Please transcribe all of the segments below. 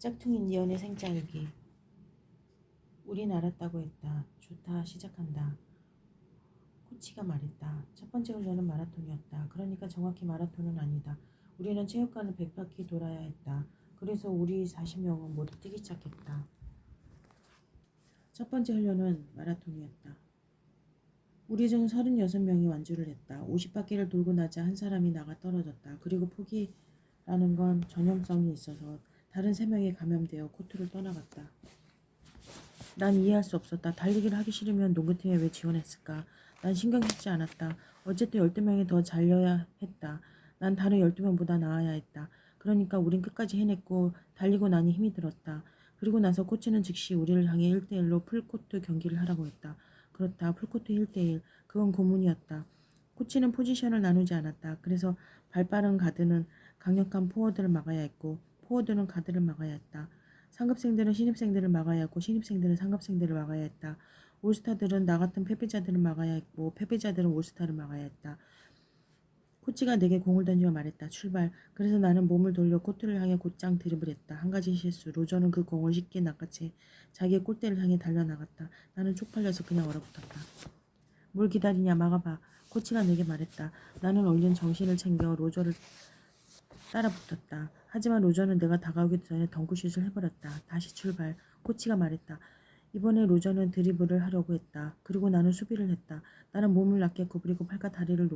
짝퉁 인디언의 생짤기. 우린 알았다고 했다. 좋다. 시작한다. 코치가 말했다. 첫 번째 훈련은 마라톤이었다. 그러니까 정확히 마라톤은 아니다. 우리는 체육관을 100바퀴 돌아야 했다. 그래서 우리 40명은 모두 뛰기 시작했다. 첫 번째 훈련은 마라톤이었다. 우리 중 36명이 완주를 했다. 50바퀴를 돌고 나자 한 사람이 나가 떨어졌다. 그리고 포기라는 건 전염성이 있어서 다른 3명이 감염되어 코트를 떠나갔다. 난 이해할 수 없었다. 달리기를 하기 싫으면 농구팀에 왜 지원했을까? 난 신경 쓰지 않았다. 어쨌든 12명이 더 잘려야 했다. 난 다른 12명보다 나아야 했다. 그러니까 우린 끝까지 해냈고 달리고 나니 힘이 들었다. 그리고 나서 코치는 즉시 우리를 향해 1대1로 풀코트 경기를 하라고 했다. 그렇다. 풀코트 1대1. 그건 고문이었다. 코치는 포지션을 나누지 않았다. 그래서 발빠른 가드는 강력한 포워드를 막아야 했고 포워드는 가드를 막아야 했다. 상급생들은 신입생들을 막아야 했고 신입생들은 상급생들을 막아야 했다. 올스타들은 나 같은 패배자들을 막아야 했고 패배자들은 올스타를 막아야 했다. 코치가 내게 공을 던지며 말했다. 출발. 그래서 나는 몸을 돌려 코트를 향해 곧장 드리블했다. 한 가지 실수. 로저는 그 공을 쉽게 낚아채 자기의 골대를 향해 달려나갔다. 나는 쪽팔려서 그냥 얼어붙었다. 뭘 기다리냐 막아봐. 코치가 내게 말했다. 나는 얼른 정신을 챙겨 로저를 따라붙었다. 하지만 로저는 내가 다가오기 전에 덩크슛을 해버렸다. 다시 출발. 코치가 말했다. 이번에 로저는 드리블을 하려고 했다. 그리고 나는 수비를 했다. 나는 몸을 낮게 구부리고 팔과 다리를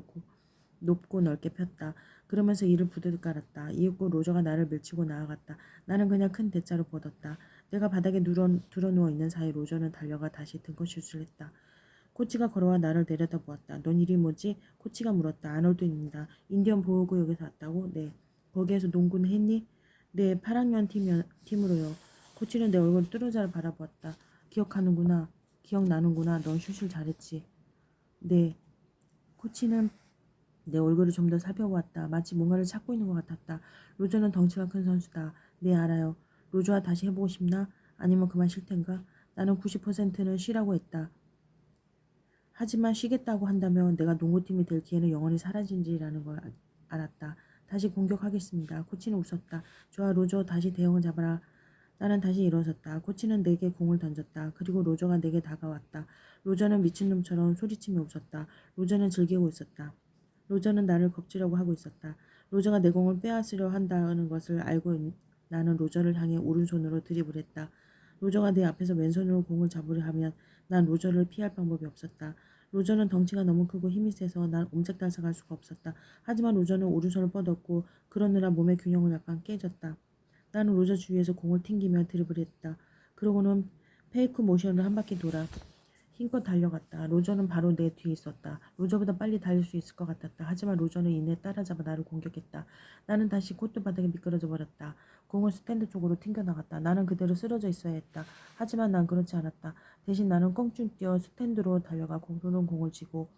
높고 넓게 폈다. 그러면서 이를 부드럽게 깔았다. 이윽고 로저가 나를 밀치고 나아갔다. 나는 그냥 큰 대자로 뻗었다. 내가 바닥에 드러누워 있는 사이 로저는 달려가 다시 덩크슛을 했다. 코치가 걸어와 나를 내려다보았다. 넌 이름이 뭐지? 코치가 물었다. 아놀드입니다. 인디언 보호구역에서 왔다고? 네. 거기에서 농구는 했니? 네, 8학년 팀으로요. 코치는 내 얼굴을 뚫어져라 바라보았다. 기억하는구나. 기억나는구나. 넌 슛을 잘했지. 네. 코치는 내 얼굴을 좀 더 살펴보았다. 마치 뭔가를 찾고 있는 것 같았다. 로저는 덩치가 큰 선수다. 네, 알아요. 로저와 다시 해보고 싶나? 아니면 그만 쉴 텐가? 나는 90%는 쉬라고 했다. 하지만 쉬겠다고 한다면 내가 농구팀이 될 기회는 영원히 사라진지라는 걸 알았다. 다시 공격하겠습니다. 코치는 웃었다. 좋아, 로저 다시 대형을 잡아라. 나는 다시 일어섰다. 코치는 내게 공을 던졌다. 그리고 로저가 내게 다가왔다. 로저는 미친놈처럼 소리치며 웃었다. 로저는 즐기고 있었다. 로저는 나를 겁주려고 하고 있었다. 로저가 내 공을 빼앗으려 한다는 것을 알고 나는 로저를 향해 오른손으로 드리블했다. 로저가 내 앞에서 왼손으로 공을 잡으려 하면 난 로저를 피할 방법이 없었다. 로저는 덩치가 너무 크고 힘이 세서 난 옴짝달싹할 수가 없었다. 하지만 로저는 오른손을 뻗었고 그러느라 몸의 균형을 약간 깨졌다. 나는 로저 주위에서 공을 튕기며 드리블했다. 그러고는 페이크 모션을 한 바퀴 돌아 힘껏 달려갔다. 로저는 바로 내 뒤에 있었다. 로저보다 빨리 달릴 수 있을 것 같았다. 하지만 로저는 이내 따라잡아 나를 공격했다. 나는 다시 코트 바닥에 미끄러져 버렸다. 공을 스탠드 쪽으로 튕겨나갔다. 나는 그대로 쓰러져 있어야 했다. 하지만 난 그렇지 않았다. 대신 나는 껑충 뛰어 스탠드로 달려가 공도는 공을 쥐고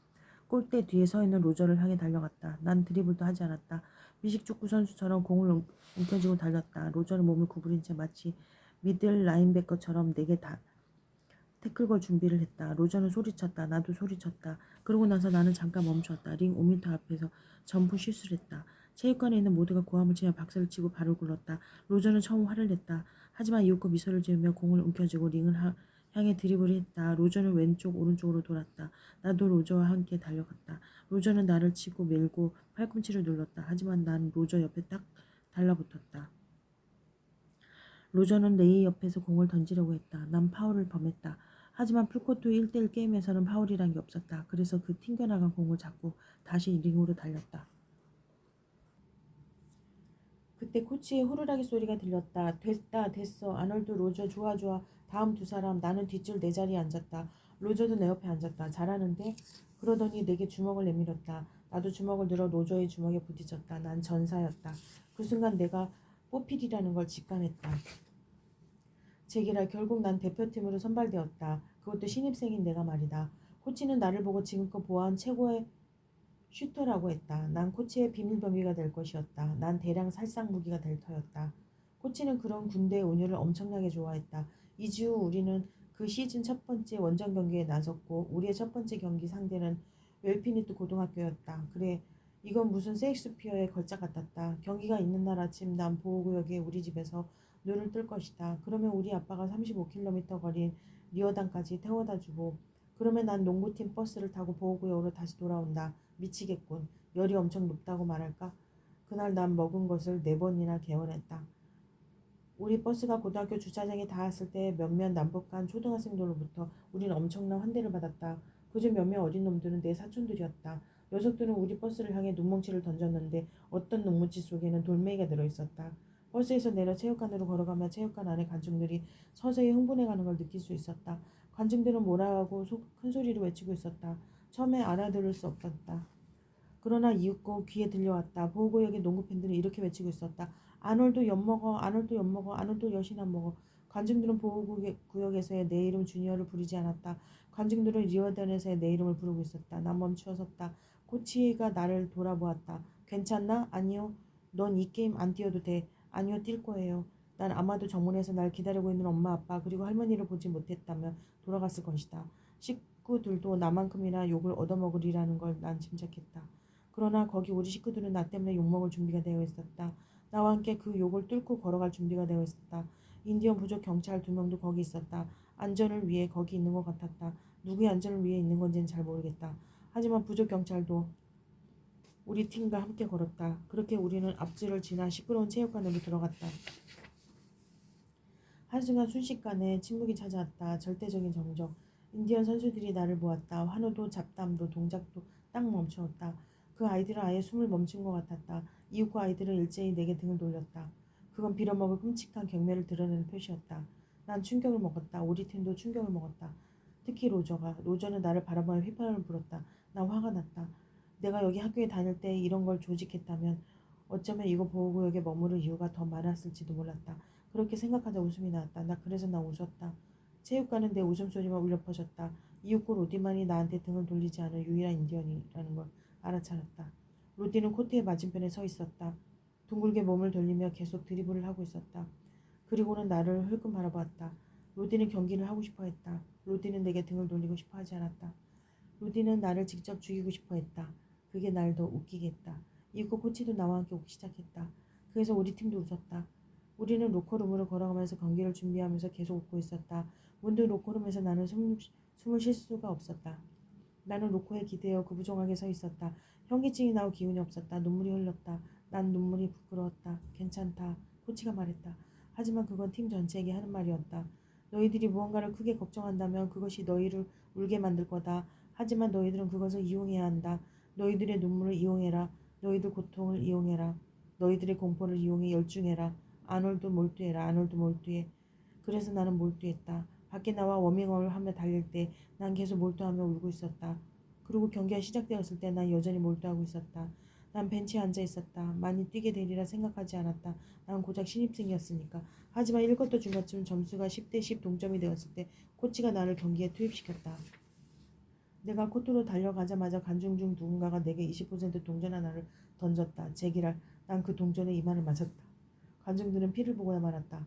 골대 뒤에 서 있는 로저를 향해 달려갔다. 난 드리블도 하지 않았다. 미식축구 선수처럼 공을 움켜쥐고 달렸다. 로저는 몸을 구부린 채 마치 미들 라인베커처럼 내게 태클 걸 준비를 했다. 로저는 소리쳤다. 나도 소리쳤다. 그러고 나서 나는 잠깐 멈췄다. 링 5m 앞에서 점프 슛을 했다. 체육관에 있는 모두가 고함을 치며 박수를 치고 발을 굴렀다. 로저는 처음 화를 냈다. 하지만 이윽고 미소를 지으며 공을 움켜쥐고 링을 향해 드리블을 했다. 로저는 왼쪽 오른쪽으로 돌았다. 나도 로저와 함께 달려갔다. 로저는 나를 치고 밀고 팔꿈치를 눌렀다. 하지만 난 로저 옆에 딱 달라붙었다. 로저는 레이 옆에서 공을 던지려고 했다. 난 파울을 범했다. 하지만 풀코트 1대1 게임에서는 파울이란 게 없었다. 그래서 그 튕겨나간 공을 잡고 다시 링으로 달렸다. 그때 코치의 호루라기 소리가 들렸다. 됐다, 됐어. 아놀드, 로저, 좋아, 좋아. 다음 두 사람. 나는 뒷줄 내 자리에 앉았다. 로저도 내 옆에 앉았다. 잘하는데? 그러더니 내게 주먹을 내밀었다. 나도 주먹을 들어 로저의 주먹에 부딪혔다. 난 전사였다. 그 순간 내가 뽑히리라는 걸 직감했다. 제기라 결국 난 대표팀으로 선발되었다. 그것도 신입생인 내가 말이다. 코치는 나를 보고 지금껏 보아한 최고의 슈터라고 했다. 난 코치의 비밀범위가 될 것이었다. 난 대량 살상 무기가 될 터였다. 코치는 그런 군대의 운율을 엄청나게 좋아했다. 2주 후 우리는 그 시즌 첫 번째 원정 경기에 나섰고 우리의 첫 번째 경기 상대는 웰피니트 고등학교였다. 그래, 이건 무슨 셰익스피어의 걸작 같았다. 경기가 있는 날 아침 난 보호구역에 우리 집에서 눈을 뜰 것이다. 그러면 우리 아빠가 35km 거리인 리어단까지 태워다주고 그러면 난 농구팀 버스를 타고 보호구역으로 다시 돌아온다. 미치겠군. 열이 엄청 높다고 말할까? 그날 난 먹은 것을 4번이나 개원했다. 우리 버스가 고등학교 주차장에 닿았을 때 몇몇 남북한 초등학생들로부터 우린 엄청난 환대를 받았다. 그중 몇몇 어린 놈들은 내 사촌들이었다. 녀석들은 우리 버스를 향해 눈뭉치를 던졌는데 어떤 눈뭉치 속에는 돌멩이가 들어있었다. 버스에서 내려 체육관으로 걸어가며 체육관 안에 관중들이 서서히 흥분해가는 걸 느낄 수 있었다. 관중들은 뭐라고 큰 소리로 외치고 있었다. 처음에 알아들을 수 없었다. 그러나 이윽고 귀에 들려왔다. 보호구역의 농구팬들은 이렇게 외치고 있었다. 아놀드 엿먹어, 아놀드 엿먹어, 아놀드 엿이나 먹어. 관중들은 보호구역에서의 내 이름 주니어를 부르지 않았다. 관중들은 리어던에서의 내 이름을 부르고 있었다. 난 멈추어 섰다. 코치가 나를 돌아보았다. 괜찮나? 아니요. 넌 이 게임 안 뛰어도 돼. 아니요, 뛸 거예요. 난 아마도 정문에서 날 기다리고 있는 엄마, 아빠, 그리고 할머니를 보지 못했다면 돌아갔을 것이다. 식구들도 나만큼이나 욕을 얻어먹으리라는 걸 난 짐작했다. 그러나 거기 우리 식구들은 나 때문에 욕먹을 준비가 되어 있었다. 나와 함께 그 욕을 뚫고 걸어갈 준비가 되어 있었다. 인디언 부족 경찰 2명도 거기 있었다. 안전을 위해 거기 있는 것 같았다. 누구의 안전을 위해 있는 건지는 잘 모르겠다. 하지만 부족 경찰도 우리 팀과 함께 걸었다. 그렇게 우리는 앞줄을 지나 시끄러운 체육관으로 들어갔다. 한순간 순식간에 침묵이 찾아왔다. 절대적인 정적. 인디언 선수들이 나를 보았다. 환호도 잡담도 동작도 딱 멈추었다. 그 아이들은 아예 숨을 멈춘 것 같았다. 이윽고 아이들은 일제히 내게 등을 돌렸다. 그건 빌어먹을 끔찍한 경멸을 드러내는 표시였다. 난 충격을 먹었다. 우리 팀도 충격을 먹었다. 특히 로저가. 로저는 나를 바라보며 휘파람을 불었다. 난 화가 났다. 내가 여기 학교에 다닐 때 이런 걸 조직했다면 어쩌면 이거 보호구역에 머무를 이유가 더 많았을지도 몰랐다. 그렇게 생각하자 웃음이 나왔다. 그래서 나 웃었다. 체육관은 내 웃음소리만 울려 퍼졌다. 이윽고 로디만이 나한테 등을 돌리지 않은 유일한 인디언이라는 걸 알아차렸다. 로디는 코트의 맞은편에 서 있었다. 둥글게 몸을 돌리며 계속 드리블을 하고 있었다. 그리고는 나를 흘끔 바라보았다. 로디는 경기를 하고 싶어 했다. 로디는 내게 등을 돌리고 싶어 하지 않았다. 로디는 나를 직접 죽이고 싶어 했다. 그게 날 더 웃기게 했다. 이윽고 코치도 나와 함께 웃기 시작했다. 그래서 우리 팀도 웃었다. 우리는 로커룸으로 걸어가면서 경기를 준비하면서 계속 웃고 있었다. 문득 로커룸에서 나는 숨을 쉴 수가 없었다. 나는 로커에 기대어 구부정하게 서 있었다. 현기증이 나올 기운이 없었다. 눈물이 흘렀다. 난 눈물이 부끄러웠다. 괜찮다. 코치가 말했다. 하지만 그건 팀 전체에게 하는 말이었다. 너희들이 무언가를 크게 걱정한다면 그것이 너희를 울게 만들 거다. 하지만 너희들은 그것을 이용해야 한다. 너희들의 눈물을 이용해라. 너희들 고통을 이용해라. 너희들의 공포를 이용해 열중해라. 아놀드 몰두해라. 아놀드 몰두해. 그래서 나는 몰두했다. 밖에 나와 워밍업을 하며 달릴 때 난 계속 몰두하며 울고 있었다. 그리고 경기가 시작되었을 때 난 여전히 몰두하고 있었다. 난 벤치에 앉아 있었다. 많이 뛰게 되리라 생각하지 않았다. 난 고작 신입생이었으니까. 하지만 일것도 중간쯤 점수가 10대 10 동점이 되었을 때 코치가 나를 경기에 투입시켰다. 내가 코트로 달려가자마자 관중 중 누군가가 내게 20% 동전 하나를 던졌다. 제기랄, 난 그 동전에 이마를 맞았다. 관중들은 피를 보고야 말았다.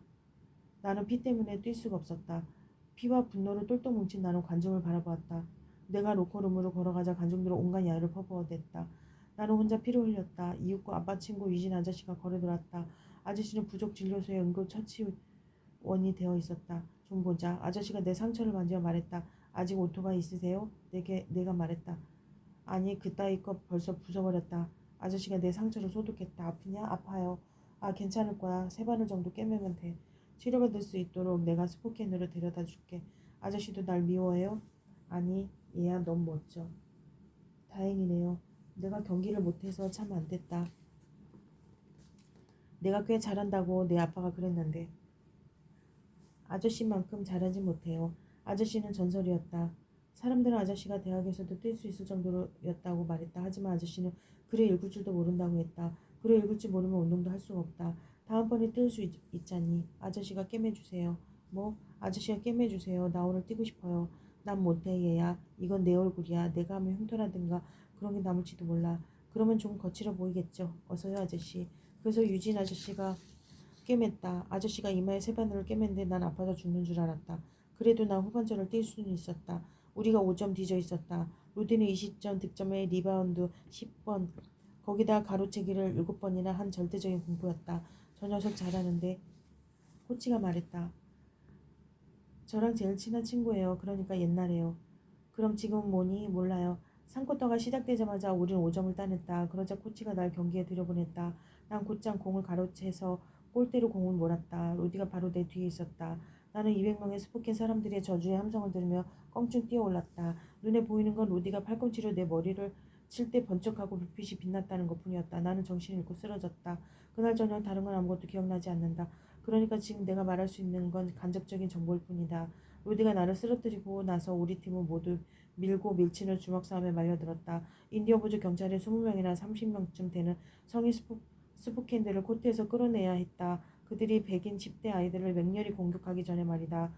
나는 피 때문에 뛸 수가 없었다. 피와 분노로 똘똘 뭉친 나는 관중을 바라보았다. 내가 로커룸으로 걸어가자 관중들은 온갖 야유를 퍼부어댔다. 나는 혼자 피를 흘렸다. 이윽고 아빠 친구 유진 아저씨가 거래들었다. 아저씨는 부족 진료소의 응급처치원이 되어 있었다. 좀 보자. 아저씨가 내 상처를 만지며 말했다. 아직 오토바이 있으세요? 내가 말했다. 아니 그따위 거 벌써 부숴버렸다. 아저씨가 내 상처를 소독했다. 아프냐? 아파요. 아 괜찮을 거야. 3바늘 정도 깨매면 돼. 치료받을 수 있도록 내가 스포켄으로 데려다 줄게. 아저씨도 날 미워해요? 아니 얘야 넌 멋져. 다행이네요. 내가 경기를 못해서 참 안됐다. 내가 꽤 잘한다고 내 아빠가 그랬는데. 아저씨만큼 잘하지 못해요. 아저씨는 전설이었다. 사람들은 아저씨가 대학에서도 뛸 수 있을 정도였다고 말했다. 하지만 아저씨는 글을 읽을 줄도 모른다고 했다. 글을 읽을 줄 모르면 운동도 할 수가 없다. 다음번에 뛸 수 있잖니. 아저씨가 깨매주세요. 뭐? 아저씨가 깨매주세요. 나 오늘 뛰고 싶어요. 난 못해 얘야. 이건 내 얼굴이야. 내가 하면 흉터라든가 그런 게 남을지도 몰라. 그러면 좀 거칠어 보이겠죠. 어서요 아저씨. 그래서 유진 아저씨가 꿰맸다. 아저씨가 이마에 3바늘을 꿰맸는데 난 아파서 죽는 줄 알았다. 그래도 난 후반전을 뛸 수는 있었다. 우리가 5점 뒤져 있었다. 로디는 20점 득점에 리바운드 10번 거기다 가로채기를 7번이나 한 절대적인 공부였다. 저 녀석 잘하는데. 코치가 말했다. 저랑 제일 친한 친구예요. 그러니까 옛날에요. 그럼 지금은 뭐니? 몰라요. 3쿼터가 시작되자마자 우린 5점을 따냈다. 그러자 코치가 날 경기에 들여보냈다. 난 곧장 공을 가로채서 골대로 공을 몰았다. 로디가 바로 내 뒤에 있었다. 나는 200명의 수북한 사람들의 저주의 함성을 들으며 껑충 뛰어올랐다. 눈에 보이는 건 로디가 팔꿈치로 내 머리를 칠 때 번쩍하고 불빛이 빛났다는 것뿐이었다. 나는 정신을 잃고 쓰러졌다. 그날 저녁 다른 건 아무것도 기억나지 않는다. 그러니까 지금 내가 말할 수 있는 건 간접적인 정보일 뿐이다. 로디가 나를 쓰러뜨리고 나서 우리 팀은 모두 밀고 밀치는 주먹 싸움에 말려들었다. 인디어부주 경찰이 20명이나 30명쯤 되는 성인 스푸캔들을 코트에서 끌어내야 했다. 그들이 백인 10대 아이들을 맹렬히 공격하기 전에 말이다.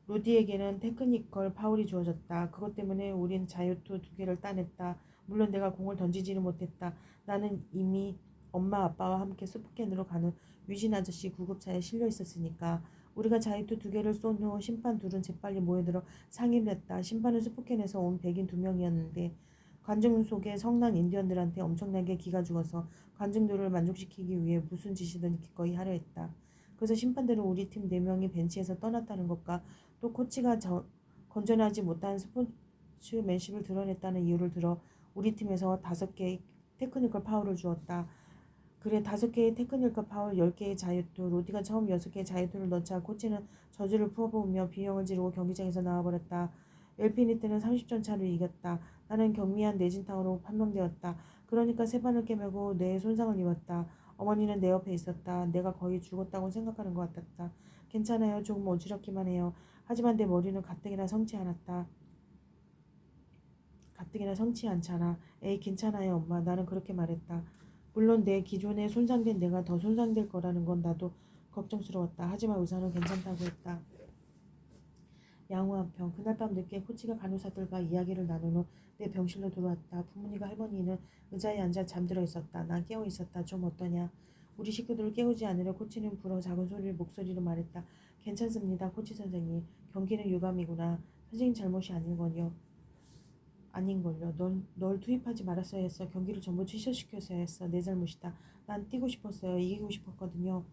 로디에게는 테크니컬 파울이 주어졌다. 그것 때문에 우린 자유투 2개를 따냈다. 물론 내가 공을 던지지는 못했다. 나는 이미 엄마 아빠와 함께 스푸캔으로 가는 유진 아저씨 구급차에 실려 있었으니까. 우리가 자유투 2개를 쏜 후 심판 둘은 재빨리 모여들어 상의를 했다. 심판은 스푸캔에서 온 백인 2명이었는데 관중 속의 성난 인디언들한테 엄청나게 기가 죽어서 관중들을 만족시키기 위해 무슨 짓이든 기꺼이 하려 했다. 그래서 심판들은 우리 팀 4명이 벤치에서 떠났다는 것과 또 코치가 건전하지 못한 스포츠맨십을 드러냈다는 이유를 들어 우리 팀에서 5개의 테크니컬 파울을 주었다. 그래 5개의 테크니컬 파울 10개의 자유투. 로디가 처음 6개의 자유투를 넣자 코치는 저주를 풀어보며 비명을 지르고 경기장에서 나와버렸다. 엘피니트는 30점 차로 이겼다. 나는 경미한 뇌진탕으로 판명되었다. 그러니까 세반을 깨매고 뇌에 손상을 입었다. 어머니는 내 옆에 있었다. 내가 거의 죽었다고 생각하는 것 같았다. 괜찮아요. 조금 어지럽기만 해요. 하지만 내 머리는 가뜩이나 성치 않았다. 가뜩이나 성치 않잖아. 에이 괜찮아요 엄마. 나는 그렇게 말했다. 물론 내 기존에 손상된 내가 더 손상될 거라는 건 나도 걱정스러웠다. 하지만 의사는 괜찮다고 했다. 양호 한편 그날 밤 늦게 코치가 간호사들과 이야기를 나눈 후 내 병실로 들어왔다. 부모님과 할머니는 의자에 앉아 잠들어 있었다. 난 깨어 있었다. 좀 어떠냐? 우리 식구들을 깨우지 않으려 코치는 불어 작은 목소리로 말했다. 괜찮습니다. 코치 선생님. 경기는 유감이구나. 선생님 잘못이 아닌걸요. 아닌걸요. 널 투입하지 말았어야 했어. 경기를 전부 취소시켰어야 했어. 내 잘못이다. 난 뛰고 싶었어요. 이기고 싶었거든요.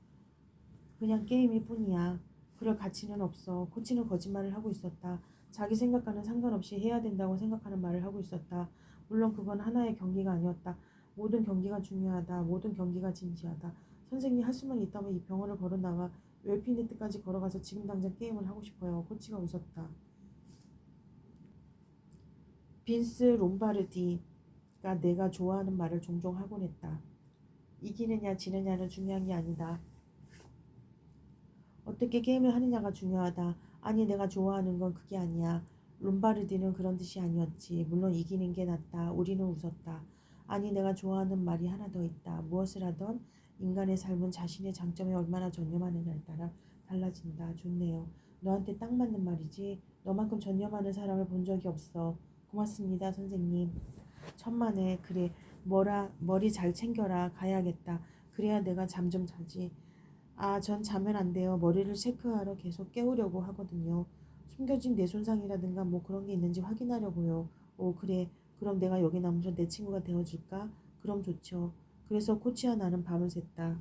그냥 게임일 뿐이야. 그럴 가치는 없어. 코치는 거짓말을 하고 있었다. 자기 생각과는 상관없이 해야 된다고 생각하는 말을 하고 있었다. 물론 그건 하나의 경기가 아니었다. 모든 경기가 중요하다. 모든 경기가 진지하다. 선생님이 할 수만 있다면 이 병원을 걸어나가 웰피네트까지 걸어가서 지금 당장 게임을 하고 싶어요. 코치가 웃었다. 빈스 롬바르디가 내가 좋아하는 말을 종종 하곤 했다. 이기느냐 지느냐는 중요한 게 아니다. 어떻게 게임을 하느냐가 중요하다. 아니 내가 좋아하는 건 그게 아니야. 롬바르디는 그런 뜻이 아니었지. 물론 이기는 게 낫다. 우리는 웃었다. 아니 내가 좋아하는 말이 하나 더 있다. 무엇을 하던 인간의 삶은 자신의 장점에 얼마나 전념하느냐에 따라 달라진다. 좋네요. 너한테 딱 맞는 말이지. 너만큼 전념하는 사람을 본 적이 없어. 고맙습니다 선생님. 천만에. 그래 머리 잘 챙겨라. 가야겠다. 그래야 내가 잠 좀 자지. 아, 전 자면 안 돼요. 머리를 체크하러 계속 깨우려고 하거든요. 숨겨진 뇌 손상이라든가 뭐 그런 게 있는지 확인하려고요. 오, 그래. 그럼 내가 여기 남아서 내 친구가 되어줄까? 그럼 좋죠. 그래서 코치와 나는 밤을 샜다.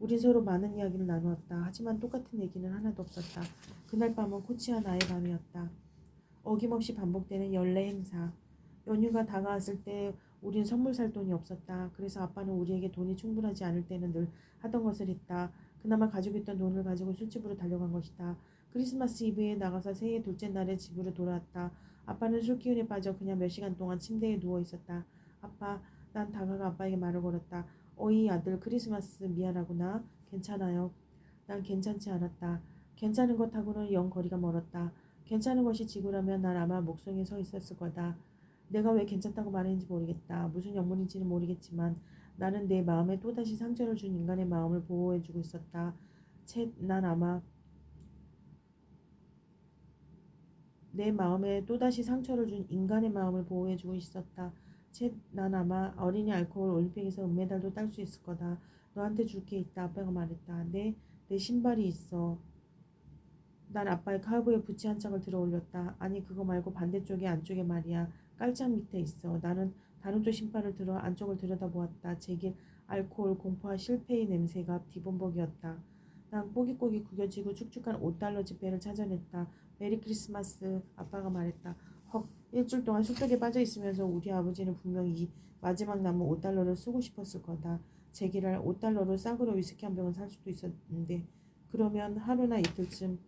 우린 서로 많은 이야기를 나누었다. 하지만 똑같은 얘기는 하나도 없었다. 그날 밤은 코치와 나의 밤이었다. 어김없이 반복되는 연례 행사. 연휴가 다가왔을 때 우린 선물 살 돈이 없었다. 그래서 아빠는 우리에게 돈이 충분하지 않을 때는 늘 하던 것을 했다. 그나마 가지고 있던 돈을 가지고 술집으로 달려간 것이다. 크리스마스 이브에 나가서 새해 둘째 날에 집으로 돌아왔다. 아빠는 술 기운에 빠져 그냥 몇 시간 동안 침대에 누워 있었다. 아빠, 난 다가가 아빠에게 말을 걸었다. 어이 아들 크리스마스 미안하구나. 괜찮아요. 난 괜찮지 않았다. 괜찮은 것하고는 영 거리가 멀었다. 괜찮은 것이 지구라면 난 아마 목성에 서 있었을 거다. 내가 왜 괜찮다고 말했는지 모르겠다. 무슨 영문인지는 모르겠지만 나는 내 마음에 또다시 상처를 준 인간의 마음을 보호해주고 있었다. 난 아마 내 마음에 또다시 상처를 준 인간의 마음을 보호해주고 있었다. 난 아마 어린이 알코올 올림픽에서 은메달도 딸 수 있을 거다. 너한테 줄 게 있다. 아빠가 말했다. 내 신발이 있어. 난 아빠의 카우보이 부츠 한 짝을 들어 올렸다. 아니 그거 말고 반대쪽에 안쪽에 말이야. 깔창 밑에 있어. 나는 다른 쪽 신발을 들어 안쪽을 들여다보았다. 제길, 알코올, 공포와 실패의 냄새가 뒤범벅이었다. 난 꼬깃꼬깃 구겨지고 축축한 $5 지폐를 찾아냈다. 메리 크리스마스, 아빠가 말했다. 헉, 일주일 동안 숲속에 빠져 있으면서 우리 아버지는 분명히 이 마지막 남은 $5를 쓰고 싶었을 거다. 제기랄 $5로 싸구려 위스키 한 병을 살 수도 있었는데 그러면 하루나 이틀쯤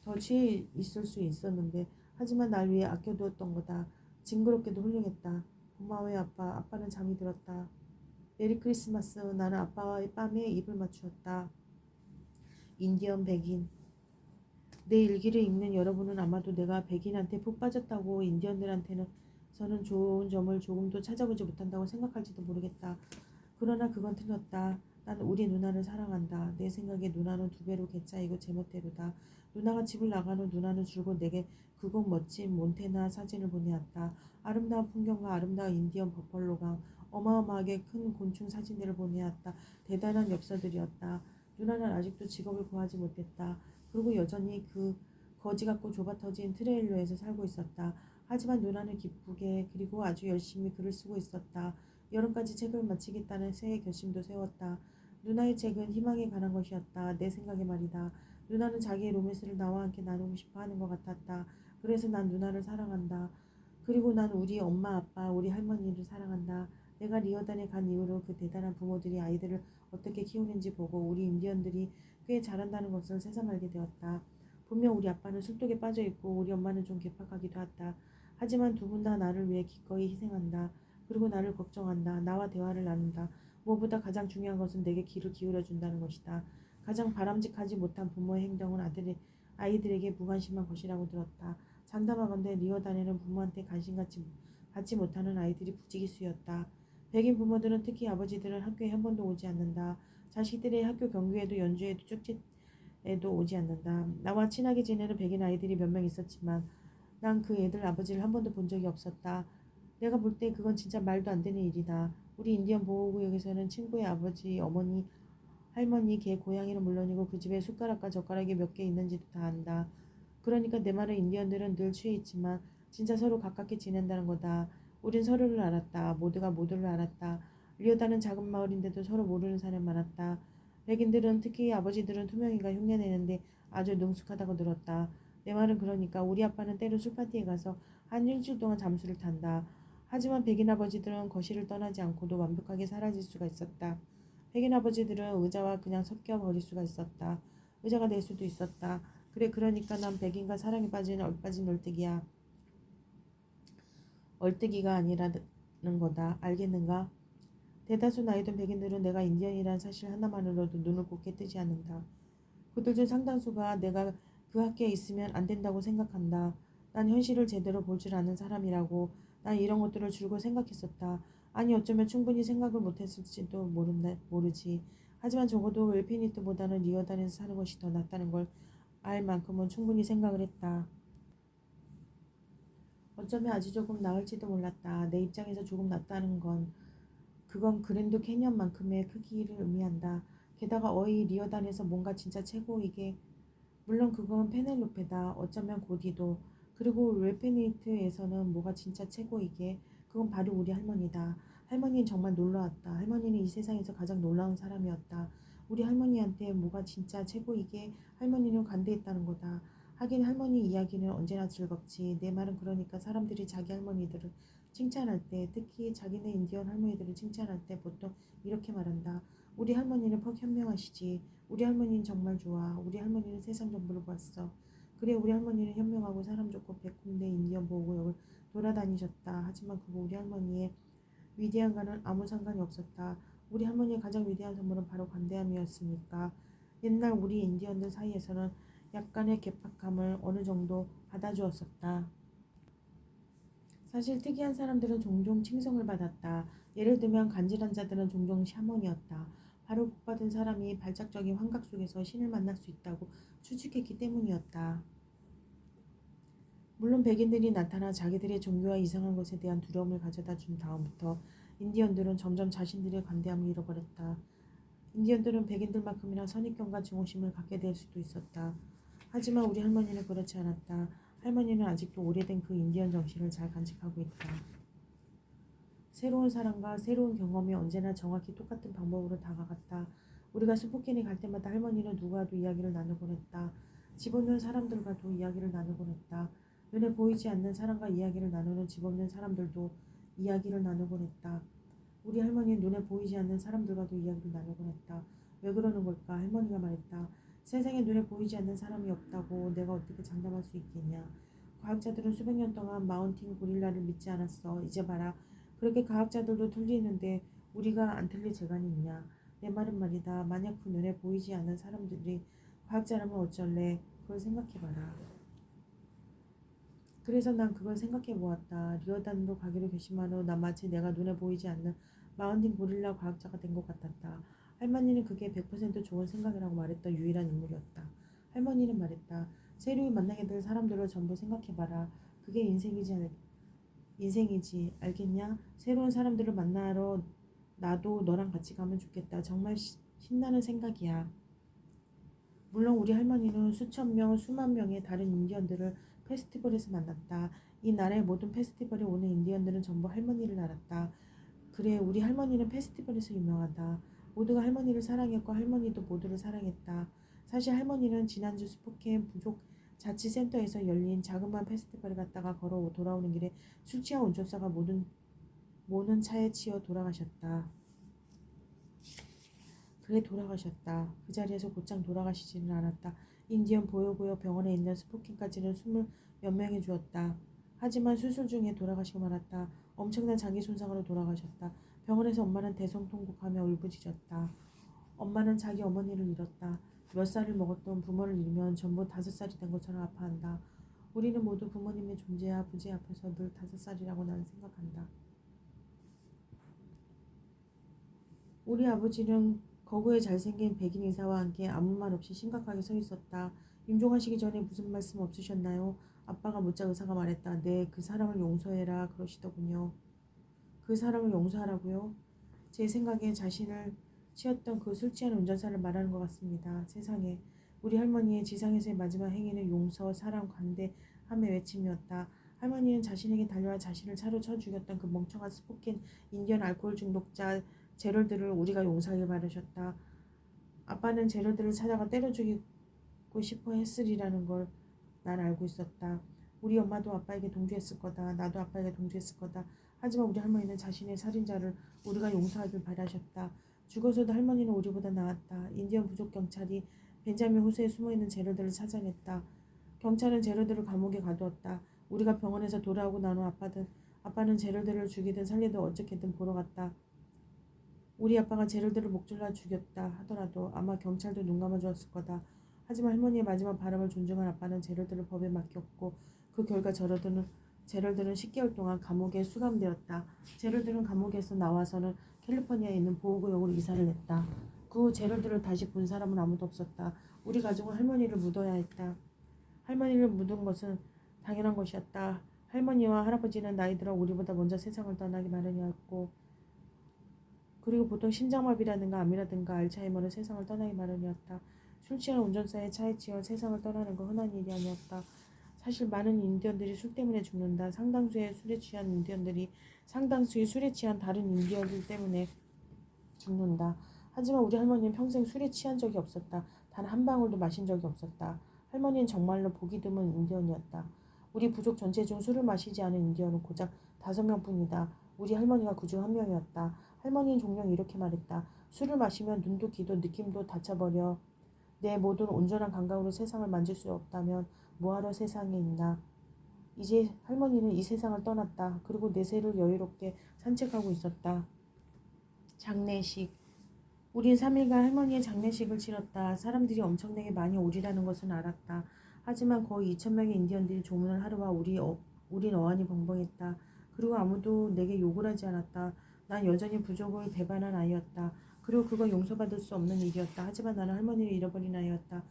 더 취해 있을 수 있었는데 하지만 날 위해 아껴두었던 거다. 징그럽게도 훌륭했다. 고마워요 아빠. 아빠는 잠이 들었다. 메리 크리스마스. 나는 아빠와의 밤에 입을 맞추었다. 인디언 백인. 내 일기를 읽는 여러분은 아마도 내가 백인한테 푹 빠졌다고 인디언들한테는 저는 좋은 점을 조금도 찾아보지 못한다고 생각할지도 모르겠다. 그러나 그건 틀렸다. 난 우리 누나를 사랑한다. 내 생각에 누나는 두 배로 개짜이고 제멋대로다. 누나가 집을 나간 후 누나는 줄곧 내게 그곳 멋진 몬테나 사진을 보내왔다. 아름다운 풍경과 아름다운 인디언 버펄로강, 어마어마하게 큰 곤충 사진들을 보내왔다. 대단한 엽서들이었다. 누나는 아직도 직업을 구하지 못했다. 그리고 여전히 그 거지 같고 좁아터진 트레일러에서 살고 있었다. 하지만 누나는 기쁘게 그리고 아주 열심히 글을 쓰고 있었다. 여름까지 책을 마치겠다는 새해 결심도 세웠다. 누나의 책은 희망에 관한 것이었다. 내 생각에 말이다. 누나는 자기의 로맨스를 나와 함께 나누고 싶어 하는 것 같았다. 그래서 난 누나를 사랑한다. 그리고 난 우리 엄마 아빠 우리 할머니를 사랑한다. 내가 리어단에 간 이후로 그 대단한 부모들이 아이들을 어떻게 키우는지 보고 우리 인디언들이 꽤 잘한다는 것을 새삼 알게 되었다. 분명 우리 아빠는 술독에 빠져있고 우리 엄마는 좀 괴팍하기도 하다. 하지만 두 분 다 나를 위해 기꺼이 희생한다. 그리고 나를 걱정한다. 나와 대화를 나눈다. 무엇보다 가장 중요한 것은 내게 귀를 기울여준다는 것이다. 가장 바람직하지 못한 부모의 행동은 아이들에게 무관심한 것이라고 들었다. 장담하건대 리어단에는 부모한테 관심 갖지 못하는 아이들이 부지기수였다. 백인 부모들은 특히 아버지들은 학교에 한 번도 오지 않는다. 자식들의 학교 경규에도 연주에도 축제에도 오지 않는다. 나와 친하게 지내는 백인 아이들이 몇 명 있었지만 난 그 애들 아버지를 한 번도 본 적이 없었다. 내가 볼 때 그건 진짜 말도 안 되는 일이다. 우리 인디언 보호구역에서는 친구의 아버지, 어머니, 할머니, 개, 고양이는 물론이고 그 집에 숟가락과 젓가락이 몇 개 있는지도 다 안다. 그러니까 내 말은 인디언들은 늘 취해 있지만 진짜 서로 가깝게 지낸다는 거다. 우린 서로를 알았다. 모두가 모두를 알았다. 리오다는 작은 마을인데도 서로 모르는 사람이 많았다. 백인들은 특히 아버지들은 투명인간 흉내내는데 아주 능숙하다고 들었다. 내 말은 그러니까 우리 아빠는 때로 술파티에 가서 한 일주일 동안 잠수를 탄다. 하지만 백인 아버지들은 거실을 떠나지 않고도 완벽하게 사라질 수가 있었다. 백인 아버지들은 의자와 그냥 섞여 버릴 수가 있었다. 의자가 될 수도 있었다. 그래 그러니까 난 백인과 사랑에 빠진 얼빠진 얼뜨기야. 얼뜨기가 아니라는 거다. 알겠는가? 대다수 나이든 백인들은 내가 인디언이라는 사실 하나만으로도 눈을 곱게 뜨지 않는다. 그들 중 상당수가 내가 그 학교에 있으면 안 된다고 생각한다. 난 현실을 제대로 볼 줄 아는 사람이라고. 난 이런 것들을 줄곧 생각했었다. 아니 어쩌면 충분히 생각을 못했을지도 모르지. 하지만 적어도 웰피니트보다는 리어단에서 사는 것이 더 낫다는 걸 알 만큼은 충분히 생각을 했다. 어쩌면 아주 조금 나을지도 몰랐다. 내 입장에서 조금 낫다는 건 그건 그랜드 캐년만큼의 크기를 의미한다. 게다가 어이 리어단에서 뭔가 진짜 최고이게 물론 그건 페넬로페다. 어쩌면 고디도. 그리고 웰페니트에서는 뭐가 진짜 최고이게 그건 바로 우리 할머니다. 할머니는 정말 놀라웠다. 할머니는 이 세상에서 가장 놀라운 사람이었다. 우리 할머니한테 뭐가 진짜 최고이게 할머니는 관대했다는 거다. 하긴 할머니 이야기는 언제나 즐겁지. 내 말은 그러니까 사람들이 자기 할머니들을 칭찬할 때 특히 자기네 인디언 할머니들을 칭찬할 때 보통 이렇게 말한다. 우리 할머니는 퍽 현명하시지. 우리 할머니는 정말 좋아. 우리 할머니는 세상 전부를 봤어. 그래 우리 할머니는 현명하고 사람 좋고 100군데 인디언 보호구역을 돌아다니셨다. 하지만 그거 우리 할머니의 위대한과는 아무 상관이 없었다. 우리 할머니의 가장 위대한 선물은 바로 관대함이었으니까. 옛날 우리 인디언들 사이에서는 약간의 괴팍함을 어느 정도 받아주었었다. 사실 특이한 사람들은 종종 칭송을 받았다. 예를 들면 간질한 자들은 종종 샤먼이었다. 바로 복받은 사람이 발작적인 환각 속에서 신을 만날 수 있다고 추측했기 때문이었다. 물론 백인들이 나타나 자기들의 종교와 이상한 것에 대한 두려움을 가져다 준 다음부터 인디언들은 점점 자신들의 관대함을 잃어버렸다. 인디언들은 백인들만큼이나 선입견과 증오심을 갖게 될 수도 있었다. 하지만 우리 할머니는 그렇지 않았다. 할머니는 아직도 오래된 그 인디언 정신을 잘 간직하고 있다. 새로운 사람과 새로운 경험이 언제나 정확히 똑같은 방법으로 다가갔다. 우리가 스포켄에 갈 때마다 할머니는 누구와도 이야기를 나누곤 했다. 집 없는 사람들과도 이야기를 나누곤 했다. 눈에 보이지 않는 사람과 이야기를 나누는 집 없는 사람들도 이야기를 나누곤 했다. 우리 할머니는 눈에 보이지 않는 사람들과도 이야기를 나누곤 했다. 왜 그러는 걸까? 할머니가 말했다. 세상에 눈에 보이지 않는 사람이 없다고 내가 어떻게 장담할 수 있겠냐. 과학자들은 수백 년 동안 마운틴 고릴라를 믿지 않았어. 이제 봐라. 그렇게 과학자들도 틀리는데 우리가 안 틀릴 재간이 있냐. 내 말은 말이다. 만약 그 눈에 보이지 않는 사람들이 과학자라면 어쩔래. 그걸 생각해봐라. 그래서 난 그걸 생각해 보았다. 리어단으로 가기로 결심한 후 난 마치 내가 눈에 보이지 않는 마운틴 고릴라 과학자가 된 것 같았다. 할머니는 그게 100% 좋은 생각이라고 말했던 유일한 인물이었다. 할머니는 말했다. 새로이 만나게 될 사람들을 전부 생각해봐라. 그게 인생이지. 알겠냐? 새로운 사람들을 만나러 나도 너랑 같이 가면 좋겠다. 정말 신나는 생각이야. 물론 우리 할머니는 수천 명, 수만 명의 다른 인디언들을 페스티벌에서 만났다. 이 나라의 모든 페스티벌에 오는 인디언들은 전부 할머니를 알았다. 그래, 우리 할머니는 페스티벌에서 유명하다. 모두가 할머니를 사랑했고 할머니도 모두를 사랑했다. 사실 할머니는 지난주 스포켄 부족 자치센터에서 열린 자그마한 페스티벌에 갔다가 걸어 돌아오는 길에 술 취한 운전사가 모는 차에 치여 돌아가셨다. 그래 돌아가셨다. 그 자리에서 곧장 돌아가시지는 않았다. 인디언 보호구역 병원에 있는 스포킨까지는 숨을 연명해 주었다. 하지만 수술 중에 돌아가시고 말았다. 엄청난 장기 손상으로 돌아가셨다. 병원에서 엄마는 대성통곡하며 울부짖었다. 엄마는 자기 어머니를 잃었다. 몇 살을 먹었던 부모를 잃으면 전부 5살이 된 것처럼 아파한다. 우리는 모두 부모님의 존재와 부재 앞에서 늘 5살이라고 나는 생각한다. 우리 아버지는 거구에 잘생긴 백인 의사와 함께 아무 말 없이 심각하게 서 있었다. 임종하시기 전에 무슨 말씀 없으셨나요? 아빠가 묻자 의사가 말했다. 네, 그 사람을 용서해라 그러시더군요. 그 사람을 용서하라고요? 제 생각에 자신을 치었던 그 술 취한 운전사를 말하는 것 같습니다. 세상에, 우리 할머니의 지상에서의 마지막 행위는 용서, 사랑, 관대함의 외침이었다. 할머니는 자신에게 달려와 자신을 차로 쳐 죽였던 그 멍청한 스포킨 인디언 알코올 중독자 제럴드를 우리가 용서하길 바라셨다. 아빠는 제럴드를 찾아가 때려 죽이고 싶어 했으리라는 걸 난 알고 있었다. 우리 엄마도 아빠에게 동조했을 거다. 나도 아빠에게 동조했을 거다. 하지만 우리 할머니는 자신의 살인자를 우리가 용서하길 바라셨다. 죽어서도 할머니는 우리보다 나았다. 인디언 부족 경찰이 벤자민 호수에 숨어있는 제러드를 찾아냈다. 경찰은 제러드를 감옥에 가두었다. 우리가 병원에서 돌아오고 난 후 아빠는 제러드를 죽이든 살리든 어떻게든 보러 갔다. 우리 아빠가 제러드를 목졸라 죽였다 하더라도 아마 경찰도 눈 감아주었을 거다. 하지만 할머니의 마지막 바람을 존중한 아빠는 제러드를 법에 맡겼고 그 결과 제러드는 10개월 동안 감옥에 수감되었다. 제러드는 감옥에서 나와서는 캘리포니아에 있는 보호구역으로 이사를 했다. 그 후 제러드를 다시 본 사람은 아무도 없었다. 우리 가족은 할머니를 묻어야 했다. 할머니를 묻은 것은 당연한 것이었다. 할머니와 할아버지는 나이 들어 우리보다 먼저 세상을 떠나기 마련이었고 그리고 보통 심장마비라든가 암이라든가 알츠하이머는 세상을 떠나기 마련이었다. 술 취한 운전사의 차에 치여 세상을 떠나는 건 흔한 일이 아니었다. 사실 많은 인디언들이 술 때문에 죽는다. 상당수의 술에 취한 다른 인디언들 때문에 죽는다. 하지만 우리 할머니는 평생 술에 취한 적이 없었다. 단 한 방울도 마신 적이 없었다. 할머니는 정말로 보기 드문 인디언이었다. 우리 부족 전체 중 술을 마시지 않은 인디언은 고작 5명뿐이다. 우리 할머니가 그중 한 명이었다. 할머니는 종종 이렇게 말했다. 술을 마시면 눈도 귀도 느낌도 다쳐버려. 내 모든 온전한 감각으로 세상을 만질 수 없다면 뭐하러 세상에 있나. 이제 할머니는 이 세상을 떠났다. 그리고 내세를 여유롭게 산책하고 있었다. 장례식. 우린 3일간 할머니의 장례식을 치렀다. 사람들이 엄청나게 많이 오리라는 것은 알았다. 하지만 거의 2,000명의 인디언들이 조문을 하러와 우린 어안이 벙벙했다. 그리고 아무도 내게 욕을 하지 않았다. 난 여전히 부족을 배반한 아이였다. 그리고 그건 용서받을 수 없는 일이었다. 하지만 나는 할머니를 잃어버린 아이였다.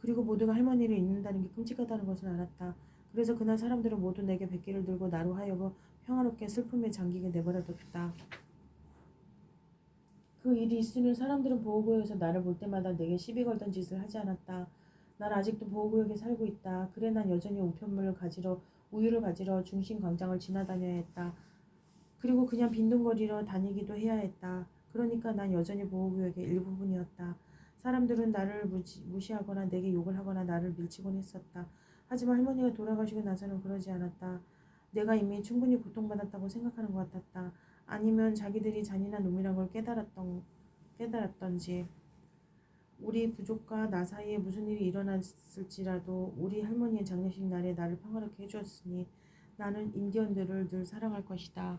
그리고 모두가 할머니를 잊는다는 게 끔찍하다는 것을 알았다. 그래서 그날 사람들은 모두 내게 백기를 들고 나로 하여금 평화롭게 슬픔에 잠기게 내버려뒀다. 그 일이 있으면 사람들은 보호구역에서 나를 볼 때마다 내게 시비 걸던 짓을 하지 않았다. 난 아직도 보호구역에 살고 있다. 그래 난 여전히 우유를 가지러 중심 광장을 지나다녀야 했다. 그리고 그냥 빈둥거리러 다니기도 해야 했다. 그러니까 난 여전히 보호구역의 일부분이었다. 사람들은 나를 무시하거나 내게 욕을 하거나 나를 밀치곤 했었다. 하지만 할머니가 돌아가시고 나서는 그러지 않았다. 내가 이미 충분히 고통받았다고 생각하는 것 같았다. 아니면 자기들이 잔인한 놈이란 걸 깨달았던지. 우리 부족과 나 사이에 무슨 일이 일어났을지라도 우리 할머니의 장례식 날에 나를 평화롭게 해주었으니 나는 인디언들을 늘 사랑할 것이다.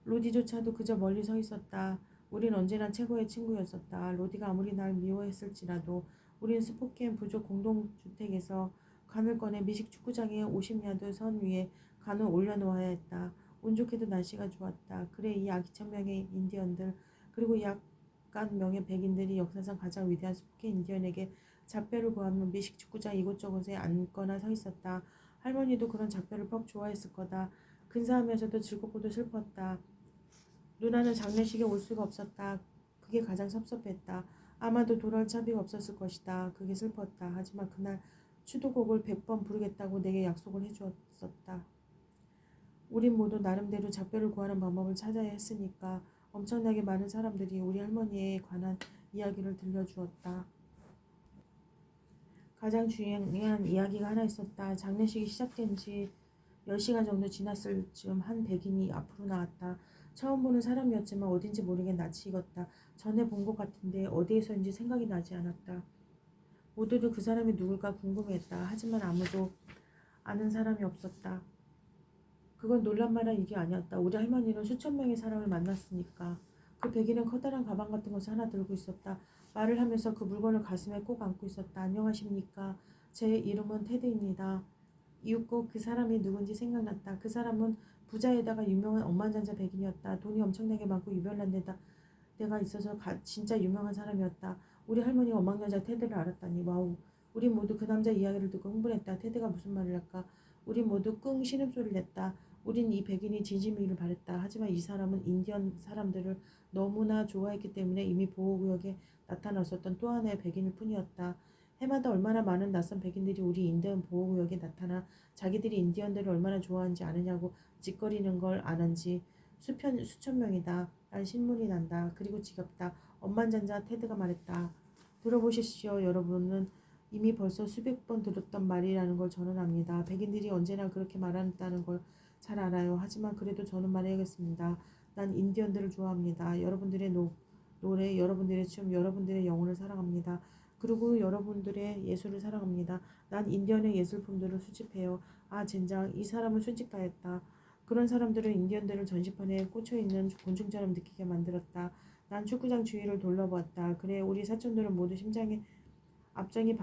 로디조차도 그저 멀리 서 있었다. 우린 언제나 최고의 친구였었다. 로디가 아무리 날 미워했을지라도 우린 스포케인 부족 공동주택에서 간을 꺼내 미식 축구장의 50야드 선 위에 간을 올려놓아야 했다. 운 좋게도 날씨가 좋았다. 그래 이 아기천 명의 인디언들 그리고 약간 명의 백인들이 역사상 가장 위대한 스포케인 인디언에게 작별을 구하며 미식 축구장 이곳저곳에 앉거나 서 있었다. 할머니도 그런 작별을 퍽 좋아했을 거다. 근사하면서도 즐겁고도 슬펐다. 누나는 장례식에 올 수가 없었다. 그게 가장 섭섭했다. 아마도 돌아올 차비가 없었을 것이다. 그게 슬펐다. 하지만 그날 추도곡을 100번 부르겠다고 내게 약속을 해주었었다. 우린 모두 나름대로 작별을 구하는 방법을 찾아야 했으니까 엄청나게 많은 사람들이 우리 할머니에 관한 이야기를 들려주었다. 가장 중요한 이야기가 하나 있었다. 장례식이 시작된 지 10시간 정도 지났을 즈음 한 백인이 앞으로 나왔다. 처음 보는 사람이었지만 어딘지 모르게 낯이 익었다. 전에 본 것 같은데 어디에서인지 생각이 나지 않았다. 모두들 그 사람이 누굴까 궁금해했다. 하지만 아무도 아는 사람이 없었다. 그건 놀랄만한 일이 아니었다. 우리 할머니는 수천 명의 사람을 만났으니까. 그 백인은 커다란 가방 같은 것을 하나 들고 있었다. 말을 하면서 그 물건을 가슴에 꼭 안고 있었다. 안녕하십니까. 제 이름은 테드입니다. 이윽고 그 사람이 누군지 생각났다. 그 사람은 부자에다가 유명한 억만장자 백인이었다. 돈이 엄청나게 많고 유별난 데가 있어서 진짜 유명한 사람이었다. 우리 할머니가 억만장자 테드를 알았다니. 와우. 우리 모두 그 남자 이야기를 듣고 흥분했다. 테드가 무슨 말을 할까? 우리 모두 끙 신음소리를 냈다. 우린 이 백인이 진심이기를 바랬다. 하지만 이 사람은 인디언 사람들을 너무나 좋아했기 때문에 이미 보호구역에 나타났었던 또 하나의 백인일 뿐이었다. 해마다 얼마나 많은 낯선 백인들이 우리 인디언 보호구역에 나타나 자기들이 인디언들을 얼마나 좋아하는지 아느냐고 짓거리는 걸 아는지 수천 명이다. 난 신문이 난다. 그리고 지겹다. 엄만장자 테드가 말했다. 들어보십시오. 여러분은 이미 벌써 수백 번 들었던 말이라는 걸 저는 압니다. 백인들이 언제나 그렇게 말한다는 걸 잘 알아요. 하지만 그래도 저는 말해야겠습니다. 난 인디언들을 좋아합니다. 여러분들의 노래, 여러분들의 춤, 여러분들의 영혼을 사랑합니다. 그리고 여러분들의 예술을 사랑합니다. 난 인디언의 예술품들을 수집해요. 아 젠장 이 사람은 순직파였다. 그런 사람들은 인디언들을 전시판에 꽂혀있는 곤충처럼 느끼게 만들었다. 난 축구장 주위를 둘러보았다. 그래 우리 사촌들은 모두 심장에 앞장이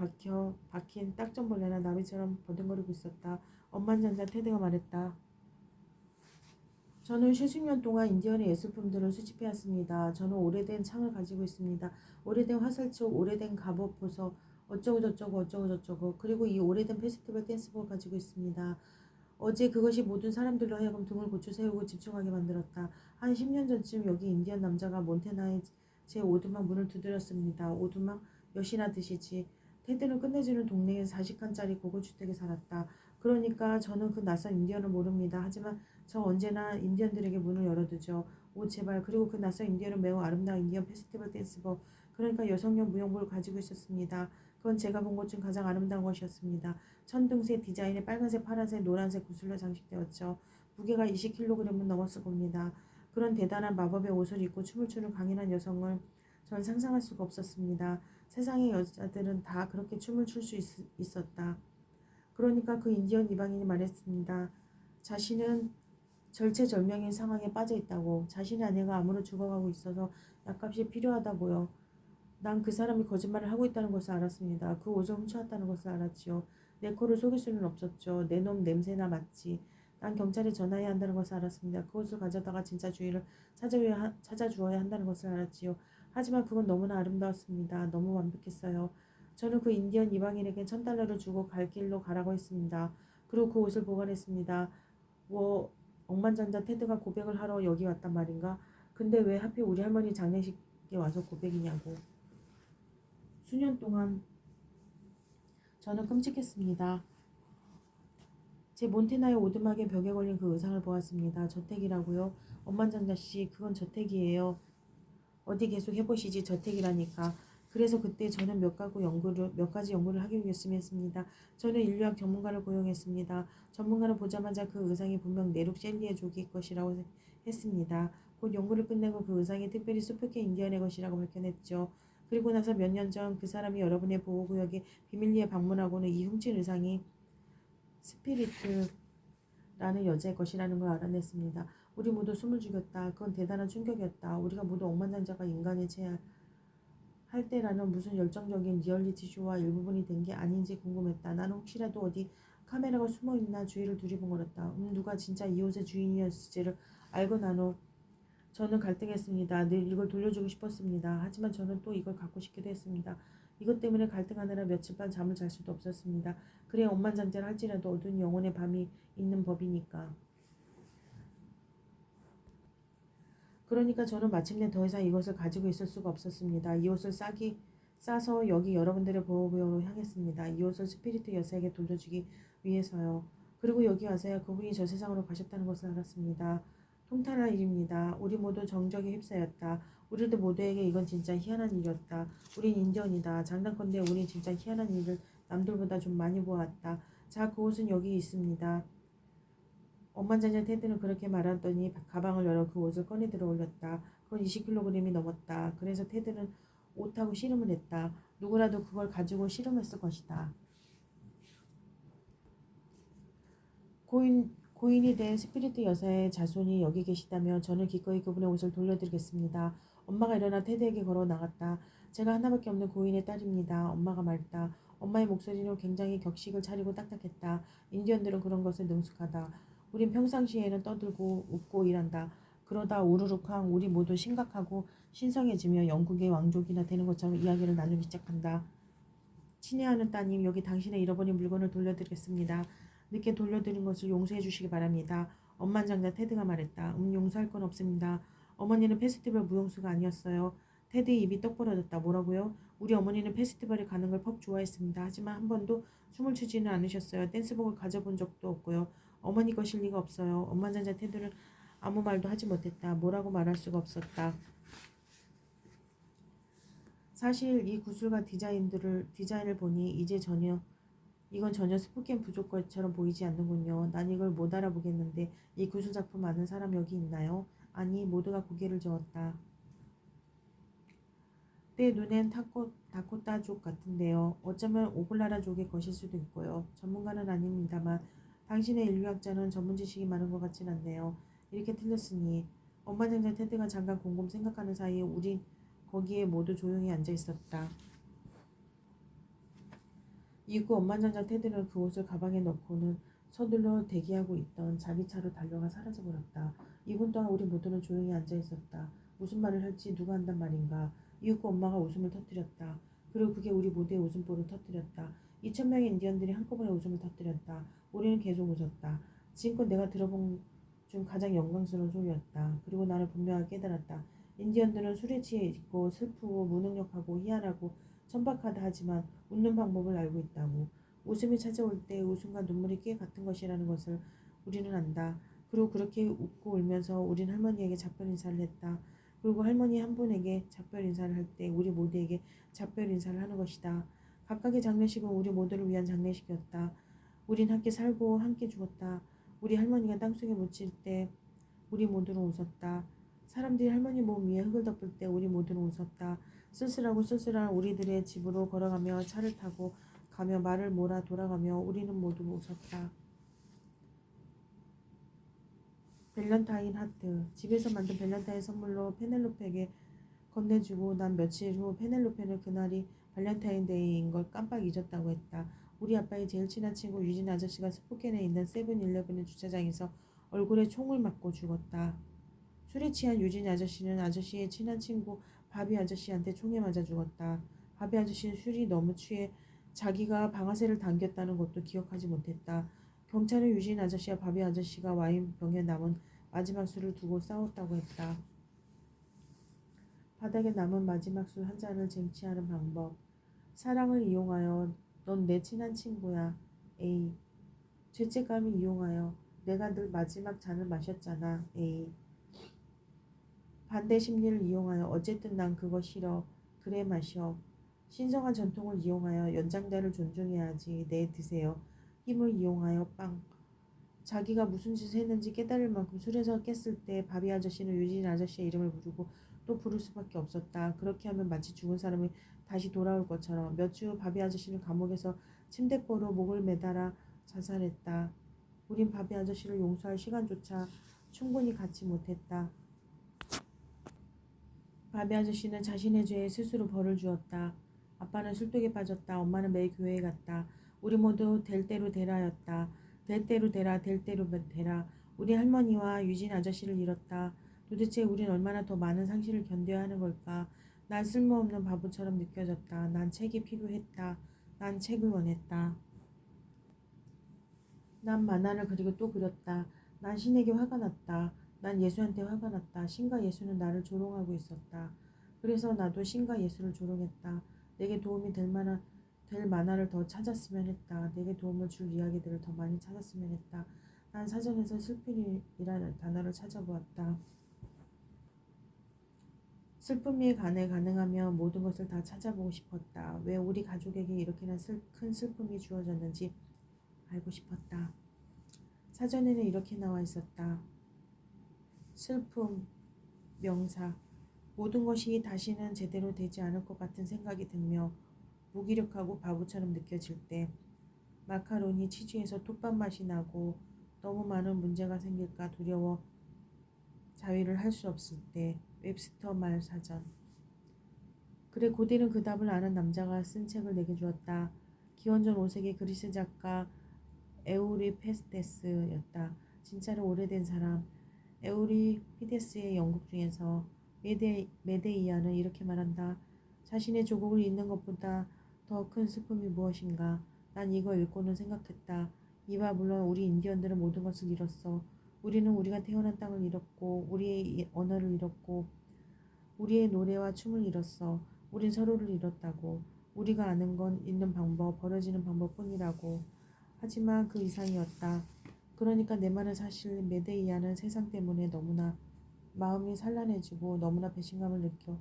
박힌 딱정벌레나 나비처럼 버둥거리고 있었다. 엄만장자 테드가 말했다. 저는 수십 년 동안 인디언의 예술품들을 수집해왔습니다. 저는 오래된 창을 가지고 있습니다. 오래된 화살촉, 오래된 갑옷 보석, 어쩌고저쩌고 어쩌고저쩌고 그리고 이 오래된 페스티벌 댄스복 가지고 있습니다. 어제 그것이 모든 사람들로 하여금 등을 고쳐 세우고 집중하게 만들었다. 한 10년 전쯤 여기 인디언 남자가 몬테나의 제 오두막 문을 두드렸습니다. 오두막 몇이나 드시지. 테드는 끝내주는 동네에 40칸짜리 고급 주택에 살았다. 그러니까 저는 그 낯선 인디언을 모릅니다. 하지만 저 언제나 인디언들에게 문을 열어두죠. 오 제발. 그리고 그 낯선 인디언은 매우 아름다운 인디언 페스티벌 댄스복 그러니까 여성용 무용복을 가지고 있었습니다. 그건 제가 본 것 중 가장 아름다운 것이었습니다. 천둥색 디자인의 빨간색, 파란색, 노란색 구슬로 장식되었죠. 무게가 20kg은 넘었을 겁니다. 그런 대단한 마법의 옷을 입고 춤을 추는 강인한 여성을 전 상상할 수가 없었습니다. 세상의 여자들은 다 그렇게 춤을 출 수 있었다. 그러니까 그 인디언 이방인이 말했습니다. 자신은 절체절명의 상황에 빠져 있다고. 자신의 아내가 암으로 죽어가고 있어서 약값이 필요하다고요. 난 그 사람이 거짓말을 하고 있다는 것을 알았습니다. 그 옷을 훔쳐왔다는 것을 알았지요. 내 코를 속일 수는 없었죠. 내 놈 냄새나 맡지. 난 경찰에 전화해야 한다는 것을 알았습니다. 그 옷을 가져다가 진짜 주인을 찾아주어야 한다는 것을 알았지요. 하지만 그건 너무나 아름다웠습니다. 너무 완벽했어요. 저는 그 인디언 이방인에게 $1000를 주고 갈 길로 가라고 했습니다. 그리고 그 옷을 보관했습니다. 뭐 억만장자 테드가 고백을 하러 여기 왔단 말인가? 근데 왜 하필 우리 할머니 장례식에 와서 고백이냐고. 수년 동안 저는 끔찍했습니다. 제 몬테나의 오두막에 벽에 걸린 그 의상을 보았습니다. 저택이라고요? 억만장자씨, 그건 저택이에요. 어디 계속 해보시지. 저택이라니까. 그래서 그때 저는 몇 가지 연구를 하기 위해 했습니다. 저는 인류학 전문가를 고용했습니다. 전문가를 보자마자 그 의상이 분명 내륙 셸리의 조기 것이라고 했습니다. 곧 연구를 끝내고 그 의상이 특별히 수표계 인디언의 것이라고 밝혀냈죠. 그리고 나서 몇 년 전 그 사람이 여러분의 보호구역에 비밀리에 방문하고는 이 훔친 의상이 스피리트라는 여자의 것이라는 걸 알아냈습니다. 우리 모두 숨을 죽였다. 그건 대단한 충격이었다. 우리가 모두 억만장자가 인간의 할 때라는 무슨 열정적인 리얼리티 쇼와 일부분이 된 게 아닌지 궁금했다. 나는 혹시라도 어디 카메라가 숨어있나 주위를 두리번거렸다. 누가 진짜 이 옷의 주인이었을지를 알고 난 후 저는 갈등했습니다. 늘 이걸 돌려주고 싶었습니다. 하지만 저는 또 이걸 갖고 싶기도 했습니다. 이것 때문에 갈등하느라 며칠 밤 잠을 잘 수도 없었습니다. 그래 억만장자를 할지라도 어두운 영혼의 밤이 있는 법이니까. 그러니까 저는 마침내 더 이상 이것을 가지고 있을 수가 없었습니다. 이 옷을 싸서 여기 여러분들의 보호구역으로 향했습니다. 이 옷을 스피리트 여사에게 돌려주기 위해서요. 그리고 여기 와서야 그분이 저 세상으로 가셨다는 것을 알았습니다. 통탄할 일입니다. 우리 모두 정적에 휩싸였다. 우리들 모두에게 이건 진짜 희한한 일이었다. 우린 인디언이다. 장단컨대 우린 진짜 희한한 일을 남들보다 좀 많이 보았다. 자, 그 옷은 여기 있습니다. 억만장자 테드는 그렇게 말하더니 가방을 열어 그 옷을 꺼내 들어 올렸다. 그건 20kg이 넘었다. 그래서 테드는 옷하고 씨름을 했다. 누구라도 그걸 가지고 씨름했을 것이다. 고인이 된 스피리트 여사의 자손이 여기 계시다면 저는 기꺼이 그분의 옷을 돌려드리겠습니다. 엄마가 일어나 테드에게 걸어 나갔다. 제가 하나밖에 없는 고인의 딸입니다. 엄마가 말했다. 엄마의 목소리는 굉장히 격식을 차리고 딱딱했다. 인디언들은 그런 것에 능숙하다. 우린 평상시에는 떠들고 웃고 일한다. 그러다 우르르쾅 우리 모두 심각하고 신성해지며 영국의 왕족이나 되는 것처럼 이야기를 나누기 시작한다. 친애하는 따님, 여기 당신의 잃어버린 물건을 돌려드리겠습니다. 늦게 돌려드린 것을 용서해 주시기 바랍니다. 엄만장자 테드가 말했다. 용서할 건 없습니다. 어머니는 페스티벌 무용수가 아니었어요. 테드의 입이 떡 벌어졌다. 뭐라고요? 우리 어머니는 페스티벌에 가는 걸 퍽 좋아했습니다. 하지만 한 번도 춤을 추지는 않으셨어요. 댄스복을 가져본 적도 없고요. 어머니 것일 리가 없어요. 엄만장자 테드는 아무 말도 하지 못했다. 뭐라고 말할 수가 없었다. 사실 이 구슬과 디자인을 보니 이건 전혀 스포кен 부족 것처럼 보이지 않는군요. 난 이걸 못 알아보겠는데 이 구슬 작품 아는 사람 여기 있나요? 아니, 모두가 고개를 저었다. 내 눈엔 다코타족 같은데요. 어쩌면 오글라라족의 것일 수도 있고요. 전문가는 아닙니다만 당신의 인류학자는 전문 지식이 많은 것 같진 않네요. 이렇게 틀렸으니 엄마장자 테드가 잠깐 곰곰 생각하는 사이에 우린 거기에 모두 조용히 앉아 있었다. 이후 엄마장자 테드는 그 옷을 가방에 넣고는 서둘러 대기하고 있던 자기 차로 달려가 사라져버렸다. 2분 동안 우리 모두는 조용히 앉아 있었다. 무슨 말을 할지 누가 한단 말인가. 이윽고 엄마가 웃음을 터뜨렸다. 그리고 그게 우리 모두의 웃음보를 터뜨렸다. 2,000명의 인디언들이 한꺼번에 웃음을 터뜨렸다. 우리는 계속 웃었다. 지금껏 내가 들어본 중 가장 영광스러운 소리였다. 그리고 나는 분명하게 깨달았다. 인디언들은 술에 취해 있고 슬프고 무능력하고 희한하고 천박하다 하지만 웃는 방법을 알고 있다고. 웃음이 찾아올 때 웃음과 눈물이 꽤 같은 것이라는 것을 우리는 안다. 그리고 그렇게 웃고 울면서 우린 할머니에게 작별 인사를 했다. 그리고 할머니 한 분에게 작별 인사를 할 때 우리 모두에게 작별 인사를 하는 것이다. 각각의 장례식은 우리 모두를 위한 장례식이었다. 우린 함께 살고 함께 죽었다. 우리 할머니가 땅속에 묻힐 때 우리 모두는 웃었다. 사람들이 할머니 몸 위에 흙을 덮을 때 우리 모두는 웃었다. 쓸쓸하고 쓸쓸한 우리들의 집으로 걸어가며 차를 타고 가며 말을 몰아 돌아가며 우리는 모두 웃었다. 밸런타인 하트. 집에서 만든 밸런타인 선물로 페넬로페에게 건네주고 난 며칠 후 페넬로페는 그날이 발렌타인데이인 걸 깜빡 잊었다고 했다. 우리 아빠의 제일 친한 친구 유진 아저씨가 스포켄에 있는 세븐일레븐의 주차장에서 얼굴에 총을 맞고 죽었다. 술에 취한 유진 아저씨는 아저씨의 친한 친구 바비 아저씨한테 총에 맞아 죽었다. 바비 아저씨는 술이 너무 취해 자기가 방아쇠를 당겼다는 것도 기억하지 못했다. 경찰은 유진 아저씨와 바비 아저씨가 와인병에 남은 마지막 술을 두고 싸웠다고 했다. 바닥에 남은 마지막 술 한 잔을 쟁취하는 방법. 사랑을 이용하여 넌 내 친한 친구야. 에이. 죄책감이 이용하여 내가 늘 마지막 잔을 마셨잖아. 에이. 반대 심리를 이용하여 어쨌든 난 그거 싫어. 그래 마셔. 신성한 전통을 이용하여 연장자를 존중해야지. 네 드세요. 힘을 이용하여 빵. 자기가 무슨 짓을 했는지 깨달을 만큼 술에서 깼을 때 바비 아저씨는 유진 아저씨의 이름을 부르고 또 부를 수밖에 없었다. 그렇게 하면 마치 죽은 사람이 다시 돌아올 것처럼. 몇 주 후 바비 아저씨는 감옥에서 침대포로 목을 매달아 자살했다. 우린 바비 아저씨를 용서할 시간조차 충분히 갖지 못했다. 바비 아저씨는 자신의 죄에 스스로 벌을 주었다. 아빠는 술독에 빠졌다. 엄마는 매일 교회에 갔다. 우리 모두 될 대로 되라였다. 될 대로 되라, 될 대로 되라. 우리 할머니와 유진 아저씨를 잃었다. 도대체 우린 얼마나 더 많은 상실을 견뎌야 하는 걸까? 난 쓸모없는 바보처럼 느껴졌다. 난 책이 필요했다. 난 책을 원했다. 난 만화를 그리고 또 그렸다. 난 신에게 화가 났다. 난 예수한테 화가 났다. 신과 예수는 나를 조롱하고 있었다. 그래서 나도 신과 예수를 조롱했다. 내게 도움이 될 만화를 더 찾았으면 했다. 내게 도움을 줄 이야기들을 더 많이 찾았으면 했다. 난 사전에서 슬픔이라는 단어를 찾아보았다. 슬픔이 가능하며 모든 것을 다 찾아보고 싶었다. 왜 우리 가족에게 이렇게나 큰 슬픔이 주어졌는지 알고 싶었다. 사전에는 이렇게 나와 있었다. 슬픔, 명사. 모든 것이 다시는 제대로 되지 않을 것 같은 생각이 들며 무기력하고 바보처럼 느껴질 때, 마카로니 치즈에서 톱밥 맛이 나고 너무 많은 문제가 생길까 두려워 자위를 할 수 없을 때, 웹스터 말 사전. 그래 고대는 그 답을 아는 남자가 쓴 책을 내게 주었다. 기원전 5세기 그리스 작가 에우리페스테스였다. 진짜로 오래된 사람. 에우리피데스의 연극 중에서 메데이아는 이렇게 말한다. 자신의 조국을 잃는 것보다 더 큰 슬픔이 무엇인가. 난 이거 읽고는 생각했다. 이와 물론 우리 인디언들은 모든 것을 잃었어. 우리는 우리가 태어난 땅을 잃었고 우리의 언어를 잃었고 우리의 노래와 춤을 잃었어. 우린 서로를 잃었다고. 우리가 아는 건 잃는 방법, 버려지는 방법뿐이라고. 하지만 그 이상이었다. 그러니까 내 말은 사실 메데이아는 세상 때문에 너무나 마음이 산란해지고 너무나 배신감을 느껴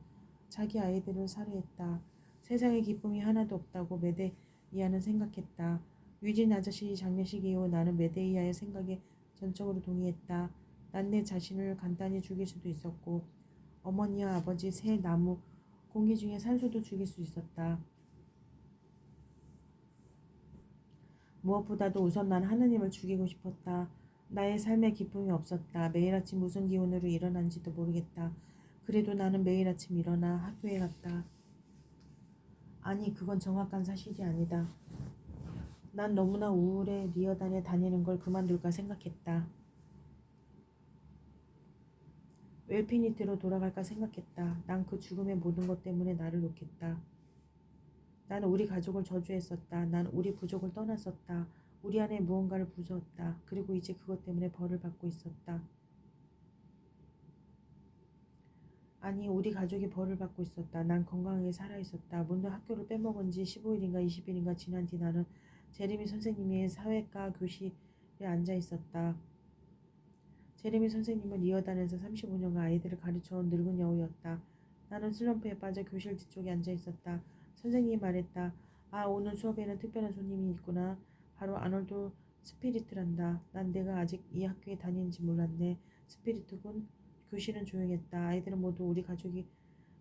자기 아이들을 살해했다. 세상에 기쁨이 하나도 없다고 메데이아는 생각했다. 유진 아저씨 장례식 이후 나는 메데이아의 생각에 전적으로 동의했다. 난 내 자신을 간단히 죽일 수도 있었고 어머니와 아버지, 새, 나무, 공기 중에 산소도 죽일 수 있었다. 무엇보다도 우선 난 하느님을 죽이고 싶었다. 나의 삶에 기쁨이 없었다. 매일 아침 무슨 기운으로 일어난지도 모르겠다. 그래도 나는 매일 아침 일어나 학교에 갔다. 아니, 그건 정확한 사실이 아니다. 난 너무나 우울해 리어단에 다니는 걸 그만둘까 생각했다. 웰피니트로 돌아갈까 생각했다. 난 그 죽음의 모든 것 때문에 나를 놓겠다. 난 우리 가족을 저주했었다. 난 우리 부족을 떠났었다. 우리 안에 무언가를 부수었다. 그리고 이제 그것 때문에 벌을 받고 있었다. 아니, 우리 가족이 벌을 받고 있었다. 난 건강하게 살아있었다. 문득 학교를 빼먹은 지 15일인가 20일인가 지난 뒤 나는 제레미 선생님의 사회과 교실에 앉아 있었다. 제레미 선생님은 리어단에서 35년간 아이들을 가르쳐온 늙은 여우였다. 나는 슬럼프에 빠져 교실 뒤쪽에 앉아 있었다. 선생님이 말했다. 아, 오늘 수업에는 특별한 손님이 있구나. 바로 아놀드 스피리트란다. 난 내가 아직 이 학교에 다니는지 몰랐네. 스피리트군. 교실은 조용했다. 아이들은 모두 우리 가족이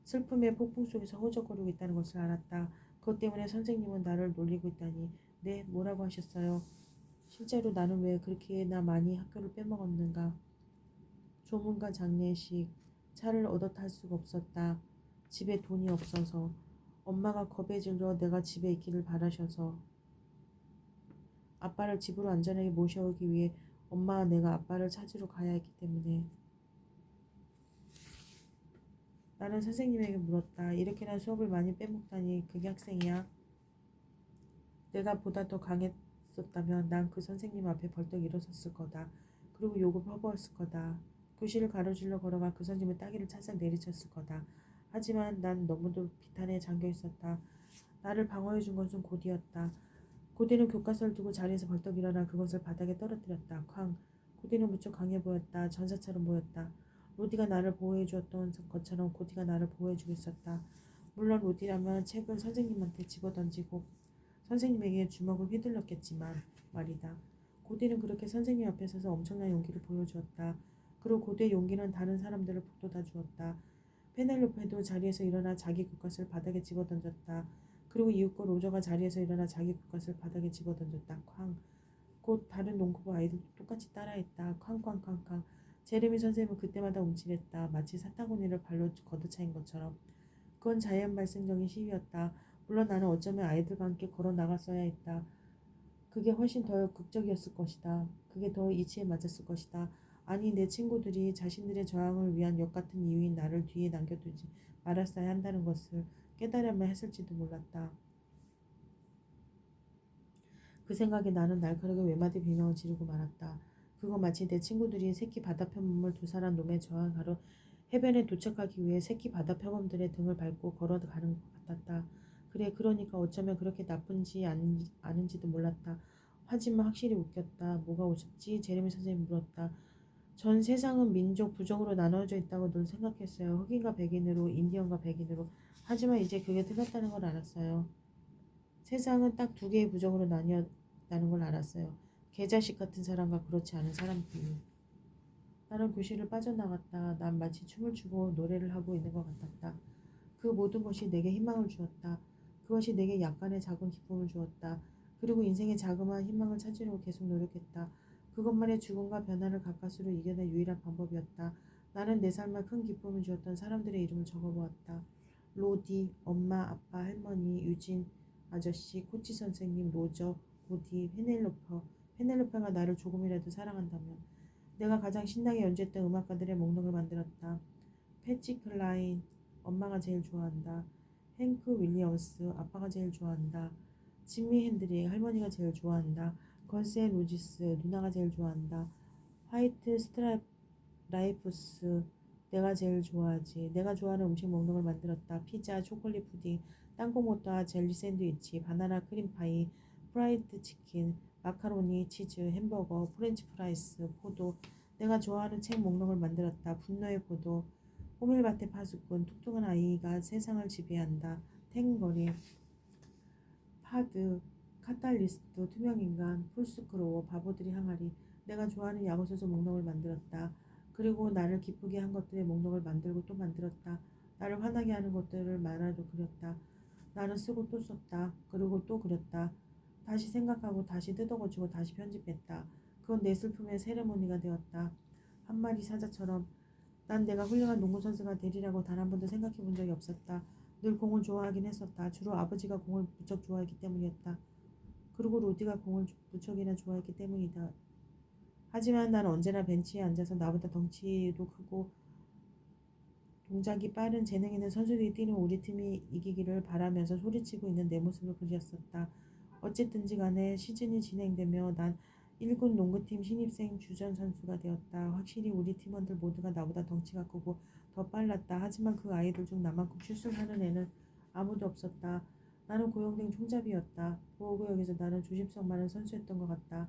슬픔의 폭풍 속에서 허우적거리고 있다는 것을 알았다. 그것 때문에 선생님은 나를 놀리고 있다니. 네, 뭐라고 하셨어요? 실제로 나는 왜 그렇게나 많이 학교를 빼먹었는가? 조문과 장례식, 차를 얻어 탈 수가 없었다. 집에 돈이 없어서. 엄마가 겁에 질려 내가 집에 있기를 바라셔서. 아빠를 집으로 안전하게 모셔오기 위해 엄마와 내가 아빠를 찾으러 가야 했기 때문에. 나는 선생님에게 물었다. 이렇게나 수업을 많이 빼먹다니 그게 학생이야? 내가 보다 더 강했었다면 난 그 선생님 앞에 벌떡 일어섰을 거다. 그리고 욕을 퍼부었을 거다. 교실을 가로질러 걸어가 그 선생님의 따귀를 찰싹 내리쳤을 거다. 하지만 난 너무도 비탄에 잠겨 있었다. 나를 방어해 준 것은 곧이었다. 고디는 교과서를 두고 자리에서 벌떡 일어나 그것을 바닥에 떨어뜨렸다. 쾅. 고디는 무척 강해 보였다. 전사처럼 보였다. 로디가 나를 보호해 주었던 것처럼 고디가 나를 보호해 주고 있었다. 물론 로디라면 책을 선생님한테 집어던지고 선생님에게 주먹을 휘둘렀겠지만 말이다. 고디는 그렇게 선생님 앞에 서서 엄청난 용기를 보여주었다. 그리고 고디의 용기는 다른 사람들을 북돋아 주었다. 페넬로페도 자리에서 일어나 자기 교과서를 바닥에 집어던졌다. 그리고 이윽고 로저가 자리에서 일어나 자기 교과서를 바닥에 집어던졌다. 쾅. 곧 다른 농구부 아이들도 똑같이 따라했다. 쾅쾅쾅쾅. 제레미 선생님은 그때마다 움찔했다. 마치 사타구니를 발로 걷어차인 것처럼. 그건 자연 발생적인 시위였다. 물론 나는 어쩌면 아이들과 함께 걸어 나갔어야 했다. 그게 훨씬 더 극적이었을 것이다. 그게 더 이치에 맞았을 것이다. 아니 내 친구들이 자신들의 저항을 위한 역 같은 이유인 나를 뒤에 남겨두지 말았어야 한다는 것을 깨달으면 했을지도 몰랐다. 그 생각에 나는 날카롭게 외마디 비명을 지르고 말았다. 그거 마치 내 친구들이 새끼 바다 표범을 도살한 놈에 저항하러 해변에 도착하기 위해 새끼 바다 표범들의 등을 밟고 걸어가는 것 같았다. 그래 그러니까 어쩌면 그렇게 나쁜지 아는지도 몰랐다. 하지만 확실히 웃겼다. 뭐가 웃었지? 제레미 선생님이 물었다. 전 세상은 민족, 부족으로 나눠져 있다고 늘 생각했어요. 흑인과 백인으로, 인디언과 백인으로. 하지만 이제 그게 틀렸다는 걸 알았어요. 세상은 딱 두 개의 부족으로 나뉘었다는 걸 알았어요. 개자식 같은 사람과 그렇지 않은 사람들이. 나는 교실을 빠져나갔다. 난 마치 춤을 추고 노래를 하고 있는 것 같았다. 그 모든 것이 내게 희망을 주었다. 그것이 내게 약간의 작은 기쁨을 주었다. 그리고 인생의 자그마한 희망을 찾으려고 계속 노력했다. 그것만의 죽음과 변화를 가까스로 이겨낼 유일한 방법이었다. 나는 내 삶에 큰 기쁨을 주었던 사람들의 이름을 적어보았다. 로디, 엄마, 아빠, 할머니, 유진, 아저씨, 코치 선생님, 로저, 고디, 페넬로페가 나를 조금이라도 사랑한다면 내가 가장 신나게 연주했던 음악가들의 목록을 만들었다. 패치 클라인, 엄마가 제일 좋아한다. 행크 윌리엄스, 아빠가 제일 좋아한다. 지미 핸드릭, 할머니가 제일 좋아한다. 건스 앤 로지스, 누나가 제일 좋아한다. 화이트 스트라이프스, 내가 제일 좋아하지. 내가 좋아하는 음식 목록을 만들었다. 피자, 초콜릿 푸딩, 땅콩모타, 젤리 샌드위치, 바나나 크림파이, 프라이드 치킨, 마카로니, 치즈, 햄버거, 프렌치 프라이스, 포도. 내가 좋아하는 책 목록을 만들었다. 분노의 포도, 호밀밭의 파수꾼, 뚱뚱한 아이가 세상을 지배한다. 탱거리, 파드, 카탈리스트, 투명인간, 풀스크로워, 바보들이 항아리. 내가 좋아하는 야구선수 목록을 만들었다. 그리고 나를 기쁘게 한 것들의 목록을 만들고 또 만들었다. 나를 화나게 하는 것들을 만화로 그렸다. 나는 쓰고 또 썼다. 그리고 또 그렸다. 다시 생각하고 다시 뜯어고치고 다시 편집했다. 그건 내 슬픔의 세레모니가 되었다. 한 마리 사자처럼 난 내가 훌륭한 농구선수가 되리라고 단 한 번도 생각해 본 적이 없었다. 늘 공을 좋아하긴 했었다. 주로 아버지가 공을 무척 좋아했기 때문이었다. 그리고 로디가 공을 무척이나 좋아했기 때문이다. 하지만 난 언제나 벤치에 앉아서 나보다 덩치도 크고 동작이 빠른 재능 있는 선수들이 뛰는 우리 팀이 이기기를 바라면서 소리치고 있는 내 모습을 그렸었다. 어쨌든지 간에 시즌이 진행되며 난 1군 농구팀 신입생 주전 선수가 되었다. 확실히 우리 팀원들 모두가 나보다 덩치가 크고 더 빨랐다. 하지만 그 아이들 중 나만큼 슛을 하는 애는 아무도 없었다. 나는 고용된 총잡이였다. 보호구역에서 나는 조심성 많은 선수였던 것 같다.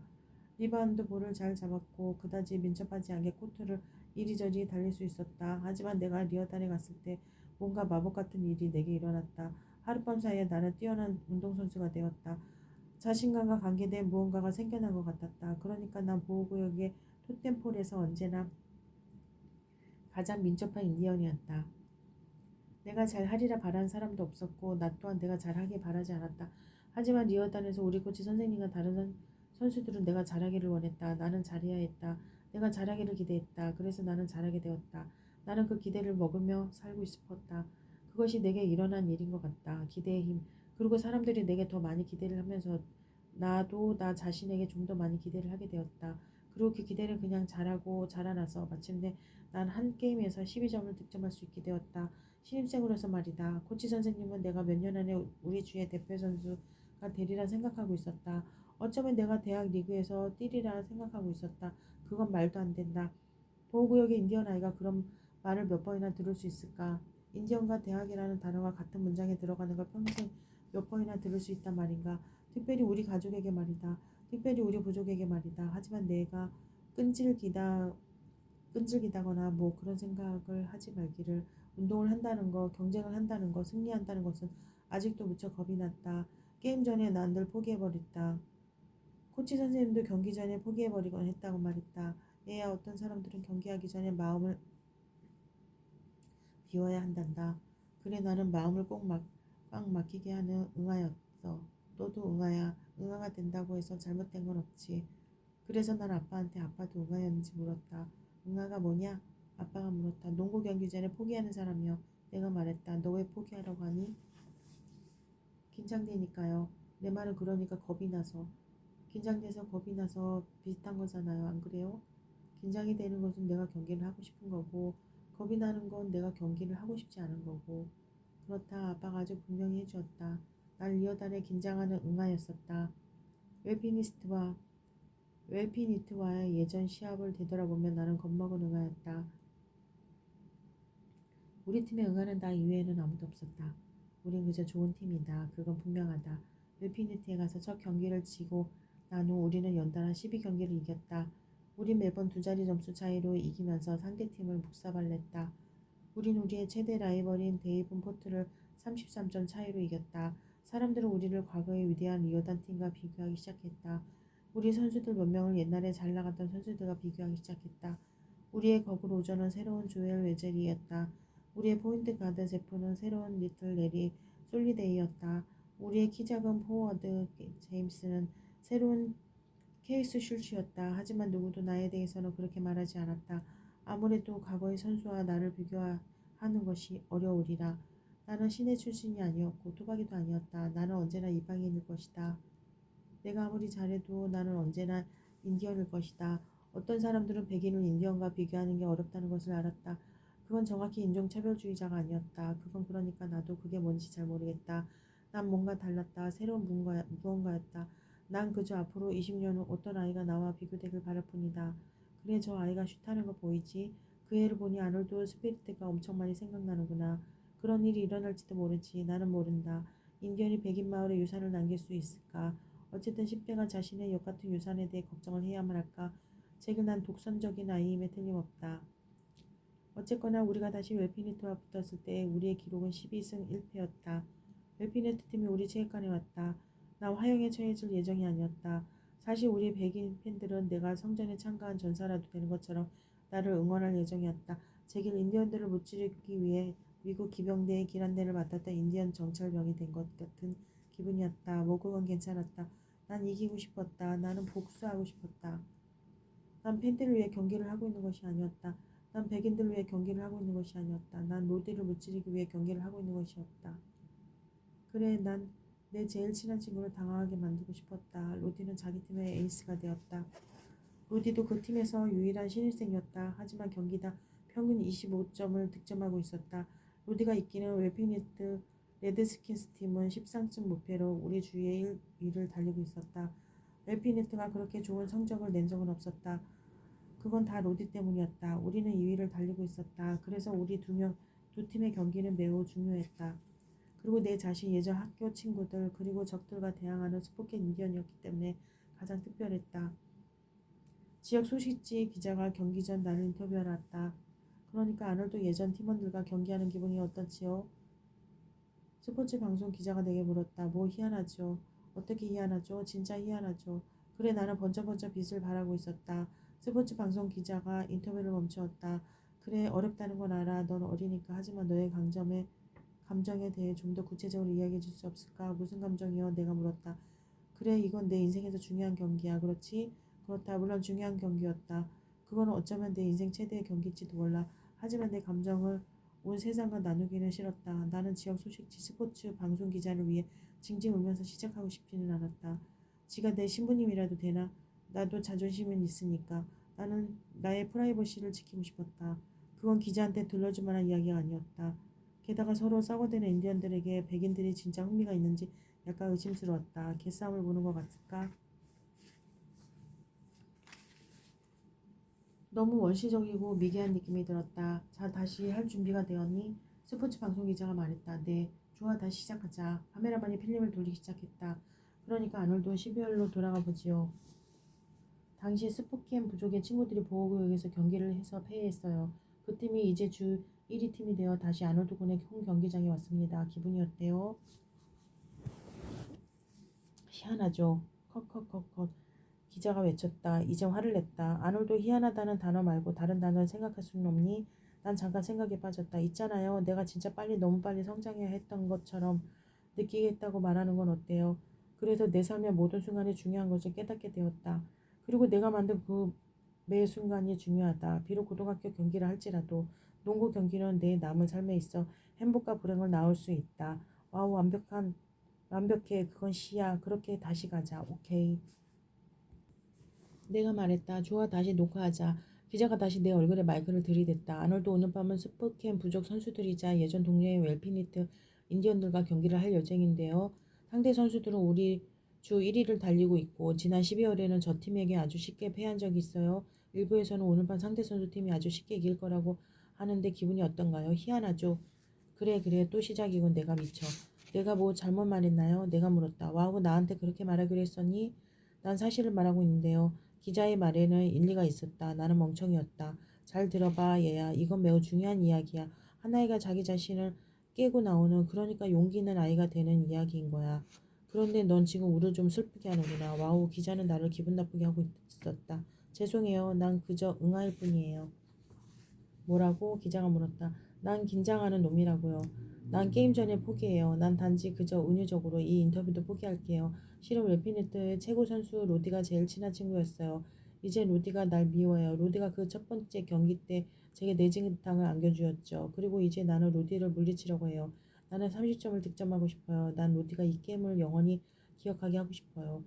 리바운드 볼을 잘 잡았고 그다지 민첩하지 않게 코트를 이리저리 달릴 수 있었다. 하지만 내가 리어단에 갔을 때 뭔가 마법 같은 일이 내게 일어났다. 하룻밤 사이에 나는 뛰어난 운동선수가 되었다. 자신감과 관계된 무언가가 생겨난 것 같았다. 그러니까 난 보호구역의 토템폴에서 언제나 가장 민첩한 인디언이었다. 내가 잘하리라 바라는 사람도 없었고 나 또한 내가 잘하길 바라지 않았다. 하지만 리어단에서 우리 코치 선생님과 다른 선수들은 내가 잘하기를 원했다. 나는 잘해야 했다. 내가 잘하기를 기대했다. 그래서 나는 잘하게 되었다. 나는 그 기대를 먹으며 살고 싶었다. 그것이 내게 일어난 일인 것 같다. 기대의 힘. 그리고 사람들이 내게 더 많이 기대를 하면서 나도 나 자신에게 좀 더 많이 기대를 하게 되었다. 그리고 그 기대를 그냥 잘하고 자라나서 마침내 난 한 게임에서 12점을 득점할 수 있게 되었다. 신입생으로서 말이다. 코치 선생님은 내가 몇 년 안에 우리 주의 대표 선수가 되리라 생각하고 있었다. 어쩌면 내가 대학 리그에서 뛰리라 생각하고 있었다. 그건 말도 안 된다. 보호구역의 인디언 아이가 그런 말을 몇 번이나 들을 수 있을까? 인디언과 대학이라는 단어가 같은 문장에 들어가는 걸 평생 몇 번이나 들을 수 있단 말인가? 특별히 우리 가족에게 말이다. 특별히 우리 부족에게 말이다. 하지만 내가 끈질기다거나 뭐 그런 생각을 하지 말기를. 운동을 한다는 거, 경쟁을 한다는 거, 승리한다는 것은 아직도 무척 겁이 났다. 게임 전에 난 늘 포기해버렸다. 코치 선생님도 경기 전에 포기해버리곤 했다고 말했다. 얘야, 어떤 사람들은 경기하기 전에 마음을 비워야 한단다. 그래, 나는 마음을 꽉 막히게 하는 응아였어. 너도 응아야. 응아가 된다고 해서 잘못된 건 없지. 그래서 난 아빠한테 아빠도 응아였는지 물었다. 응아가 뭐냐? 아빠가 물었다. 농구 경기 전에 포기하는 사람이요. 내가 말했다. 너 왜 포기하라고 하니? 긴장되니까요. 내 말은 그러니까 겁이 나서. 긴장돼서 겁이 나서 비슷한 거잖아요. 안 그래요? 긴장이 되는 것은 내가 경기를 하고 싶은 거고, 겁이 나는 건 내가 경기를 하고 싶지 않은 거고. 그렇다. 아빠가 아주 분명히 해주었다. 날 이어달에 긴장하는 응아였었다. 웰피니스트와 웰피니트와의 예전 시합을 되돌아보면 나는 겁먹은 응아였다. 우리 팀의 응아는 나 이외에는 아무도 없었다. 우린 그저 좋은 팀이다. 그건 분명하다. 웰피니트에 가서 첫 경기를 치고 난 후 우리는 연달아 12경기를 이겼다. 우린 매번 두 자리 점수 차이로 이기면서 상대팀을 묵사발냈다. 우린 우리의 최대 라이벌인 데이븐 포트를 33점 차이로 이겼다. 사람들은 우리를 과거의 위대한 리어단 팀과 비교하기 시작했다. 우리 선수들 몇 명을 옛날에 잘 나갔던 선수들과 비교하기 시작했다. 우리의 거구 로저는 새로운 조엘 웨젤이었다. 우리의 포인트 가드 제프는 새로운 리틀 레리 솔리데이였다. 우리의 키 작은 포워드 제임스는 새로운 케이스 슐츠였다. 하지만 누구도 나에 대해서는 그렇게 말하지 않았다. 아무래도 과거의 선수와 나를 비교하는 것이 어려우리라. 나는 시내 출신이 아니었고 토박이도 아니었다. 나는 언제나 이방인일 것이다. 내가 아무리 잘해도 나는 언제나 인디언일 것이다. 어떤 사람들은 백인을 인디언과 비교하는 게 어렵다는 것을 알았다. 그건 정확히 인종차별주의자가 아니었다. 그건 그러니까 나도 그게 뭔지 잘 모르겠다. 난 뭔가 달랐다. 새로운 무언가였다. 난 그저 앞으로 20년 후 어떤 아이가 나와 비교되길 바랄 뿐이다. 그래, 저 아이가 슛하는 거 보이지? 그 애를 보니 아놀드 스피리트가 엄청 많이 생각나는구나. 그런 일이 일어날지도 모르지. 나는 모른다. 인디언이 백인 마을에 유산을 남길 수 있을까? 어쨌든 10대가 자신의 역같은 유산에 대해 걱정을 해야만 할까? 제게 난 독선적인 아이임에 틀림없다. 어쨌거나 우리가 다시 웰피니트와 붙었을 때 우리의 기록은 12승 1패였다. 웰피니트 팀이 우리 체육관에 왔다. 나 화형에 처해질 예정이 아니었다. 사실 우리 백인 팬들은 내가 성전에 참가한 전사라도 되는 것처럼 나를 응원할 예정이었다. 제길 인디언들을 무찌르기 위해 미국 기병대의 길 안내를 맡았던 인디언 정찰병이 된 것 같은 기분이었다. 뭐 그건 괜찮았다. 난 이기고 싶었다. 나는 복수하고 싶었다. 난 팬들을 위해 경기를 하고 있는 것이 아니었다. 난 백인들을 위해 경기를 하고 있는 것이 아니었다. 난 로디를 무찌르기 위해 경기를 하고 있는 것이었다. 그래, 난 내 제일 친한 친구를 당황하게 만들고 싶었다. 로디는 자기 팀의 에이스가 되었다. 로디도 그 팀에서 유일한 신입생이었다. 하지만 경기당 평균 25점을 득점하고 있었다. 로디가 이끄는 웰피니트 레드스킨스 팀은 13승 무패로 우리 주위의 1위를 달리고 있었다. 웰피니트가 그렇게 좋은 성적을 낸 적은 없었다. 그건 다 로디 때문이었다. 우리는 2위를 달리고 있었다. 그래서 우리 두 팀의 경기는 매우 중요했다. 그리고 내 자신, 예전 학교 친구들, 그리고 적들과 대항하는 스포켓 인디언이었기 때문에 가장 특별했다. 지역 소식지 기자가 경기 전 나를 인터뷰하러 왔다. 그러니까 아놀드 예전 팀원들과 경기하는 기분이 어떻지요? 스포츠 방송 기자가 내게 물었다. 뭐 희한하죠. 어떻게 희한하죠? 진짜 희한하죠. 그래, 나는 번쩍번쩍 빛을 발하고 있었다. 스포츠 방송 기자가 인터뷰를 멈추었다. 그래, 어렵다는 건 알아. 넌 어리니까. 하지만 너의 감정에 대해 좀 더 구체적으로 이야기해 줄 수 없을까? 무슨 감정이요? 내가 물었다. 그래, 이건 내 인생에서 중요한 경기야. 그렇지? 그렇다. 물론 중요한 경기였다. 그건 어쩌면 내 인생 최대의 경기일지도 몰라. 하지만 내 감정을 온 세상과 나누기는 싫었다. 나는 지역 소식지 스포츠 방송 기자를 위해 징징 울면서 시작하고 싶지는 않았다. 지가 내 신부님이라도 되나? 나도 자존심은 있으니까. 나는 나의 프라이버시를 지키고 싶었다. 그건 기자한테 들려줄 만한 이야기가 아니었다. 게다가 서로 싸워대는 인디언들에게 백인들이 진짜 흥미가 있는지 약간 의심스러웠다. 개싸움을 보는 것 같을까? 너무 원시적이고 미개한 느낌이 들었다. 자, 다시 할 준비가 되었니? 스포츠 방송 기자가 말했다. 네, 좋아, 다시 시작하자. 카메라만이 필름을 돌리기 시작했다. 그러니까 아놀드 12월로 돌아가 보지요. 당시 스포키엔 부족의 친구들이 보호구역에서 경기를 해서 패했어요. 그 팀이 이제 주 1위 팀이 되어 다시 아놀드 군의 홈 경기장에 왔습니다. 기분이 어때요? 희한하죠. 컷컷컷컷. 기자가 외쳤다. 이제 화를 냈다. 아놀드 희한하다는 단어 말고 다른 단어를 생각할 수는 없니? 난 잠깐 생각에 빠졌다. 있잖아요. 내가 진짜 너무 빨리 성장해야 했던 것처럼 느끼겠다고 말하는 건 어때요? 그래서 내 삶의 모든 순간이 중요한 것을 깨닫게 되었다. 그리고 내가 만든 그 매 순간이 중요하다. 비록 고등학교 경기를 할지라도 농구 경기는 내 남은 삶에 있어 행복과 불행을 낳을 수 있다. 와우, 완벽해. 그건 시야. 그렇게 다시 가자. 오케이. 내가 말했다. 좋아, 다시 녹화하자. 기자가 다시 내 얼굴에 마이크를 들이댔다. 아놀드 오늘 밤은 스포캠 부족 선수들이자 예전 동료의 웰피니트 인디언들과 경기를 할 예정인데요. 상대 선수들은 우리 주 1위를 달리고 있고 지난 12월에는 저 팀에게 아주 쉽게 패한 적이 있어요. 일부에서는 오늘 밤 상대 선수팀이 아주 쉽게 이길 거라고 하는데 기분이 어떤가요? 희한하죠. 그래 또 시작이군. 내가 미쳐. 내가 뭐 잘못 말했나요? 내가 물었다. 와우, 나한테 그렇게 말하기로 했었니? 난 사실을 말하고 있는데요. 기자의 말에는 일리가 있었다. 나는 멍청이었다. 잘 들어봐, 얘야. 이건 매우 중요한 이야기야. 한 아이가 자기 자신을 깨고 나오는, 그러니까 용기 있는 아이가 되는 이야기인 거야. 그런데 넌 지금 우를 좀 슬프게 하는구나. 와우, 기자는 나를 기분 나쁘게 하고 있었다. 죄송해요. 난 그저 응아일 뿐이에요. 뭐라고? 기자가 물었다. 난 긴장하는 놈이라고요. 난 게임 전에 포기해요. 난 단지 그저 운유적으로 이 인터뷰도 포기할게요. 실은 웹피니트의 최고 선수 로디가 제일 친한 친구였어요. 이제 로디가 날 미워해요. 로디가 그 첫 번째 경기 때 제게 내진탕을 안겨주었죠. 그리고 이제 나는 로디를 물리치려고 해요. 나는 30점을 득점하고 싶어요. 난 로디가 이 게임을 영원히 기억하게 하고 싶어요.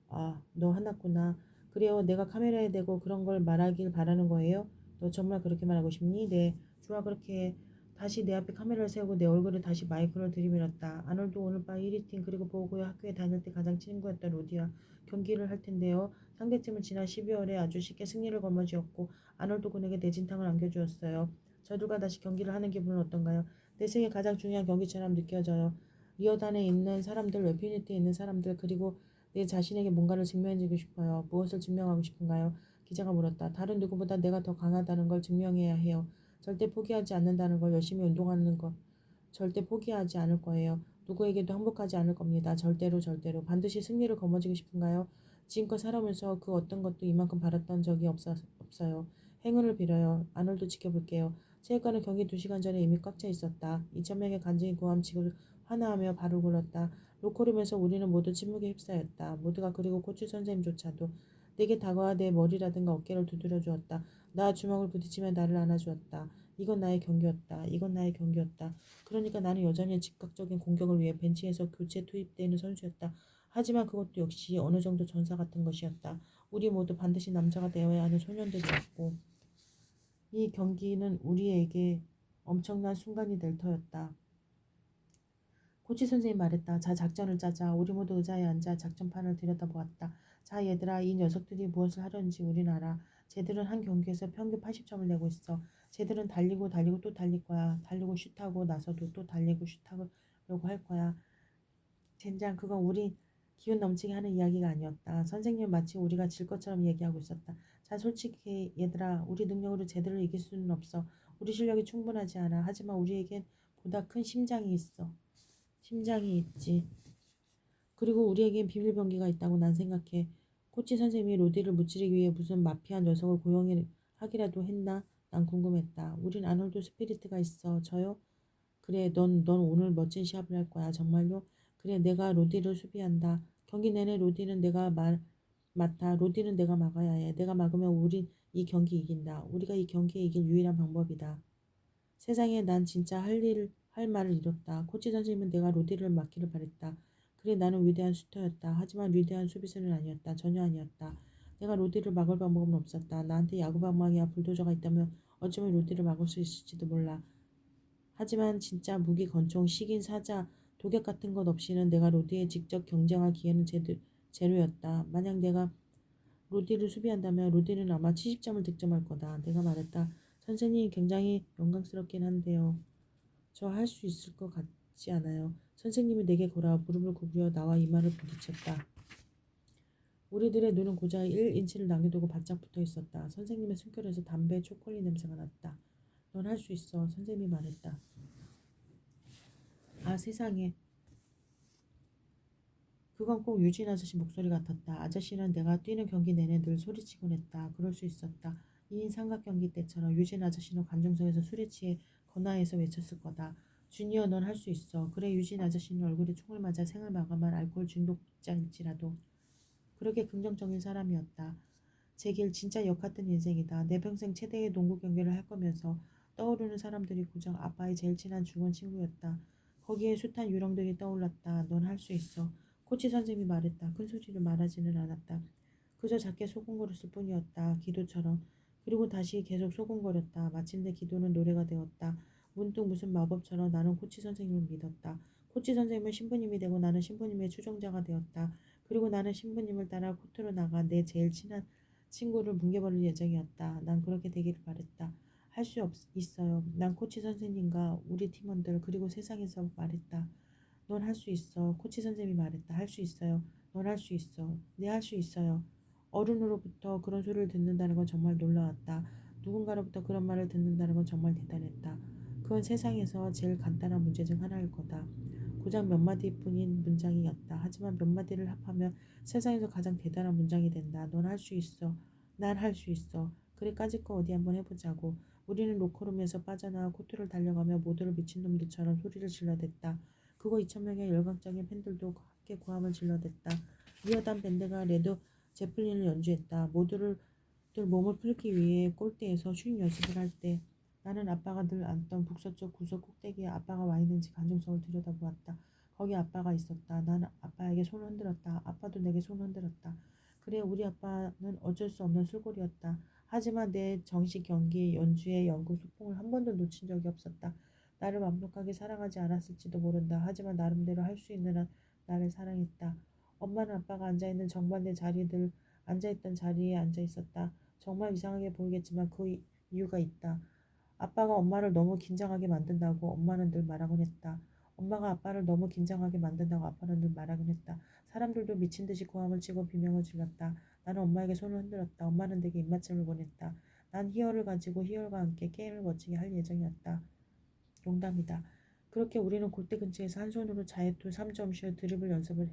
아, 너 화났구나. 그래요. 내가 카메라에 대고 그런 걸 말하길 바라는 거예요? 너 정말 그렇게 말하고 싶니? 네. 좋아, 그렇게 해. 다시 내 앞에 카메라를 세우고 내 얼굴에 다시 마이크를 들이밀었다. 아놀드 오늘 밤 1위 팀 그리고 보고요 학교에 다닐 때 가장 친구였던 로디와 경기를 할 텐데요. 상대팀은 지난 12월에 아주 쉽게 승리를 거머쥐었고 아놀드 군에게 내진탕을 안겨주었어요. 저들과 다시 경기를 하는 기분은 어떤가요? 내 생에 가장 중요한 경기처럼 느껴져요. 리어단에 있는 사람들, 웹피니트에 있는 사람들, 그리고 내 자신에게 뭔가를 증명해주고 싶어요. 무엇을 증명하고 싶은가요? 기자가 물었다. 다른 누구보다 내가 더 강하다는 걸 증명해야 해요. 절대 포기하지 않는다는 걸, 열심히 운동하는 것. 절대 포기하지 않을 거예요. 누구에게도 항복하지 않을 겁니다. 절대로. 반드시 승리를 거머쥐고 싶은가요? 지금껏 살아오면서 그 어떤 것도 이만큼 바랐던 적이 없어요. 행운을 빌어요. 아놀드 지켜볼게요. 체육관은 경기 2시간 전에 이미 꽉 차 있었다. 2,000명의 간증이 고함치고 환호하며 발을 굴렀다. 로컬룸에서 우리는 모두 침묵에 휩싸였다. 모두가, 그리고 코치 선생님조차도 내게 다가와 내 머리라든가 어깨를 두드려 주었다. 나 주먹을 부딪히며 나를 안아주었다. 이건 나의 경기였다. 이건 나의 경기였다. 그러니까 나는 여전히 즉각적인 공격을 위해 벤치에서 교체 투입되는 선수였다. 하지만 그것도 역시 어느 정도 전사 같은 것이었다. 우리 모두 반드시 남자가 되어야 하는 소년들이었고 이 경기는 우리에게 엄청난 순간이 될 터였다. 코치 선생님 말했다. 자, 작전을 짜자. 우리 모두 의자에 앉아 작전판을 들여다보았다. 자, 얘들아, 이 녀석들이 무엇을 하려는지 우린 알아. 쟤들은 한 경기에서 평균 80점을 내고 있어. 쟤들은 달리고 또 달릴 거야. 달리고 슛하고 나서도 또 달리고 슛하려고 할 거야. 젠장, 그건 우리 기운 넘치게 하는 이야기가 아니었다. 선생님은 마치 우리가 질 것처럼 얘기하고 있었다. 자, 솔직히 얘들아, 우리 능력으로 쟤들을 이길 수는 없어. 우리 실력이 충분하지 않아. 하지만 우리에겐 보다 큰 심장이 있어. 심장이 있지. 그리고 우리에겐 비밀병기가 있다고 난 생각해. 코치 선생님이 로디를 무찌르기 위해 무슨 마피아 녀석을 고용하기라도 했나? 난 궁금했다. 우린 아놀드 스피리트가 있어. 저요? 그래, 넌 오늘 멋진 시합을 할 거야. 정말요? 그래, 내가 로디를 수비한다. 경기 내내 로디는 맡아. 로디는 내가 막아야 해. 내가 막으면 우린 이 경기 이긴다. 우리가 이 경기에 이길 유일한 방법이다. 세상에, 난 진짜 할 말을 잃었다. 코치 선생님은 내가 로디를 막기를 바랬다. 그래, 나는 위대한 슈터였다. 하지만 위대한 수비수는 아니었다. 전혀 아니었다. 내가 로디를 막을 방법은 없었다. 나한테 야구 방망이와 불도저가 있다면 어쩌면 로디를 막을 수 있을지도 몰라. 하지만 진짜 무기, 권총, 식인, 사자, 독약 같은 것 없이는 내가 로디에 직접 경쟁할 기회는 제로였다. 만약 내가 로디를 수비한다면 로디는 아마 70점을 득점할 거다. 내가 말했다. 선생님, 굉장히 영광스럽긴 한데요. 저 할 수 있을 것 않지 않아요. 선생님이 내게 걸어 무릎을 구부려 나와 이마를 부딪혔다. 우리들의 눈은 고작 1인치를 남겨두고 바짝 붙어 있었다. 선생님의 숨결에서 담배 초콜릿 냄새가 났다. 넌 할 수 있어. 선생님이 말했다. 아 세상에. 그건 꼭 유진 아저씨 목소리 같았다. 아저씨는 내가 뛰는 경기 내내 늘 소리치곤 했다. 그럴 수 있었다. 2인 삼각 경기 때처럼 유진 아저씨는 관중석에서 술에 취해 건아에서 외쳤을 거다. 주니어 넌 할 수 있어. 그래 유진 아저씨는 얼굴에 총을 맞아 생을 마감한 알코올 중독자일지라도 그렇게 긍정적인 사람이었다. 제길 진짜 역같은 인생이다. 내 평생 최대의 농구 경기를 할 거면서 떠오르는 사람들이 고작 아빠의 제일 친한 중원 친구였다. 거기에 숱한 유령들이 떠올랐다. 넌 할 수 있어. 코치 선생님이 말했다. 큰 소리로 말하지는 않았다. 그저 작게 소곤거렸을 뿐이었다. 기도처럼. 그리고 다시 계속 소곤거렸다. 마침내 기도는 노래가 되었다. 문득 무슨 마법처럼 나는 코치 선생님을 믿었다. 코치 선생님은 신부님이 되고 나는 신부님의 추종자가 되었다. 그리고 나는 신부님을 따라 코트로 나가 내 제일 친한 친구를 뭉개버릴 예정이었다. 난 그렇게 되기를 바랬다. 할 수 있어요. 난 코치 선생님과 우리 팀원들 그리고 세상에서 말했다. 넌 할 수 있어. 코치 선생님이 말했다. 할 수 있어요. 넌 할 수 있어. 네 할 수 있어요. 어른으로부터 그런 소리를 듣는다는 건 정말 놀라웠다. 누군가로부터 그런 말을 듣는다는 건 정말 대단했다. 그건 세상에서 제일 간단한 문제 중 하나일 거다. 고작 몇 마디뿐인 문장이었다. 하지만 몇 마디를 합하면 세상에서 가장 대단한 문장이 된다. 넌 할 수 있어. 난 할 수 있어. 그래 까짓거 어디 한번 해보자고. 우리는 로커룸에서 빠져나와 코트를 달려가며 모두를 미친놈들처럼 소리를 질러댔다. 그거 2,000명의 열광적인 팬들도 함께 고함을 질러댔다. 리어단 밴드가 레드 제플린을 연주했다. 모두를 몸을 풀기 위해 골대에서 슛 연습을 할 때 나는 아빠가 늘 앉던 북서쪽 구석 꼭대기에 아빠가 와 있는지 관중석을 들여다보았다. 거기 아빠가 있었다. 난 아빠에게 손을 흔들었다. 아빠도 내게 손을 흔들었다. 그래 우리 아빠는 어쩔 수 없는 술골이었다. 하지만 내 정식 경기 연주의 연극 소풍을 한 번도 놓친 적이 없었다. 나를 완벽하게 사랑하지 않았을지도 모른다. 하지만 나름대로 할 수 있는 한 나를 사랑했다. 엄마는 아빠가 앉아있는 정반대 자리들 앉아있던 자리에 앉아있었다. 정말 이상하게 보이겠지만 그 이유가 있다. 아빠가 엄마를 너무 긴장하게 만든다고 엄마는 늘 말하곤 했다. 엄마가 아빠를 너무 긴장하게 만든다고 아빠는 늘 말하곤 했다. 사람들도 미친 듯이 고함을 치고 비명을 질렀다. 나는 엄마에게 손을 흔들었다. 엄마는 내게 입맞춤을 보냈다. 난 희열을 가지고 희열과 함께 게임을 멋지게 할 예정이었다. 농담이다. 그렇게 우리는 골대 근처에서 한 손으로 자유투 3점슛 드리블 연습을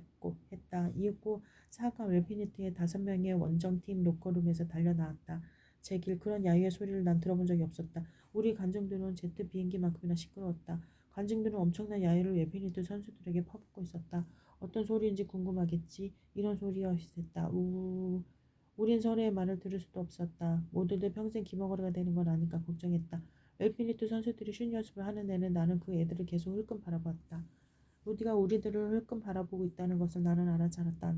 했다. 이윽고 사악한 웰피니트의 5명의 원정팀 로커룸에서 달려나왔다. 제길 그런 야유의 소리를 난 들어본 적이 없었다. 우리 관중들은 제트 비행기만큼이나 시끄러웠다. 관중들은 엄청난 야유를 웰피니트 선수들에게 퍼붓고 있었다. 어떤 소리인지 궁금하겠지. 이런 소리였다. 우우. 우린 서로의 말을 들을 수도 없었다. 모두들 평생 기머거리가 되는 건 아닌가 걱정했다. 엘피니트 선수들이 슛 연습을 하는 내내 나는 그 애들을 계속 흘끔 바라봤다. 로디가 우리들을 흘끔 바라보고 있다는 것을 나는 알아차렸다.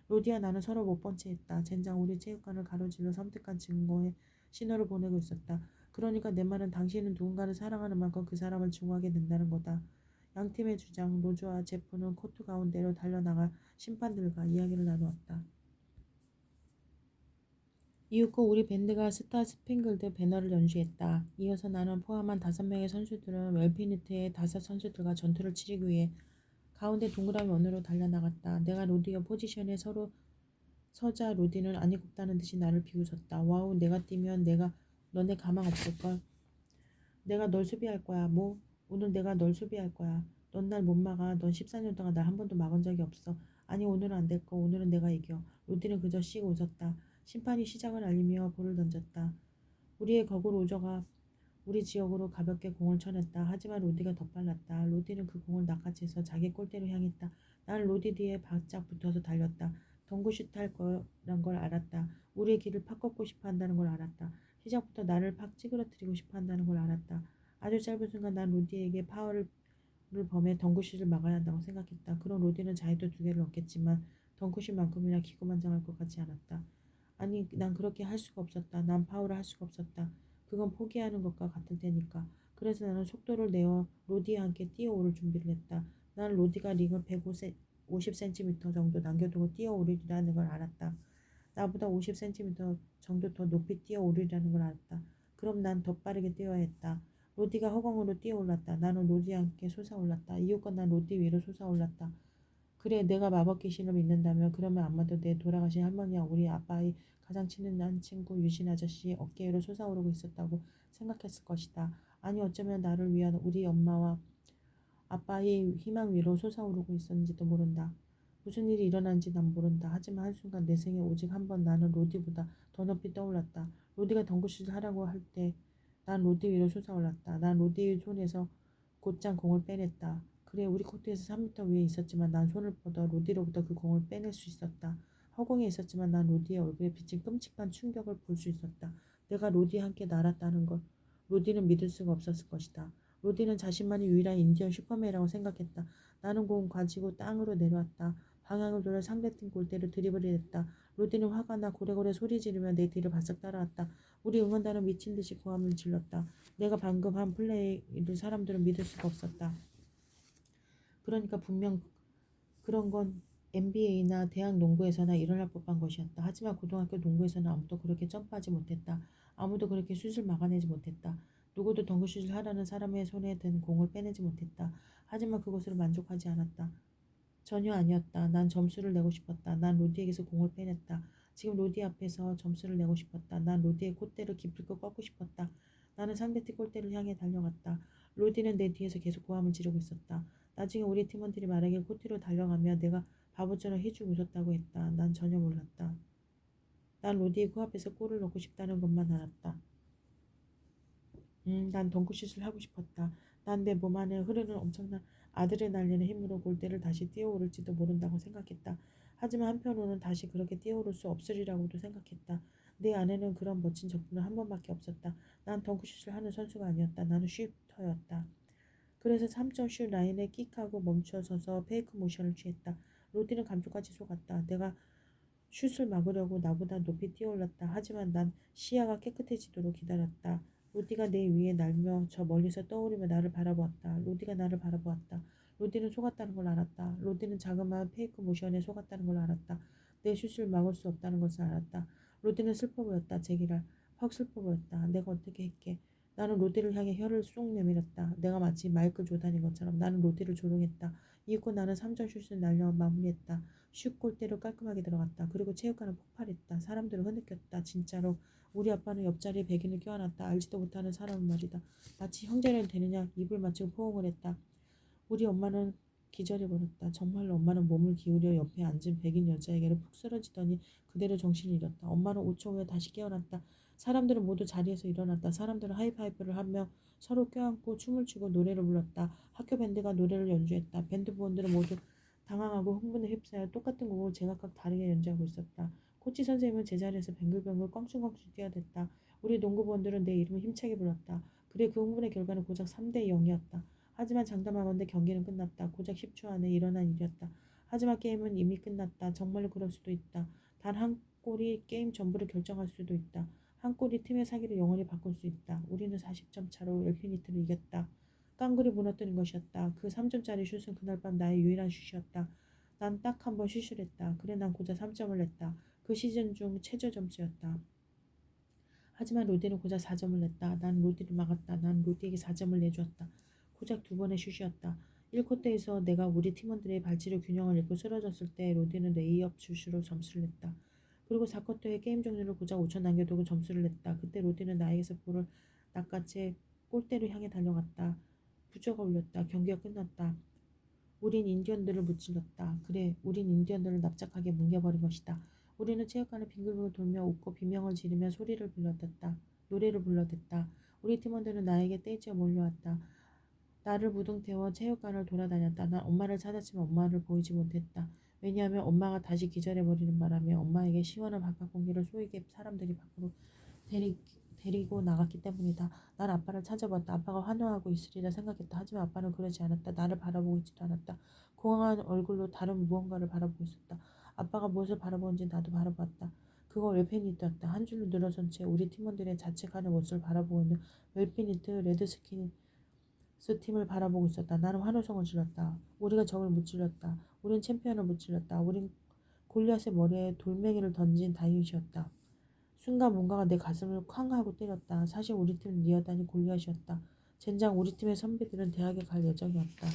로디와 나는 서로 못 본 채 했다. 젠장 우리 체육관을 가로질러 섬뜩한 증거의 신호를 보내고 있었다. 그러니까 내 말은 당신은 누군가를 사랑하는 만큼 그 사람을 증오하게 된다는 거다. 양팀의 주장 로즈와 제프는 코트 가운데로 달려나가 심판들과 이야기를 나누었다. 이윽고 우리 밴드가 스타 스핑글드 배너를 연주했다. 이어서 나는 포함한 5명의 선수들은 웰피니트의 5선수들과 전투를 치르기 위해 가운데 동그라미 원으로 달려나갔다. 내가 로디어 포지션에 서자 로디는 아니 굽다는 듯이 나를 비웃었다. 와우 내가 뛰면 너네 가망 없을걸. 내가 널 수비할 거야. 뭐? 오늘 내가 널 수비할 거야. 넌 날 못 막아. 넌 14년 동안 날 한 번도 막은 적이 없어. 아니 오늘은 안 될 거. 오늘은 내가 이겨. 로디는 그저 씩 웃었다. 심판이 시작을 알리며 볼을 던졌다. 우리의 거구 로저가 우리 지역으로 가볍게 공을 쳐냈다. 하지만 로디가 더 빨랐다. 로디는 그 공을 낚아채서 자기 골대로 향했다. 난 로디 뒤에 바짝 붙어서 달렸다. 덩크슛 할 거란 걸 알았다. 우리의 길을 팍 걷고 싶어 한다는 걸 알았다. 시작부터 나를 팍 찌그러뜨리고 싶어 한다는 걸 알았다. 아주 짧은 순간 난 로디에게 파워를 범해 덩크슛을 막아야 한다고 생각했다. 그럼 로디는 자유도 2개를 얻겠지만 덩크슛만큼이나 기고만장할 것 같지 않았다. 아니 난 그렇게 할 수가 없었다. 난 파울을 할 수가 없었다. 그건 포기하는 것과 같을 테니까. 그래서 나는 속도를 내어 로디와 함께 뛰어오를 준비를 했다. 나는 로디가 링을 150cm 정도 남겨두고 뛰어오르리라는 걸 알았다. 나보다 50cm 정도 더 높이 뛰어오르리라는 걸 알았다. 그럼 난 더 빠르게 뛰어야 했다. 로디가 허공으로 뛰어올랐다. 나는 로디와 함께 솟아올랐다. 이윽고 난 로디 위로 솟아올랐다. 그래, 내가 마법 귀신을 믿는다면 그러면 아마도 내 돌아가신 할머니와 우리 아빠의 가장 친한 친구 유신 아저씨 어깨 위로 솟아오르고 있었다고 생각했을 것이다. 아니 어쩌면 나를 위한 우리 엄마와 아빠의 희망 위로 솟아오르고 있었는지도 모른다. 무슨 일이 일어난지 난 모른다. 하지만 한순간 내 생에 오직 한 번 나는 로디보다 더 높이 떠올랐다. 로디가 덩크슛을 하라고 할 때 난 로디 위로 솟아올랐다. 난 로디의 손에서 곧장 공을 빼냈다. 그래, 우리 코트에서 3미터 위에 있었지만 난 손을 뻗어 로디로부터 그 공을 빼낼 수 있었다. 허공에 있었지만 난 로디의 얼굴에 비친 끔찍한 충격을 볼 수 있었다. 내가 로디와 함께 날았다는 걸 로디는 믿을 수가 없었을 것이다. 로디는 자신만이 유일한 인디언 슈퍼맨이라고 생각했다. 나는 공 가지고 땅으로 내려왔다. 방향을 돌려 상대팀 골대로 드리블을 했다. 로디는 화가 나 고래고래 소리 지르며 내 뒤를 바싹 따라왔다. 우리 응원단은 미친 듯이 고함을 질렀다. 내가 방금 한 플레이를 사람들은 믿을 수가 없었다. 그러니까 분명 그런 건 NBA나 대학 농구에서나 일어날 법한 것이었다. 하지만 고등학교 농구에서는 아무도 그렇게 점프하지 못했다. 아무도 그렇게 슛을 막아내지 못했다. 누구도 덩크슛을 하라는 사람의 손에 든 공을 빼내지 못했다. 하지만 그것으로 만족하지 않았다. 전혀 아니었다. 난 점수를 내고 싶었다. 난 로디에게서 공을 빼냈다. 지금 로디 앞에서 점수를 내고 싶었다. 난 로디의 콧대를 기필코 꺾고 싶었다. 나는 상대팀 골대를 향해 달려갔다. 로디는 내 뒤에서 계속 고함을 지르고 있었다. 나중에 우리 팀원들이 말하길 코트로 달려가며 내가 바보처럼 해주고 웃었다고 했다. 난 전혀 몰랐다. 난 로디의 코앞에서 골을 넣고 싶다는 것만 알았다. 난 덩크슛을 하고 싶었다. 난 내 몸 안에 흐르는 엄청난 아드레날린의 힘으로 골대를 다시 뛰어오를지도 모른다고 생각했다. 하지만 한편으로는 다시 그렇게 뛰어오를 수 없으리라고도 생각했다. 내 안에는 그런 멋진 적분은 한 번밖에 없었다. 난 덩크슛을 하는 선수가 아니었다. 나는 슈터였다. 그래서 3점 슛 라인에 끽하고 멈춰서서 페이크 모션을 취했다. 로디는 감쪽같이 속았다. 내가 슛을 막으려고 나보다 높이 뛰어올랐다. 하지만 난 시야가 깨끗해지도록 기다렸다. 로디가 내 위에 날며 저 멀리서 떠오르며 나를 바라보았다. 로디가 나를 바라보았다. 로디는 속았다는 걸 알았다. 로디는 자그마한 페이크 모션에 속았다는 걸 알았다. 내 슛을 막을 수 없다는 것을 알았다. 로디는 슬퍼 보였다. 제기랄. 확 슬퍼 보였다. 내가 어떻게 했게. 나는 로디를 향해 혀를 쏙 내밀었다. 내가 마치 마이클 조단인 것처럼 나는 로디를 조롱했다. 이윽고 나는 3점 슛을 날려 마무리했다. 슛 골대로 깔끔하게 들어갔다. 그리고 체육관은 폭발했다. 사람들은 흐느꼈다. 진짜로 우리 아빠는 옆자리에 백인을 껴안았다. 알지도 못하는 사람은 말이다. 마치 형제를 되느냐 입을 맞추고 포옹을 했다. 우리 엄마는 기절해버렸다. 정말로 엄마는 몸을 기울여 옆에 앉은 백인 여자에게로 푹 쓰러지더니 그대로 정신을 잃었다. 엄마는 5초 후에 다시 깨어났다. 사람들은 모두 자리에서 일어났다. 사람들은 하이파이브를 하며 서로 껴안고 춤을 추고 노래를 불렀다. 학교 밴드가 노래를 연주했다. 밴드 부원들은 모두 당황하고 흥분에 휩싸여 똑같은 곡을 제각각 다르게 연주하고 있었다. 코치 선생님은 제자리에서 뱅글뱅글 껑충껑충 뛰어댔다. 우리 농구부원들은 내 이름을 힘차게 불렀다. 그래 그 흥분의 결과는 고작 3대 0이었다. 하지만 장담하건대 경기는 끝났다. 고작 10초 안에 일어난 일이었다. 하지만 게임은 이미 끝났다. 정말로 그럴 수도 있다. 단 한 골이 게임 전부를 결정할 수도 있다. 한 골이 팀의 사기를 영원히 바꿀 수 있다. 우리는 40점 차로 엘피니트를 이겼다. 깡굴이 무너뜨린 것이었다. 그 3점짜리 슛은 그날 밤 나의 유일한 슛이었다. 난 딱 한 번 슛을 했다. 그래 난 고작 3점을 냈다. 그 시즌 중 최저 점수였다. 하지만 로디는 고작 4점을 냈다. 난 로디를 막았다. 난 로디에게 4점을 내주었다. 고작 두 번의 슛이었다. 1쿼터에서 내가 우리 팀원들의 발치로 균형을 잃고 쓰러졌을 때 로디는 레이업 슛으로 점수를 냈다. 그리고 4쿼터에 게임 종료를 고작 5초 남겨두고 점수를 냈다. 그때 로디는 나에게서 볼을 낚아채 골대로 향해 달려갔다. 부저가 울렸다. 경기가 끝났다. 우린 인디언들을 무찔렀다. 그래, 우린 인디언들을 납작하게 뭉개버린 것이다. 우리는 체육관을 빙글빙글 돌며 웃고 비명을 지르며 소리를 불러댔다. 노래를 불러댔다. 우리 팀원들은 나에게 떼지어 몰려왔다. 나를 무등태워 체육관을 돌아다녔다. 난 엄마를 찾았지만 엄마를 보이지 못했다. 왜냐하면 엄마가 다시 기절해버리는 바람에 엄마에게 시원한 바깥 공기를 쏘이게 사람들이 밖으로 데리, 데리고 나갔기 때문이다. 난 아빠를 찾아봤다. 아빠가 환호하고 있으리라 생각했다. 하지만 아빠는 그러지 않았다. 나를 바라보고 있지도 않았다. 공허한 얼굴로 다른 무언가를 바라보고 있었다. 아빠가 무엇을 바라보는지 나도 바라봤다. 그거 웰페니트였다. 한 줄로 늘어선 채 우리 팀원들의 자책하는 모습을 바라보고 있는 웰페니트 레드스킨스 팀을 바라보고 있었다. 나는 환호성을 질렀다. 우리가 적을 무찔렀다. 우린 챔피언을 무찔렀다. 우린 골리앗의 머리에 돌멩이를 던진 다윗이었다. 순간 뭔가가 내 가슴을 쾅 하고 때렸다. 사실 우리 팀은 리어단이 골리앗이었다. 젠장 우리 팀의 선배들은 대학에 갈 예정이었다.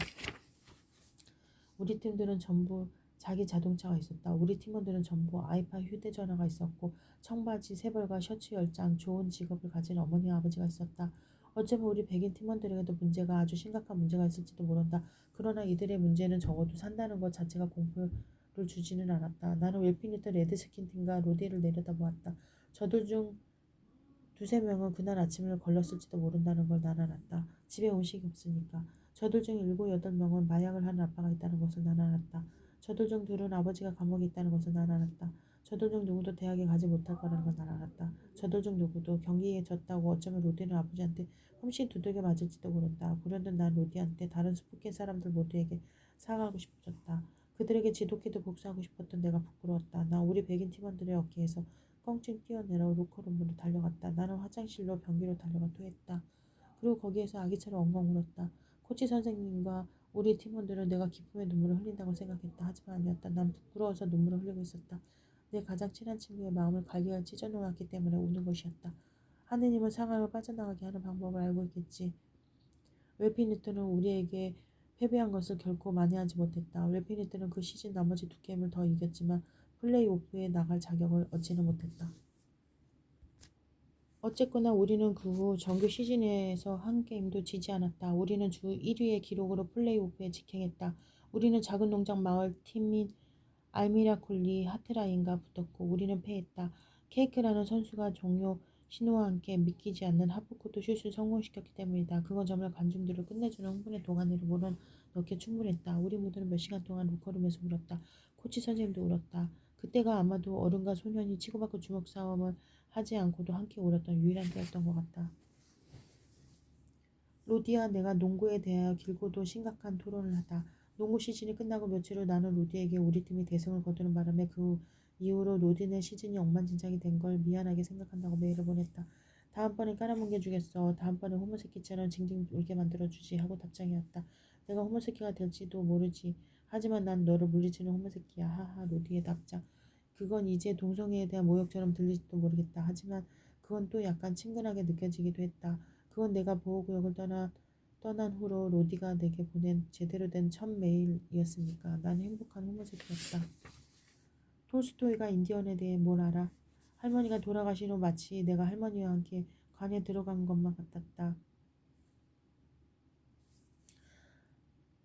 우리 팀들은 전부 자기 자동차가 있었다. 우리 팀원들은 전부 아이팟 휴대전화가 있었고 청바지, 새벌과 셔츠 10장, 좋은 직업을 가진 어머니와 아버지가 있었다. 어쩌면 우리 백인 팀원들에게도 문제가 아주 심각한 문제가 있을지도 모른다. 그러나 이들의 문제는 적어도 산다는 것 자체가 공포를 주지는 않았다. 나는 웰핑턴 레드스킨 팀과 로디를 내려다보았다. 저들 중 두세 명은 그날 아침을 걸렸을지도 모른다는 걸 난 알았다. 집에 음식이 없으니까. 저들 중 7~8명은 마약을 하는 아빠가 있다는 것을 난 알았다. 저들 중 둘은 아버지가 감옥에 있다는 것을 난 알았다. 저들 중 누구도 대학에 가지 못할 거라는 걸 난 알았다. 저들 중 누구도 경기에 졌다고 어쩌면 로디는 아버지한테 흠씬 두들겨 맞을지도 모른다. 불현듯 난 로디한테 다른 스푸킨 사람들 모두에게 사과하고 싶어졌다. 그들에게 지독히도 복수하고 싶었던 내가 부끄러웠다. 나 우리 백인 팀원들의 어깨에서 껑충 뛰어내려 로커룸으로 달려갔다. 나는 화장실로 변기로 달려가 토했다. 그리고 거기에서 아기처럼 엉엉 울었다. 코치 선생님과 우리 팀원들은 내가 기쁨의 눈물을 흘린다고 생각했다. 하지만 아니었다. 난 부끄러워서 눈물을 흘리고 있었다. 내 가장 친한 친구의 마음을 갈기가 찢어놓았기 때문에 우는 것이었다. 하느님은 상황을 빠져나가게 하는 방법을 알고 있겠지. 웰피니트는 우리에게 패배한 것을 결코 만회하지 못했다. 웰피니트는 그 시즌 나머지 두 게임을 더 이겼지만 플레이오프에 나갈 자격을 얻지는 못했다. 어쨌거나 우리는 그 후 정규 시즌에서 한 게임도 지지 않았다. 우리는 주 1위의 기록으로 플레이오프에 직행했다. 우리는 작은 농장 마을 팀인 알미라콜리 하트라인과 붙었고 우리는 패했다. 케이크라는 선수가 종료 신호와 함께 믿기지 않는 하프코트 슛을 성공시켰기 때문이다. 그건 정말 관중들을 끝내주는 흥분의 도가니를 몰아넣기에 충분했다. 우리 모두는 몇 시간 동안 로커룸에서 울었다. 코치 선생님도 울었다. 그때가 아마도 어른과 소년이 치고받고 주먹 싸움을 하지 않고도 함께 울었던 유일한 때였던 것 같다. 로디와 내가 농구에 대하여 길고도 심각한 토론을 하다. 농구 시즌이 끝나고 며칠 후 나는 로디에게 우리 팀이 대승을 거두는 바람에 그 이후로 로디네 시즌이 엉망진창이 된 걸 미안하게 생각한다고 메일을 보냈다. 다음번엔 깔아뭉개주겠어. 다음번엔 호모새끼처럼 징징 울게 만들어주지 하고 답장이었다. 내가 호모새끼가 될지도 모르지. 하지만 난 너를 물리치는 호모새끼야. 하하 로디의 답장. 그건 이제 동성애에 대한 모욕처럼 들릴지도 모르겠다. 하지만 그건 또 약간 친근하게 느껴지기도 했다. 그건 내가 보호구역을 떠난 후로 로디가 내게 보낸 제대로 된 첫 메일이었으니까. 난 행복한 호모새끼였다. 톨스토이가 인디언에 대해 뭘 알아? 할머니가 돌아가신 후 마치 내가 할머니와 함께 관에 들어간 것만 같았다.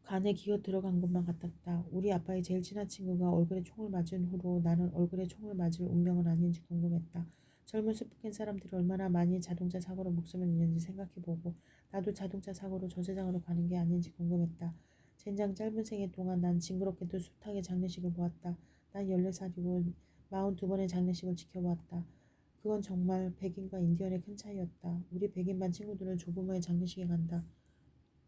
간에 기어 들어간 것만 같았다. 우리 아빠의 제일 친한 친구가 얼굴에 총을 맞은 후로 나는 얼굴에 총을 맞을 운명은 아닌지 궁금했다. 젊은 스프킨 사람들이 얼마나 많이 자동차 사고로 목숨을 잃는지 생각해보고 나도 자동차 사고로 저 세상으로 가는 게 아닌지 궁금했다. 젠장 짧은 생애 동안 난 징그럽게도 숱하게 장례식을 보았다. 난 14살이고 42번의 장례식을 지켜보았다. 그건 정말 백인과 인디언의 큰 차이였다. 우리 백인반 친구들은 조부모의 장례식에 간다.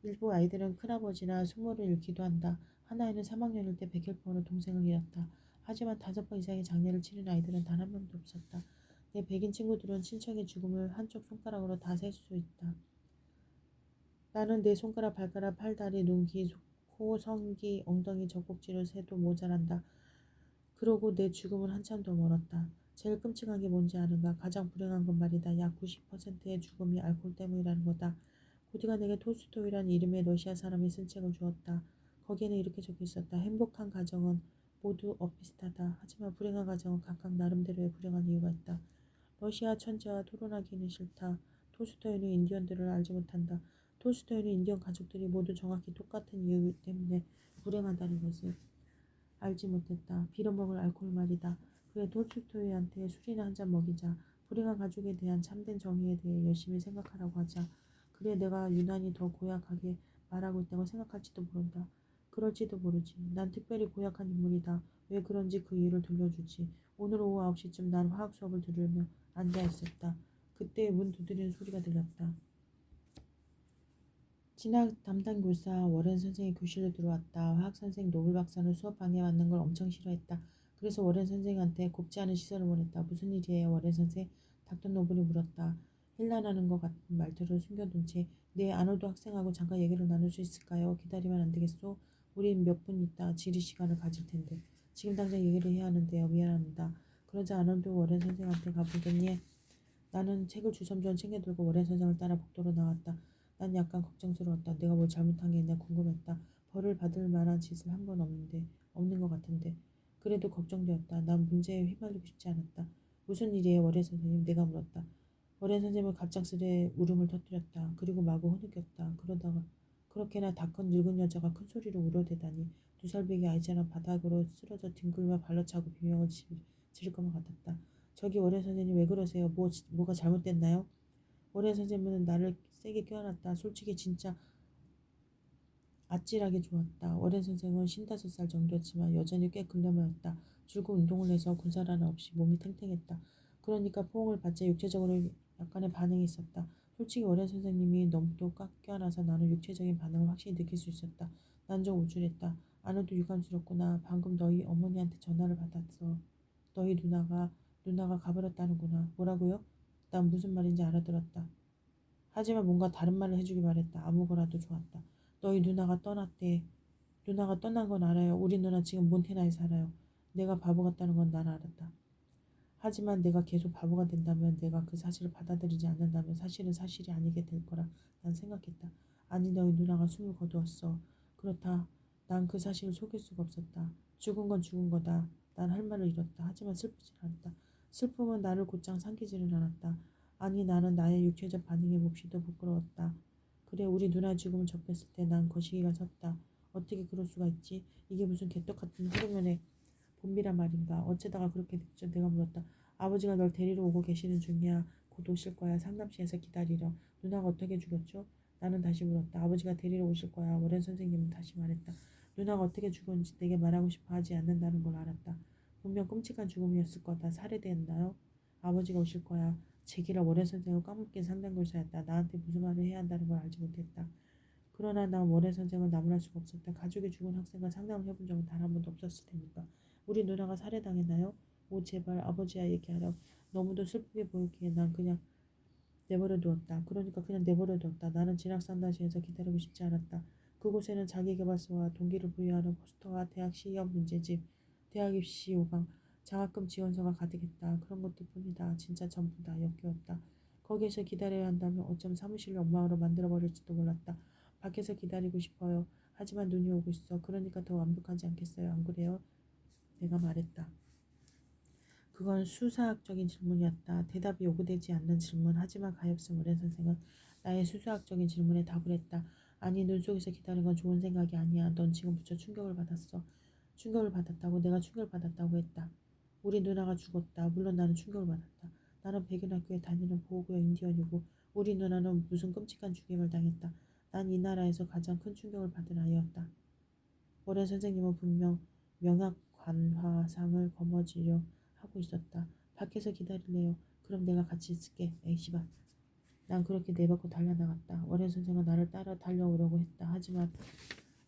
일부 아이들은 큰아버지나 숙모를 잃기도 한다. 하나에는 3학년일 때 백혈병으로 동생을 잃었다. 하지만 5번 이상의 장례를 치른 아이들은 단 한 명도 없었다. 내 백인 친구들은 친척의 죽음을 한쪽 손가락으로 다 셀 수 있다. 나는 내 손가락, 발가락, 팔, 다리, 눈, 귀, 코, 성기, 엉덩이, 젖꼭지를 세도 모자란다. 그러고 내 죽음은 한참 더 멀었다. 제일 끔찍한 게 뭔지 아는가? 가장 불행한 건 말이다. 약 90%의 죽음이 알코올 때문이라는 거다. 고디가 내게 톨스토이라는 이름의 러시아 사람이 쓴 책을 주었다. 거기에는 이렇게 적혀 있었다. 행복한 가정은 모두 엇비슷하다. 하지만 불행한 가정은 각각 나름대로의 불행한 이유가 있다. 러시아 천재와 토론하기는 싫다. 톨스토이는 인디언들을 알지 못한다. 톨스토이는 인디언 가족들이 모두 정확히 똑같은 이유 때문에 불행하다는 것을 알지 못했다. 빌어먹을 알코올 말이다. 그래 톨스토이한테 술이나 한 잔 먹이자. 불행한 가족에 대한 참된 정의에 대해 열심히 생각하라고 하자. 그래 내가 유난히 더 고약하게 말하고 있다고 생각할지도 모른다. 그럴지도 모르지. 난 특별히 고약한 인물이다. 왜 그런지 그 이유를 들려주지. 오늘 오후 9시쯤 난 화학 수업을 들으며 앉아있었다. 그때 문 두드리는 소리가 들렸다. 진학 담당 교사 워렌 선생이 교실로 들어왔다. 화학 선생 노블 박사는 수업 방해받는 걸 엄청 싫어했다. 그래서 워렌 선생한테 곱지 않은 시선을 보냈다. 무슨 일이에요 워렌 선생? 닥터 노블이 물었다. 힐난하는 것 같은 말투를 숨겨둔 채 네, 아놀드 학생하고 잠깐 얘기를 나눌 수 있을까요? 기다리면 안 되겠소? 우린 몇 분 있다 지리 시간을 가질 텐데. 지금 당장 얘기를 해야 하는데요. 미안합니다. 그러자 아놀드 워렌 선생한테 가보더니 나는 책을 주섬주섬 챙겨들고 워렌 선생을 따라 복도로 나왔다. 난 약간 걱정스러웠다. 내가 뭘 잘못한 게 있나 궁금했다. 벌을 받을 만한 짓을 한 건 없는 것 같은데. 그래도 걱정되었다. 난 문제에 휘말리고 싶지 않았다. 무슨 일이에요, 월해 선생님? 내가 물었다. 월해 선생님은 갑작스레 울음을 터뜨렸다. 그리고 마구 흐느꼈다. 그러다가 그렇게나 다 큰 늙은 여자가 큰 소리로 울어대다니. 2살배기 아이처럼 바닥으로 쓰러져 뒹굴며 발로 차고 비명을 지를 것만 같았다. 저기 월해 선생님 왜 그러세요? 뭐가 잘못됐나요? 월해 선생님은 나를 세게 껴안았다. 솔직히 진짜 아찔하게 좋았다. 월해 선생은 55살 정도였지만 여전히 꽤 근엄하였다. 줄곧 운동을 해서 군살 하나 없이 몸이 탱탱했다. 그러니까 포옹을 받자 육체적으로 약간의 반응이 있었다. 솔직히 월해 선생님이 너무도 꽉 껴안아서 나는 육체적인 반응을 확실히 느낄 수 있었다. 난 좀 우쭐했다. 아내도 유감스럽구나. 방금 너희 어머니한테 전화를 받았어. 너희 누나가 가버렸다는구나. 뭐라고요? 난 무슨 말인지 알아들었다. 하지만 뭔가 다른 말을 해주기 바랬다. 아무거나도 좋았다. 너희 누나가 떠났대. 누나가 떠난 건 알아요. 우리 누나 지금 몬테나에 살아요. 내가 바보 같다는 건 난 알았다. 하지만 내가 계속 바보가 된다면, 내가 그 사실을 받아들이지 않는다면 사실은 사실이 아니게 될 거라 난 생각했다. 아니, 너희 누나가 숨을 거두었어. 그렇다. 난 그 사실을 속일 수가 없었다. 죽은 건 죽은 거다. 난 할 말을 잃었다. 하지만 슬프진 않았다. 슬픔은 나를 곧장 삼키지는 않았다. 아니, 나는 나의 육체적 반응에 몹시도 부끄러웠다. 그래, 우리 누나 죽음을 접했을 때 난 거시기가 섰다. 어떻게 그럴 수가 있지? 이게 무슨 개떡 같은 호르몬의 봄비란 말인가. 어쩌다가 그렇게 됐죠? 내가 물었다. 아버지가 널 데리러 오고 계시는 중이야. 곧 오실 거야. 상담실에서 기다리려. 누나가 어떻게 죽었죠? 나는 다시 물었다. 아버지가 데리러 오실 거야. 워렌 선생님은 다시 말했다. 누나가 어떻게 죽었는지 내게 말하고 싶어 하지 않는다는 걸 알았다. 분명 끔찍한 죽음이었을 거다. 살해됐나요? 아버지가 오실 거야. 제기라 워렌 선생은 까먹긴 상당 글자였다. 나한테 무슨 말을 해야 한다는 걸 알지 못했다. 그러나 난 원래 선생을 나무랄 수가 없었다. 가족이 죽은 학생과 상담을 해본 적은 단 한 번도 없었을 테니까. 우리 누나가 살해당했나요? 오, 제발 아버지야 얘기하렴. 너무도 슬프게 보이기에 난 그냥 내버려 두었다. 그러니까 그냥 내버려 두었다. 나는 진학상담실에서 기다리고 싶지 않았다. 그곳에는 자기계발서와 동기를 부여하는 포스터와 대학 시험 문제집, 대학 입시 요강, 장학금 지원서가 가득했다. 그런 것들 뿐이다. 진짜 전부다. 역겨웠다. 거기에서 기다려야 한다면 어쩜 사무실을 엉망으로 만들어버릴지도 몰랐다. 밖에서 기다리고 싶어요. 하지만 눈이 오고 있어. 그러니까 더 완벽하지 않겠어요? 안 그래요? 내가 말했다. 그건 수사학적인 질문이었다. 대답이 요구되지 않는 질문. 하지만 가엾은 오랜 선생은 나의 수사학적인 질문에 답을 했다. 아니, 눈 속에서 기다리는 건 좋은 생각이 아니야. 넌 지금 부처 충격을 받았어. 충격을 받았다고? 내가 충격을 받았다고 했다. 우리 누나가 죽었다. 물론 나는 충격을 받았다. 나는 백인학교에 다니는 보호구역 인디언이고 우리 누나는 무슨 끔찍한 죽임을 당했다. 난 이 나라에서 가장 큰 충격을 받은 아이였다. 오랜 선생님은 분명 명약관화상을 거머쥐려 하고 있었다. 밖에서 기다릴래요. 그럼 내가 같이 있을게. 에이 씨발. 난 그렇게 내뱉고 달려나갔다. 오랜 선생은 나를 따라 달려오려고 했다. 하지만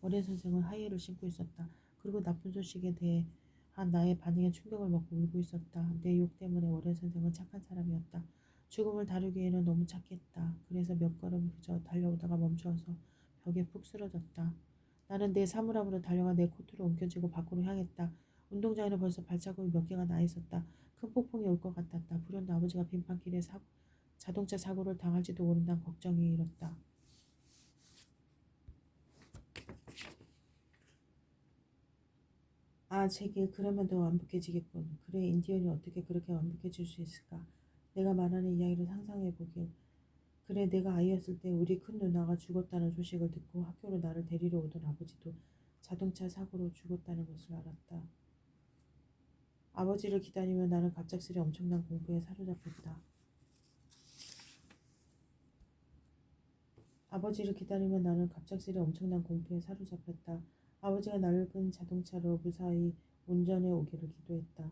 오랜 선생은 하이힐을 신고 있었다. 그리고 나쁜 소식에 대한 나의 반응에 충격을 먹고 울고 있었다. 내 욕 때문에 오랜 선생은 착한 사람이었다. 죽음을 다루기에는 너무 착했다. 그래서 몇 걸음 그저 달려오다가 멈춰서 벽에 푹 쓰러졌다. 나는 내 사물함으로 달려가 내 코트를 옮겨쥐고 밖으로 향했다. 운동장에는 벌써 발자국이 몇 개가 나 있었다. 큰 폭풍이 올 것 같았다. 불현듯 아버지가 빙판길에 자동차 사고를 당할지도 모른다는 걱정이 일었다. 아, 제길 그러면 더 완벽해지겠군. 그래, 인디언이 어떻게 그렇게 완벽해질 수 있을까? 내가 말하는 이야기를 상상해보길. 그래, 내가 아이였을 때 우리 큰 누나가 죽었다는 소식을 듣고 학교로 나를 데리러 오던 아버지도 자동차 사고로 죽었다는 것을 알았다. 아버지를 기다리며 나는 갑작스레 엄청난 공포에 사로잡혔다. 아버지를 기다리며 나는 갑작스레 엄청난 공포에 사로잡혔다. 아버지가 낡은 자동차로 무사히 운전해 오기를 기도했다.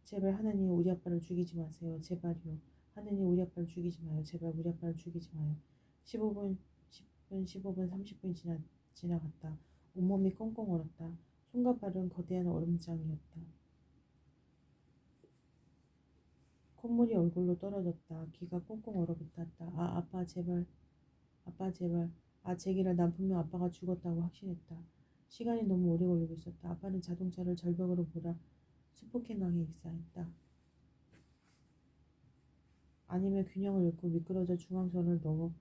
제발 하나님 우리 아빠를 죽이지 마세요. 제발요. 하나님 우리 아빠를 죽이지 마요. 제발 우리 아빠를 죽이지 마요. 15분, 10분, 15분, 30분이 지나갔다. 온몸이 꽁꽁 얼었다. 손과 발은 거대한 얼음장이었다. 콧물이 얼굴로 떨어졌다. 귀가 꽁꽁 얼어붙었다. 아, 아빠 제발. 아빠 제발. 아, 제기라 난 분명 아빠가 죽었다고 확신했다. 시간이 너무 오래 걸리고 있었다. 아빠는 자동차를 절벽으로 몰아 수폭행강에 익사했다. 아니면 균형을 잃고 미끄러져 중앙선을 넘어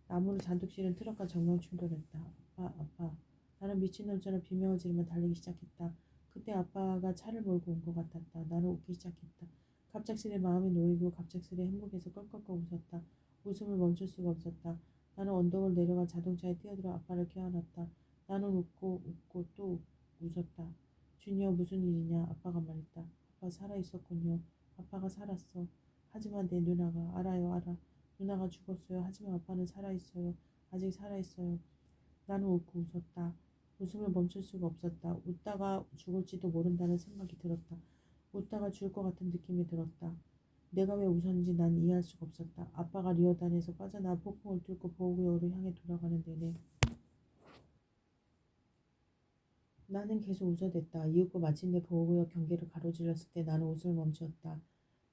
나무를 잔뜩 실은 트럭과 정면 충돌했다. 아빠, 아빠. 나는 미친놈처럼 비명을 지르며 달리기 시작했다. 그때 아빠가 차를 몰고 온 것 같았다. 나는 웃기 시작했다. 갑작스레 마음이 놓이고 갑작스레 행복해서 껄껄껄 웃었다. 웃음을 멈출 수가 없었다. 나는 언덕을 내려가 자동차에 뛰어들어 아빠를 껴안았다. 나는 웃고 또 웃었다. 주니어 무슨 일이냐? 아빠가 말했다. 아빠 살아있었군요. 아빠가 살았어. 하지만 내 누나가 알아요 알아. 누나가 죽었어요. 하지만 아빠는 살아있어요. 아직 살아있어요. 나는 웃고 웃었다. 웃음을 멈출 수가 없었다. 웃다가 죽을지도 모른다는 생각이 들었다. 웃다가 죽을 것 같은 느낌이 들었다. 내가 왜 웃었는지 난 이해할 수가 없었다. 아빠가 리어단에서 빠져나와 폭풍을 뚫고 보호구역으로 향해 돌아가는 내내 나는 계속 웃어댔다. 이윽고 마침내 보호구역 경계를 가로질렀을 때 나는 웃음을 멈추었다.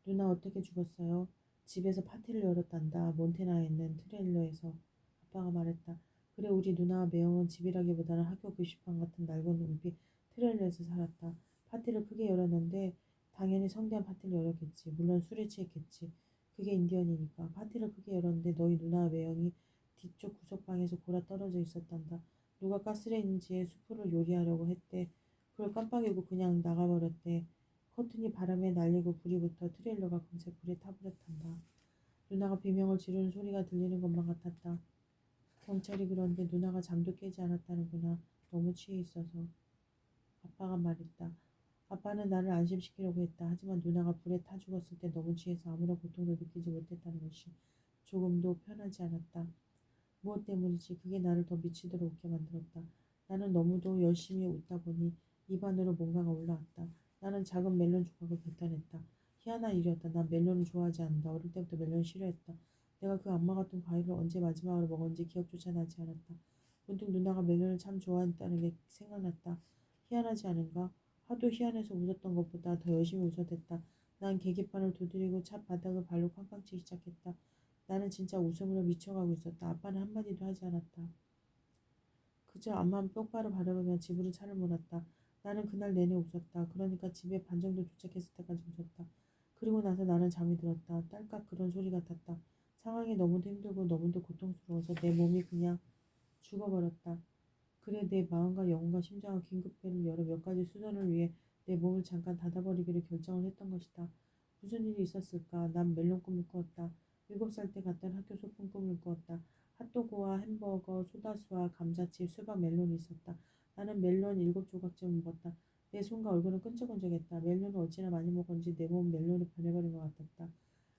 누나 어떻게 죽었어요? 집에서 파티를 열었단다. 몬테나에 있는 트레일러에서. 아빠가 말했다. 그래 우리 누나와 매형은 집이라기보다는 학교 게시판 같은 낡은 은빛 트레일러에서 살았다. 파티를 크게 열었는데 당연히 성대한 파티를 열었겠지. 물론 술에 취했겠지. 그게 인디언이니까. 파티를 크게 열었는데 너희 누나와 매형이 뒤쪽 구석방에서 골아 떨어져 있었단다. 누가 가스레인지에 수프를 요리하려고 했대. 그걸 깜빡이고 그냥 나가버렸대. 커튼이 바람에 날리고 불이 붙어 트레일러가 금세 불에 타버렸단다. 누나가 비명을 지르는 소리가 들리는 것만 같았다. 경찰이 그런데 누나가 잠도 깨지 않았다는구나. 너무 취해 있어서. 아빠가 말했다. 아빠는 나를 안심시키려고 했다. 하지만 누나가 불에 타 죽었을 때 너무 취해서 아무런 고통도 느끼지 못했다는 것이 조금도 편하지 않았다. 무엇 때문이지? 그게 나를 더 미치도록 웃게 만들었다. 나는 너무도 열심히 웃다 보니 입 안으로 뭔가가 올라왔다. 나는 작은 멜론 조각을 뱉어냈다. 희한한 일이었다. 난 멜론을 좋아하지 않는다. 어릴 때부터 멜론을 싫어했다. 내가 그 악마 같은 과일을 언제 마지막으로 먹었는지 기억조차 나지 않았다. 문득 누나가 멜론을 참 좋아했다는 게 생각났다. 희한하지 않은가? 하도 희한해서 웃었던 것보다 더 열심히 웃어댔다. 난 계기판을 두드리고 차 바닥을 발로 쾅쾅 치기 시작했다. 나는 진짜 웃음으로 미쳐가고 있었다. 아빠는 한마디도 하지 않았다. 그저 앞만 똑바로 바라보며 집으로 차를 몰았다. 나는 그날 내내 웃었다. 그러니까 집에 반 정도 도착했을 때까지 웃었다. 그리고 나서 나는 잠이 들었다. 딸깍 그런 소리 같았다. 상황이 너무도 힘들고 너무도 고통스러워서 내 몸이 그냥 죽어버렸다. 그래 내 마음과 영혼과 심장은 긴급배를 열어 몇 가지 수전을 위해 내 몸을 잠깐 닫아버리기로 결정을 했던 것이다. 무슨 일이 있었을까? 난 멜론 꿈을 꾸었다. 7살 때 갔던 학교 소풍 꿈을 꾸었다. 핫도그와 햄버거, 소다수와 감자칩, 수박, 멜론이 있었다. 나는 멜론 7조각쯤 먹었다. 내 손과 얼굴은 끈적끈적했다. 멜론을 어찌나 많이 먹었는지 내 몸은 멜론이 변해버린 것 같았다.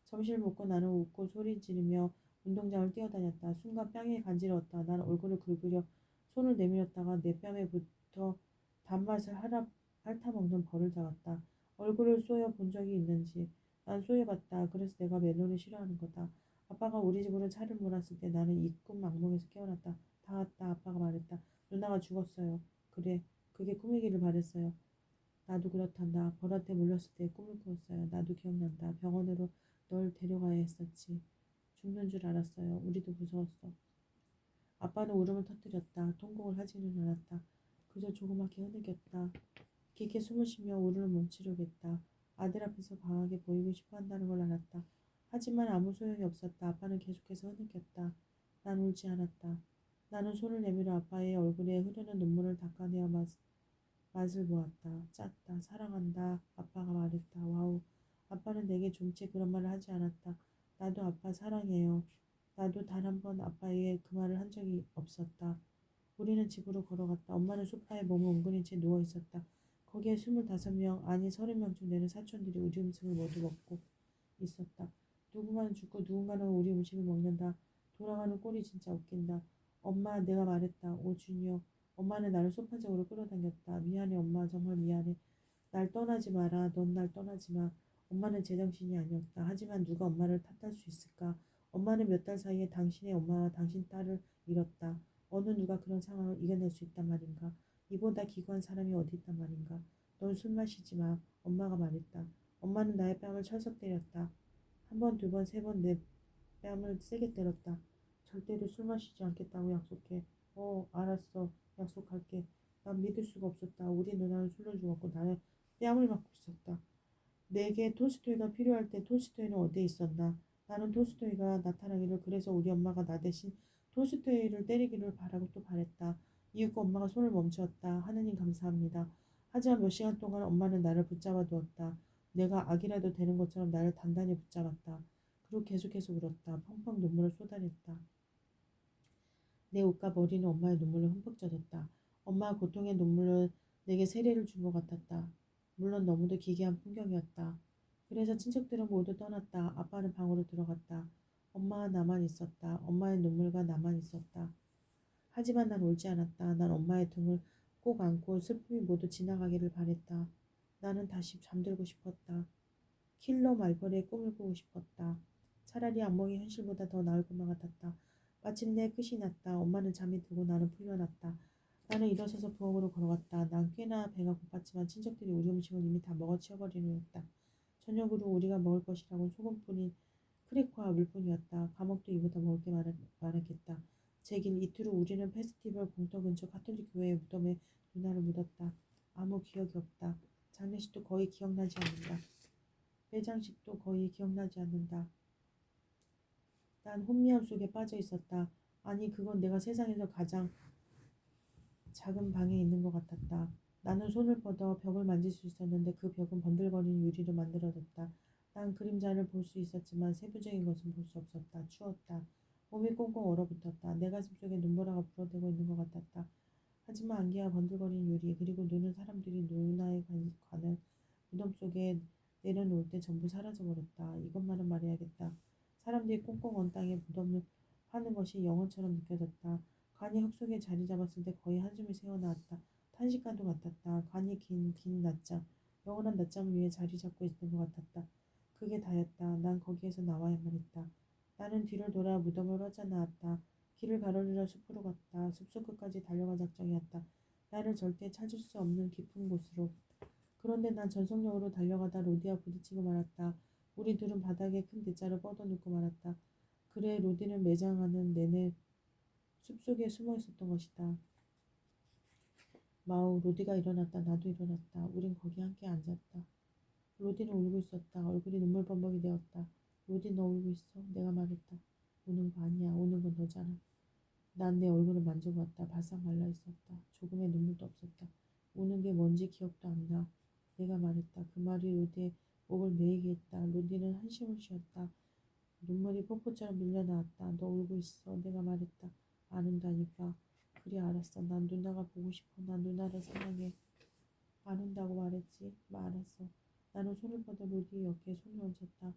점심을 먹고 나는 웃고 소리 지르며 운동장을 뛰어다녔다. 순간 뺨이 간지러웠다. 난 얼굴을 긁으려 손을 내밀었다가 내 뺨에 붙어 단맛을 핥아먹는 벌을 잡았다. 얼굴을 쏘여 본 적이 있는지 난 쏘여봤다. 그래서 내가 멜론을 싫어하는 거다. 아빠가 우리 집으로 차를 몰았을 때 나는 이 꿈 악몽에서 깨어났다. 다 왔다. 아빠가 말했다. 누나가 죽었어요. 그래. 그게 꿈이기를 바랬어요. 나도 그렇단다. 벌한테 물렸을 때 꿈을 꾸었어요. 나도 기억난다. 병원으로 널 데려가야 했었지. 죽는 줄 알았어요. 우리도 무서웠어. 아빠는 울음을 터뜨렸다. 통곡을 하지는 않았다. 그저 조그맣게 흐느꼈다. 깊게 숨을 쉬며 울음을 멈추려고 했다. 아들 앞에서 강하게 보이고 싶어 한다는 걸 알았다. 하지만 아무 소용이 없었다. 아빠는 계속해서 흐느꼈다. 난 울지 않았다. 나는 손을 내밀어 아빠의 얼굴에 흐르는 눈물을 닦아내어 맛을 보았다. 짰다. 사랑한다. 아빠가 말했다. 와우. 아빠는 내게 좀체 그런 말을 하지 않았다. 나도 아빠 사랑해요. 나도 단 한 번 아빠에게 그 말을 한 적이 없었다. 우리는 집으로 걸어갔다. 엄마는 소파에 몸을 웅크린 채 누워 있었다. 거기에 25명, 아니 30명쯤 되는 사촌들이 우리 음식을 모두 먹고 있었다. 누군가는 죽고 누군가는 우리 음식을 먹는다. 돌아가는 꼴이 진짜 웃긴다. 엄마, 내가 말했다. 오 주니어. 엄마는 나를 소파적으로 끌어당겼다. 미안해 엄마, 정말 미안해. 날 떠나지 마라. 넌 날 떠나지 마. 엄마는 제정신이 아니었다. 하지만 누가 엄마를 탓할 수 있을까? 엄마는 몇 달 사이에 당신의 엄마와 당신 딸을 잃었다. 어느 누가 그런 상황을 이겨낼 수 있단 말인가? 이보다 기구한 사람이 어디 있단 말인가? 넌 술 마시지 마. 엄마가 말했다. 엄마는 나의 뺨을 철썩 때렸다. 한 번, 두 번, 세 번 내 뺨을 세게 때렸다. 절대로 술 마시지 않겠다고 약속해. 알았어. 약속할게. 난 믿을 수가 없었다. 우리 누나는 술로 죽었고 나는 뺨을 맞고 있었다. 내게 톨스토이가 필요할 때 톨스토이는 어디에 있었나? 나는 톨스토이가 나타나기를 그래서 우리 엄마가 나 대신 톨스토이를 때리기를 바라고 또 바랬다. 이윽고 엄마가 손을 멈추었다. 하느님 감사합니다. 하지만 몇 시간 동안 엄마는 나를 붙잡아 두었다. 내가 악이라도 되는 것처럼 나를 단단히 붙잡았다. 그리고 계속해서 울었다. 펑펑 눈물을 쏟아냈다. 내 옷과 머리는 엄마의 눈물로 흠뻑 젖었다. 엄마가 고통의 눈물로 내게 세례를 준 것 같았다. 물론 너무도 기괴한 풍경이었다. 그래서 친척들은 모두 떠났다. 아빠는 방으로 들어갔다. 엄마와 나만 있었다. 엄마의 눈물과 나만 있었다. 하지만 난 울지 않았다. 난 엄마의 등을 꼭 안고 슬픔이 모두 지나가기를 바랬다. 나는 다시 잠들고 싶었다. 킬러 말벌의 꿈을 꾸고 싶었다. 차라리 악몽이 현실보다 더 나을 것만 같았다. 마침내 끝이 났다. 엄마는 잠이 들고 나는 풀려났다. 나는 일어서서 부엌으로 걸어갔다. 난 꽤나 배가 고팠지만 친척들이 우리 음식을 이미 다 먹어치워버리려했다. 저녁으로 우리가 먹을 것이라곤 소금 뿌린 크래커와 물뿐이었다. 감옥도 이보다 먹을 게 많았겠다. 제길 이틀 후 우리는 페스티벌 공터 근처 가톨릭 교회의 무덤에 누나를 묻었다. 아무 기억이 없다. 장례식도 거의 기억나지 않는다. 매장식도 거의 기억나지 않는다. 난 혼미함 속에 빠져 있었다. 아니, 그건 내가 세상에서 가장 작은 방에 있는 것 같았다. 나는 손을 뻗어 벽을 만질 수 있었는데 그 벽은 번들거리는 유리로 만들어졌다. 난 그림자를 볼 수 있었지만 세부적인 것은 볼 수 없었다. 추웠다. 몸이 꽁꽁 얼어붙었다. 내 가슴 속에 눈보라가 불어대고 있는 것 같았다. 하지만 안개와 번들거리는 유리 그리고 눈은 사람들이 누나에 관한 무덤 속에 내려놓을 때 전부 사라져버렸다. 이것만은 말해야겠다. 사람들이 꽁꽁 언 땅에 무덤을 파는 것이 영혼처럼 느껴졌다. 간이 흙 속에 자리 잡았을 때 거의 한숨이 새어나왔다. 탄식과도 같았다. 간이 긴 낮잠, 영원한 낮잠을 위해 자리 잡고 있는 것 같았다. 그게 다였다. 난 거기에서 나와야만 했다. 나는 뒤를 돌아 무덤을 빠져나왔다. 길을 가로질러 숲으로 갔다. 숲속 끝까지 달려갈 작정이었다. 나를 절대 찾을 수 없는 깊은 곳으로. 그런데 난 전속력으로 달려가다 로디와 부딪히고 말았다. 우리 둘은 바닥에 큰 대자를 뻗어눕고 말았다. 그래, 로디는 매장하는 내내 숲속에 숨어 있었던 것이다. 마우, 로디가 일어났다. 나도 일어났다. 우린 거기 함께 앉았다. 로디는 울고 있었다. 얼굴이 눈물범벅이 되었다. 로디, 너 울고 있어? 내가 말했다. 우는 거 아니야. 우는 건 너잖아. 난 내 얼굴을 만져보았다. 바싹 말라 있었다. 조금의 눈물도 없었다. 우는 게 뭔지 기억도 안 나. 내가 말했다. 그 말이 로디의 목을 메이게 했다. 로디는 한숨을 쉬었다. 눈물이 폭포처럼 밀려나왔다. 너 울고 있어. 내가 말했다. 안 운다니까. 그래, 알았어. 난 누나가 보고 싶어. 난 누나를 사랑해. 안 운다고 말했지. 알았어. 나는 손을 뻗어 로디의 어깨에 손을 얹었다.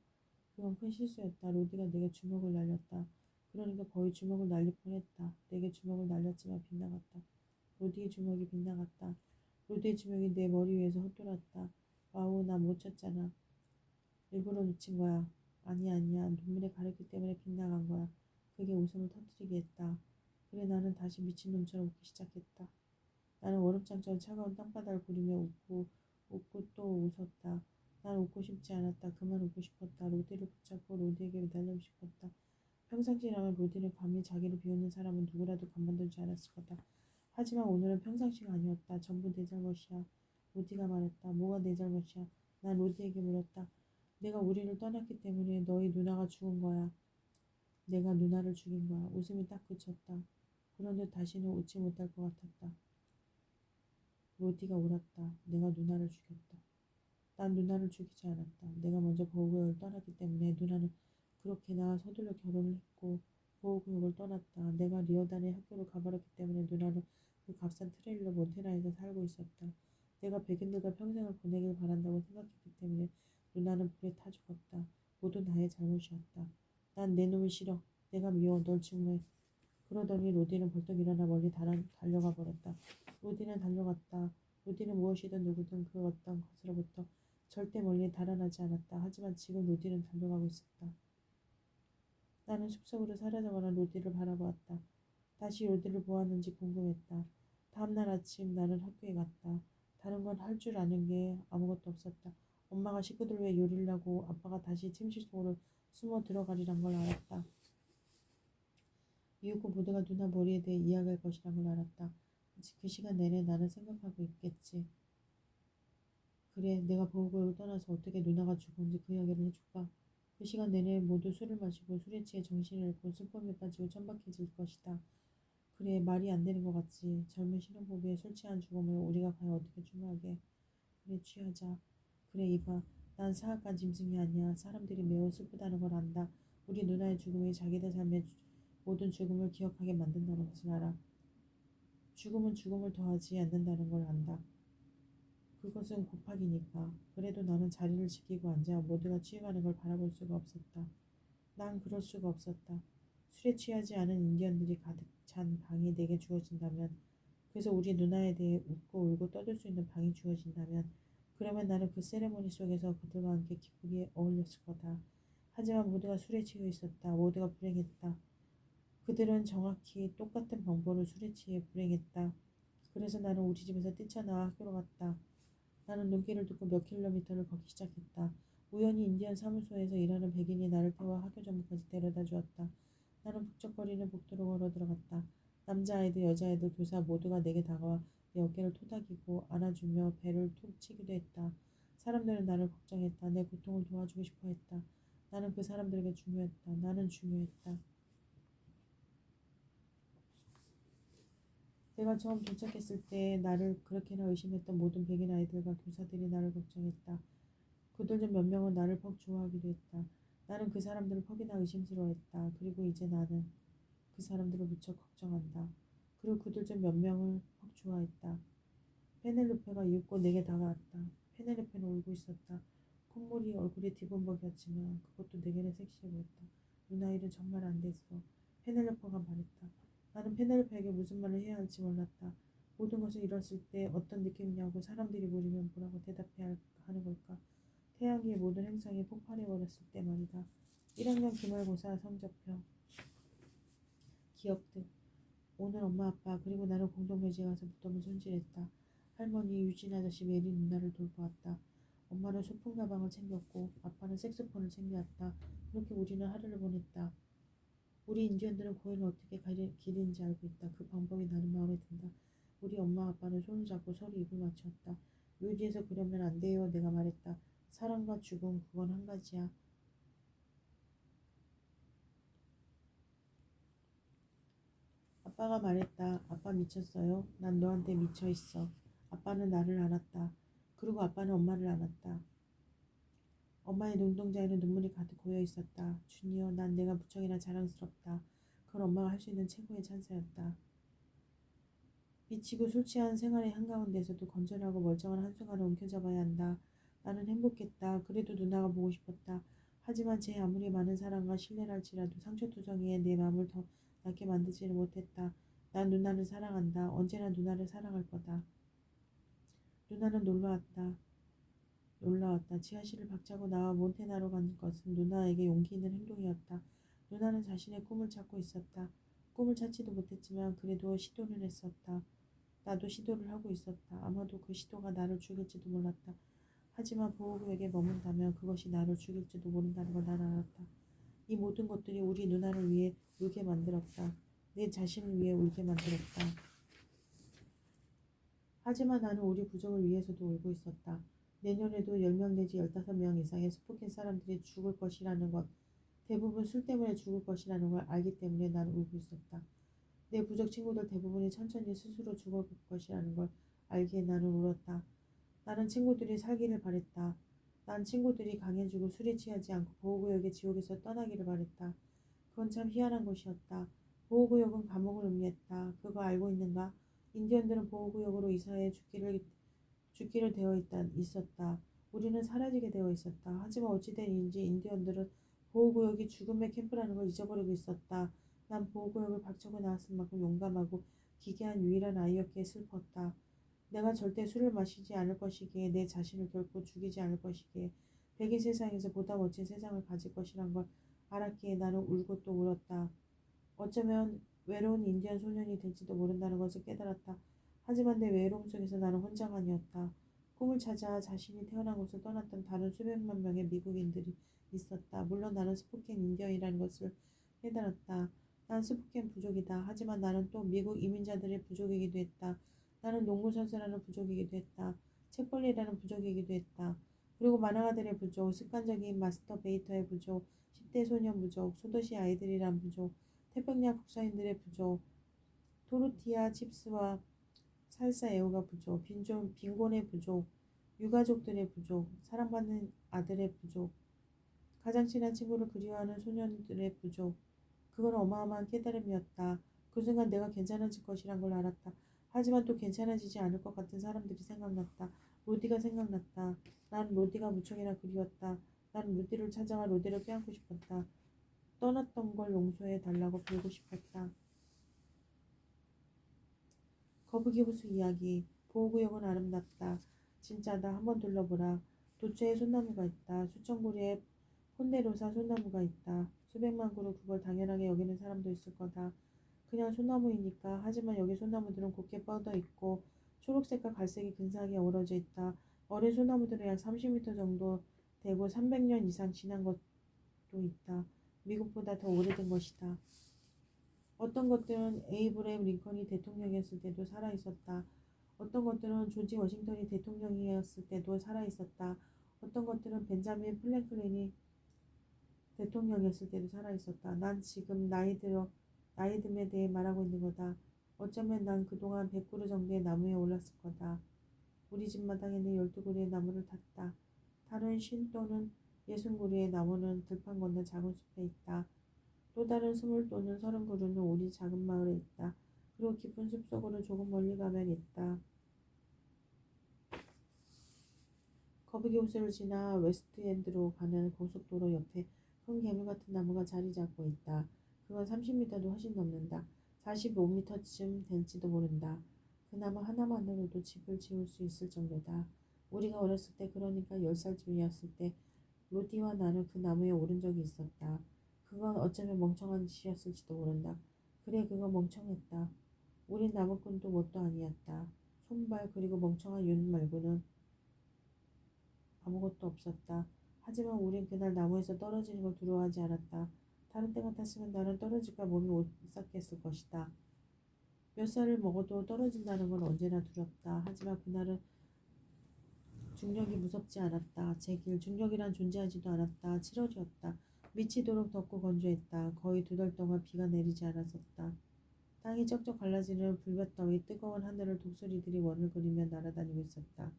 그건 큰 실수였다. 로디가 내게 주먹을 날렸다. 그러니까 거의 주먹을 날릴 뻔했다. 내게 주먹을 날렸지만 빗나갔다. 로디의 주먹이 빗나갔다. 로디의 주먹이 내 머리 위에서 헛돌았다. 와우, 나 못 쳤잖아. 일부러 놓친 거야. 아니야. 눈물에 가렸기 때문에 빗나간 거야. 그게 웃음을 터뜨리게 했다. 그래, 나는 다시 미친놈처럼 웃기 시작했다. 나는 얼음장처럼 차가운 땅바닥을 구르며 웃고 또 웃었다. 난 웃고 싶지 않았다. 그만 웃고 싶었다. 로디를 붙잡고 로디에게 매달리고 싶었다. 평상시라면 로디를 감히 자기를 비웃는 사람은 누구라도 가만두지 않았을 거다. 하지만 오늘은 평상시가 아니었다. 전부 내 잘못이야. 로디가 말했다. 뭐가 내 잘못이야? 난 로디에게 물었다. 내가 우리를 떠났기 때문에 너희 누나가 죽은 거야. 내가 누나를 죽인 거야. 웃음이 딱 그쳤다. 그런데 다시는 웃지 못할 것 같았다. 로디가 울었다. 내가 누나를 죽였다. 난 누나를 죽이지 않았다. 내가 먼저 보호구역을 떠났기 때문에 누나는 그렇게나 서둘러 결혼을 했고 보호구역을 떠났다. 내가 리어단의 학교를 가버렸기 때문에 누나는 그 값싼 트레일러 몬테나에서 살고 있었다. 내가 백인들과 평생을 보내길 바란다고 생각했기 때문에 누나는 불에 타 죽었다. 모두 나의 잘못이었다. 난 내 놈이 싫어. 내가 미워. 널 증오해. 그러더니 로디는 벌떡 일어나 멀리 달려가 버렸다. 로디는 달려갔다. 로디는 무엇이든 누구든 그 어떤 것으로부터 절대 멀리 달아나지 않았다. 하지만 지금 로디는 달려가고 있었다. 나는 숲속으로 사라져가는 로디를 바라보았다. 다시 로디를 보았는지 궁금했다. 다음날 아침 나는 학교에 갔다. 다른 건 할 줄 아는 게 아무것도 없었다. 엄마가 식구들 위해 요리를 하고 아빠가 다시 침실 속으로 숨어 들어가리란 걸 알았다. 이윽고 모두가 누나 머리에 대해 이야기할 것이란 걸 알았다. 그 시간 내내 나는 생각하고 있겠지. 그래, 내가 보호구역을 떠나서 어떻게 누나가 죽은지 그 이야기를 해줄까? 그 시간 내내 모두 술을 마시고 술에 취해 정신을 잃고 슬픔에 빠지고 천박해질 것이다. 그래, 말이 안 되는 것 같지. 젊은 신혼부부의 술 취한 죽음을 우리가 과연 어떻게 추모하게. 그래, 취하자. 그래, 이봐. 난 사악한 짐승이 아니야. 사람들이 매우 슬프다는 걸 안다. 우리 누나의 죽음이 자기들 삶의 모든 죽음을 기억하게 만든다는 것을 알아. 죽음은 죽음을 더하지 않는다는 걸 안다. 그것은 곱하기니까. 그래도 나는 자리를 지키고 앉아 모두가 취해가는 걸 바라볼 수가 없었다. 난 그럴 수가 없었다. 술에 취하지 않은 인디언들이 가득 찬 방이 내게 주어진다면, 그래서 우리 누나에 대해 웃고 울고 떠들 수 있는 방이 주어진다면, 그러면 나는 그 세레모니 속에서 그들과 함께 기쁘게 어울렸을 거다. 하지만 모두가 술에 취해 있었다. 모두가 불행했다. 그들은 정확히 똑같은 방법으로 술에 취해 불행했다. 그래서 나는 우리 집에서 뛰쳐나와 학교로 갔다. 나는 눈길을 듣고 몇 킬로미터를 걷기 시작했다. 우연히 인디언 사무소에서 일하는 백인이 나를 태워 학교 정문까지 데려다 주었다. 나는 북적거리는 복도로 걸어 들어갔다. 남자아이들, 여자아이들, 교사 모두가 내게 다가와 내 어깨를 토닥이고 안아주며 배를 툭 치기도 했다. 사람들은 나를 걱정했다. 내 고통을 도와주고 싶어 했다. 나는 그 사람들에게 중요했다. 나는 중요했다. 내가 처음 도착했을 때 나를 그렇게나 의심했던 모든 백인 아이들과 교사들이 나를 걱정했다. 그들 중 몇 명은 나를 퍽 좋아하기도 했다. 나는 그 사람들을 퍽이나 의심스러워했다. 그리고 이제 나는 그 사람들을 무척 걱정한다. 그리고 그들 중 몇 명을 퍽 좋아했다. 페넬로페가 이윽고 내게 다가왔다. 페넬로페는 울고 있었다. 콧물이 얼굴에 뒤범벅이었지만 그것도 내게는 섹시해 보였다. 누나 일은 정말 안 됐어. 페넬로페가 말했다. 나는 페넬로페에게 무슨 말을 해야 할지 몰랐다. 모든 것을 잃었을 때 어떤 느낌이냐고 사람들이 물으면 뭐라고 대답해야 하는 걸까? 태양계의 모든 행성이 폭발해버렸을 때 말이다. 1학년 기말고사 성적표 기억들 오늘 엄마 아빠 그리고 나는 공동묘지에 가서 무덤을 손질했다. 할머니 유진 아저씨 메리 누나를 돌보았다. 엄마는 소품 가방을 챙겼고 아빠는 색소폰을 챙겨왔다. 그렇게 우리는 하루를 보냈다. 우리 인디언들은 고인을 어떻게 기리는지 알고 있다. 그 방법이 나는 마음에 든다. 우리 엄마 아빠는 손을 잡고 서로 입을 맞췄다. 묘지에서 그러면 안 돼요. 내가 말했다. 사랑과 죽음 그건 한 가지야. 아빠가 말했다. 아빠 미쳤어요. 난 너한테 미쳐 있어. 아빠는 나를 안았다. 그리고 아빠는 엄마를 안았다. 엄마의 눈동자에는 눈물이 가득 고여 있었다. 주니어, 난 내가 무척이나 자랑스럽다. 그건 엄마가 할 수 있는 최고의 찬사였다. 미치고 술 취한 생활의 한가운데서도 건전하고 멀쩡한 한순간을 움켜잡아야 한다. 나는 행복했다. 그래도 누나가 보고 싶었다. 하지만 제 아무리 많은 사랑과 신뢰랄지라도 상처투성이에 내 마음을 더 낫게 만들지는 못했다. 난 누나를 사랑한다. 언제나 누나를 사랑할 거다. 누나는 놀라웠다. 지하실을 박차고 나와 몬테나로 간 것은 누나에게 용기 있는 행동이었다. 누나는 자신의 꿈을 찾고 있었다. 꿈을 찾지도 못했지만 그래도 시도는 했었다. 나도 시도를 하고 있었다. 아마도 그 시도가 나를 죽일지도 몰랐다. 하지만 보호구역에 머문다면 그것이 나를 죽일지도 모른다는 걸 난 알았다. 이 모든 것들이 우리 누나를 위해 울게 만들었다. 내 자신을 위해 울게 만들었다. 하지만 나는 우리 부족을 위해서도 울고 있었다. 내년에도 10명 내지 15명 이상의 스포킨 사람들이 죽을 것이라는 것, 대부분 술 때문에 죽을 것이라는 걸 알기 때문에 나는 울고 있었다. 내 부족 친구들 대부분이 천천히 스스로 죽을 것이라는 걸 알기에 나는 울었다. 나는 친구들이 살기를 바랬다. 난 친구들이 강해지고 술에 취하지 않고 보호구역의 지옥에서 떠나기를 바랬다. 그건 참 희한한 것이었다. 보호구역은 감옥을 의미했다. 그거 알고 있는가? 인디언들은 보호구역으로 이사해 죽기를 있었다. 우리는 사라지게 되어 있었다. 하지만 어찌된 일인지 인디언들은 보호구역이 죽음의 캠프라는 걸 잊어버리고 있었다. 난 보호구역을 박차고 나왔을 만큼 용감하고 기괴한 유일한 아이였기에 슬펐다. 내가 절대 술을 마시지 않을 것이기에 내 자신을 결코 죽이지 않을 것이기에 백인 세상에서 보다 멋진 세상을 가질 것이란 걸 알았기에 나는 울고 또 울었다. 어쩌면 외로운 인디언 소년이 될지도 모른다는 것을 깨달았다. 하지만 내 외로움 속에서 나는 혼자가 아니었다. 꿈을 찾아 자신이 태어난 곳을 떠났던 다른 수백만 명의 미국인들이 있었다. 물론 나는 스포켄 인디언이라는 것을 깨달았다. 난 스포켄 부족이다. 하지만 나는 또 미국 이민자들의 부족이기도 했다. 나는 농구 선수라는 부족이기도 했다. 책벌리라는 부족이기도 했다. 그리고 만화가들의 부족, 습관적인 마스터베이터의 부족, 10대 소년 부족, 소도시 아이들이란 부족, 태평양 국사인들의 부족, 토르티아 칩스와 살사 애호가 부족, 빈곤의 부족, 유가족들의 부족, 사랑받는 아들의 부족, 가장 친한 친구를 그리워하는 소년들의 부족. 그건 어마어마한 깨달음이었다. 그 순간 내가 괜찮아질 것이란 걸 알았다. 하지만 또 괜찮아지지 않을 것 같은 사람들이 생각났다. 로디가 생각났다. 난 로디가 무척이나 그리웠다. 난 로디를 찾아가 로디를 껴안고 싶었다. 떠났던 걸 용서해 달라고 빌고 싶었다. 거북이 호수 이야기. 보호구역은 아름답다. 진짜다. 한번 둘러보라. 도처에 소나무가 있다. 수천 그루의 폰데로사 소나무가 있다. 수백만 그루 그걸 당연하게 여기는 사람도 있을 거다. 그냥 소나무이니까. 하지만 여기 소나무들은 곱게 뻗어 있고 초록색과 갈색이 근사하게 어우러져 있다. 어린 소나무들은 약 30m 정도 되고 300년 이상 지난 것도 있다. 미국보다 더 오래된 것이다. 어떤 것들은 에이브레임 링컨이 대통령이었을 때도 살아있었다. 어떤 것들은 조지 워싱턴이 대통령이었을 때도 살아있었다. 어떤 것들은 벤자민 플랭클린이 대통령이었을 때도 살아있었다. 난 지금 나이듦에 대해 말하고 있는 거다. 어쩌면 난 그동안 100그루 정도의 나무에 올랐을 거다. 우리 집 마당에는 12그루의 나무를 탔다. 다른 50 또는 60그루의 나무는 들판 건너 작은 숲에 있다. 또 다른 20 또는 30그루는 우리 작은 마을에 있다. 그리고 깊은 숲속으로 조금 멀리 가면 있다. 거북이 호수를 지나 웨스트엔드로 가는 고속도로 옆에 큰 괴물 같은 나무가 자리 잡고 있다. 그건 30m도 훨씬 넘는다. 45m쯤 될지도 모른다. 그 나무 하나만으로도 집을 지을 수 있을 정도다. 우리가 어렸을 때, 그러니까 10살쯤이었을 때 로디와 나는 그 나무에 오른 적이 있었다. 그건 어쩌면 멍청한 짓이었을지도 모른다. 그래, 그건 멍청했다. 우린 나무꾼도 뭣도 아니었다. 손발 그리고 멍청한 윤 말고는 아무것도 없었다. 하지만 우린 그날 나무에서 떨어지는 걸 두려워하지 않았다. 다른 때 같았으면 나는 떨어질까 몸이 오싹했을 것이다. 몇 살을 먹어도 떨어진다는 건 언제나 두렵다. 하지만 그날은 중력이 무섭지 않았다. 제길 중력이란 존재하지도 않았다. 7월이었다. 미치도록 덥고 건조했다. 거의 2달 동안 비가 내리지 않았었다. 땅이 쩍쩍 갈라지는 불볕더위, 뜨거운 하늘을 독수리들이 원을 그리며 날아다니고 있었다.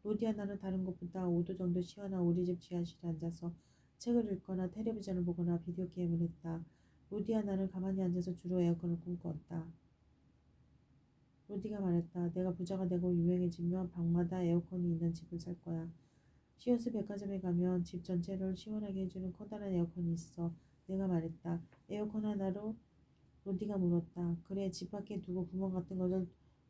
로디와 나는 다른 것보다 5도 정도 시원한 우리 집 지하실에 앉아서 책을 읽거나 텔레비전을 보거나 비디오 게임을 했다. 로디와 나는 가만히 앉아서 주로 에어컨을 꿈꾸었다. 로디가 말했다. 내가 부자가 되고 유명해지면 방마다 에어컨이 있는 집을 살 거야. 시어스 백화점에 가면 집 전체를 시원하게 해주는 커다란 에어컨이 있어. 내가 말했다. 에어컨 하나로? 로디가 물었다. 그래, 집 밖에 두고 구멍 같은 것을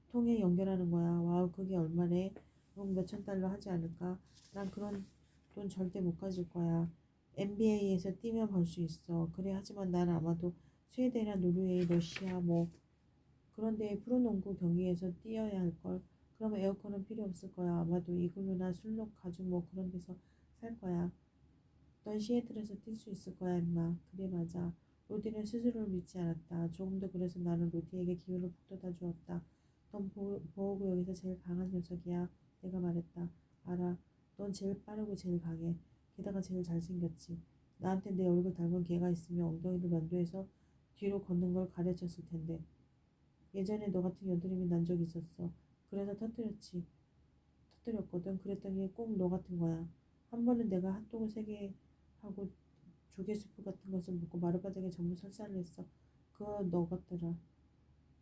통에 연결하는 거야. 와우, 그게 얼마래? 몇천 달러 하지 않을까? 난 그런 돈 절대 못 가질 거야. NBA에서 뛰면 벌 수 있어. 그래, 하지만 난 아마도 스웨덴이나 노르웨이, 러시아 그런 데에 프로농구 경기에서 뛰어야 할걸. 그러면 에어컨은 필요 없을 거야. 아마도 이글루나 술록 가죽 그런 데서 살 거야. 넌 시애틀에서 뛸 수 있을 거야, 임마. 그래, 맞아. 로디는 스스로를 믿지 않았다. 조금 더 그래서 나는 로디에게 기운을 북돋아 주었다. 넌 보호구역에서 제일 강한 녀석이야. 내가 말했다. 알아. 넌 제일 빠르고 제일 강해. 게다가 제일 잘생겼지. 나한테 내 얼굴 닮은 개가 있으면 엉덩이를 면도해서 뒤로 걷는 걸 가르쳤을 텐데. 예전에 너 같은 여드름이 난 적이 있었어. 그래서 터뜨렸거든. 그랬더니 꼭 너 같은 거야. 한 번은 내가 핫도그 3개 하고 조개 수프 같은 것을 먹고 마룻바닥에 전부 설사를 했어. 그거 너 같더라.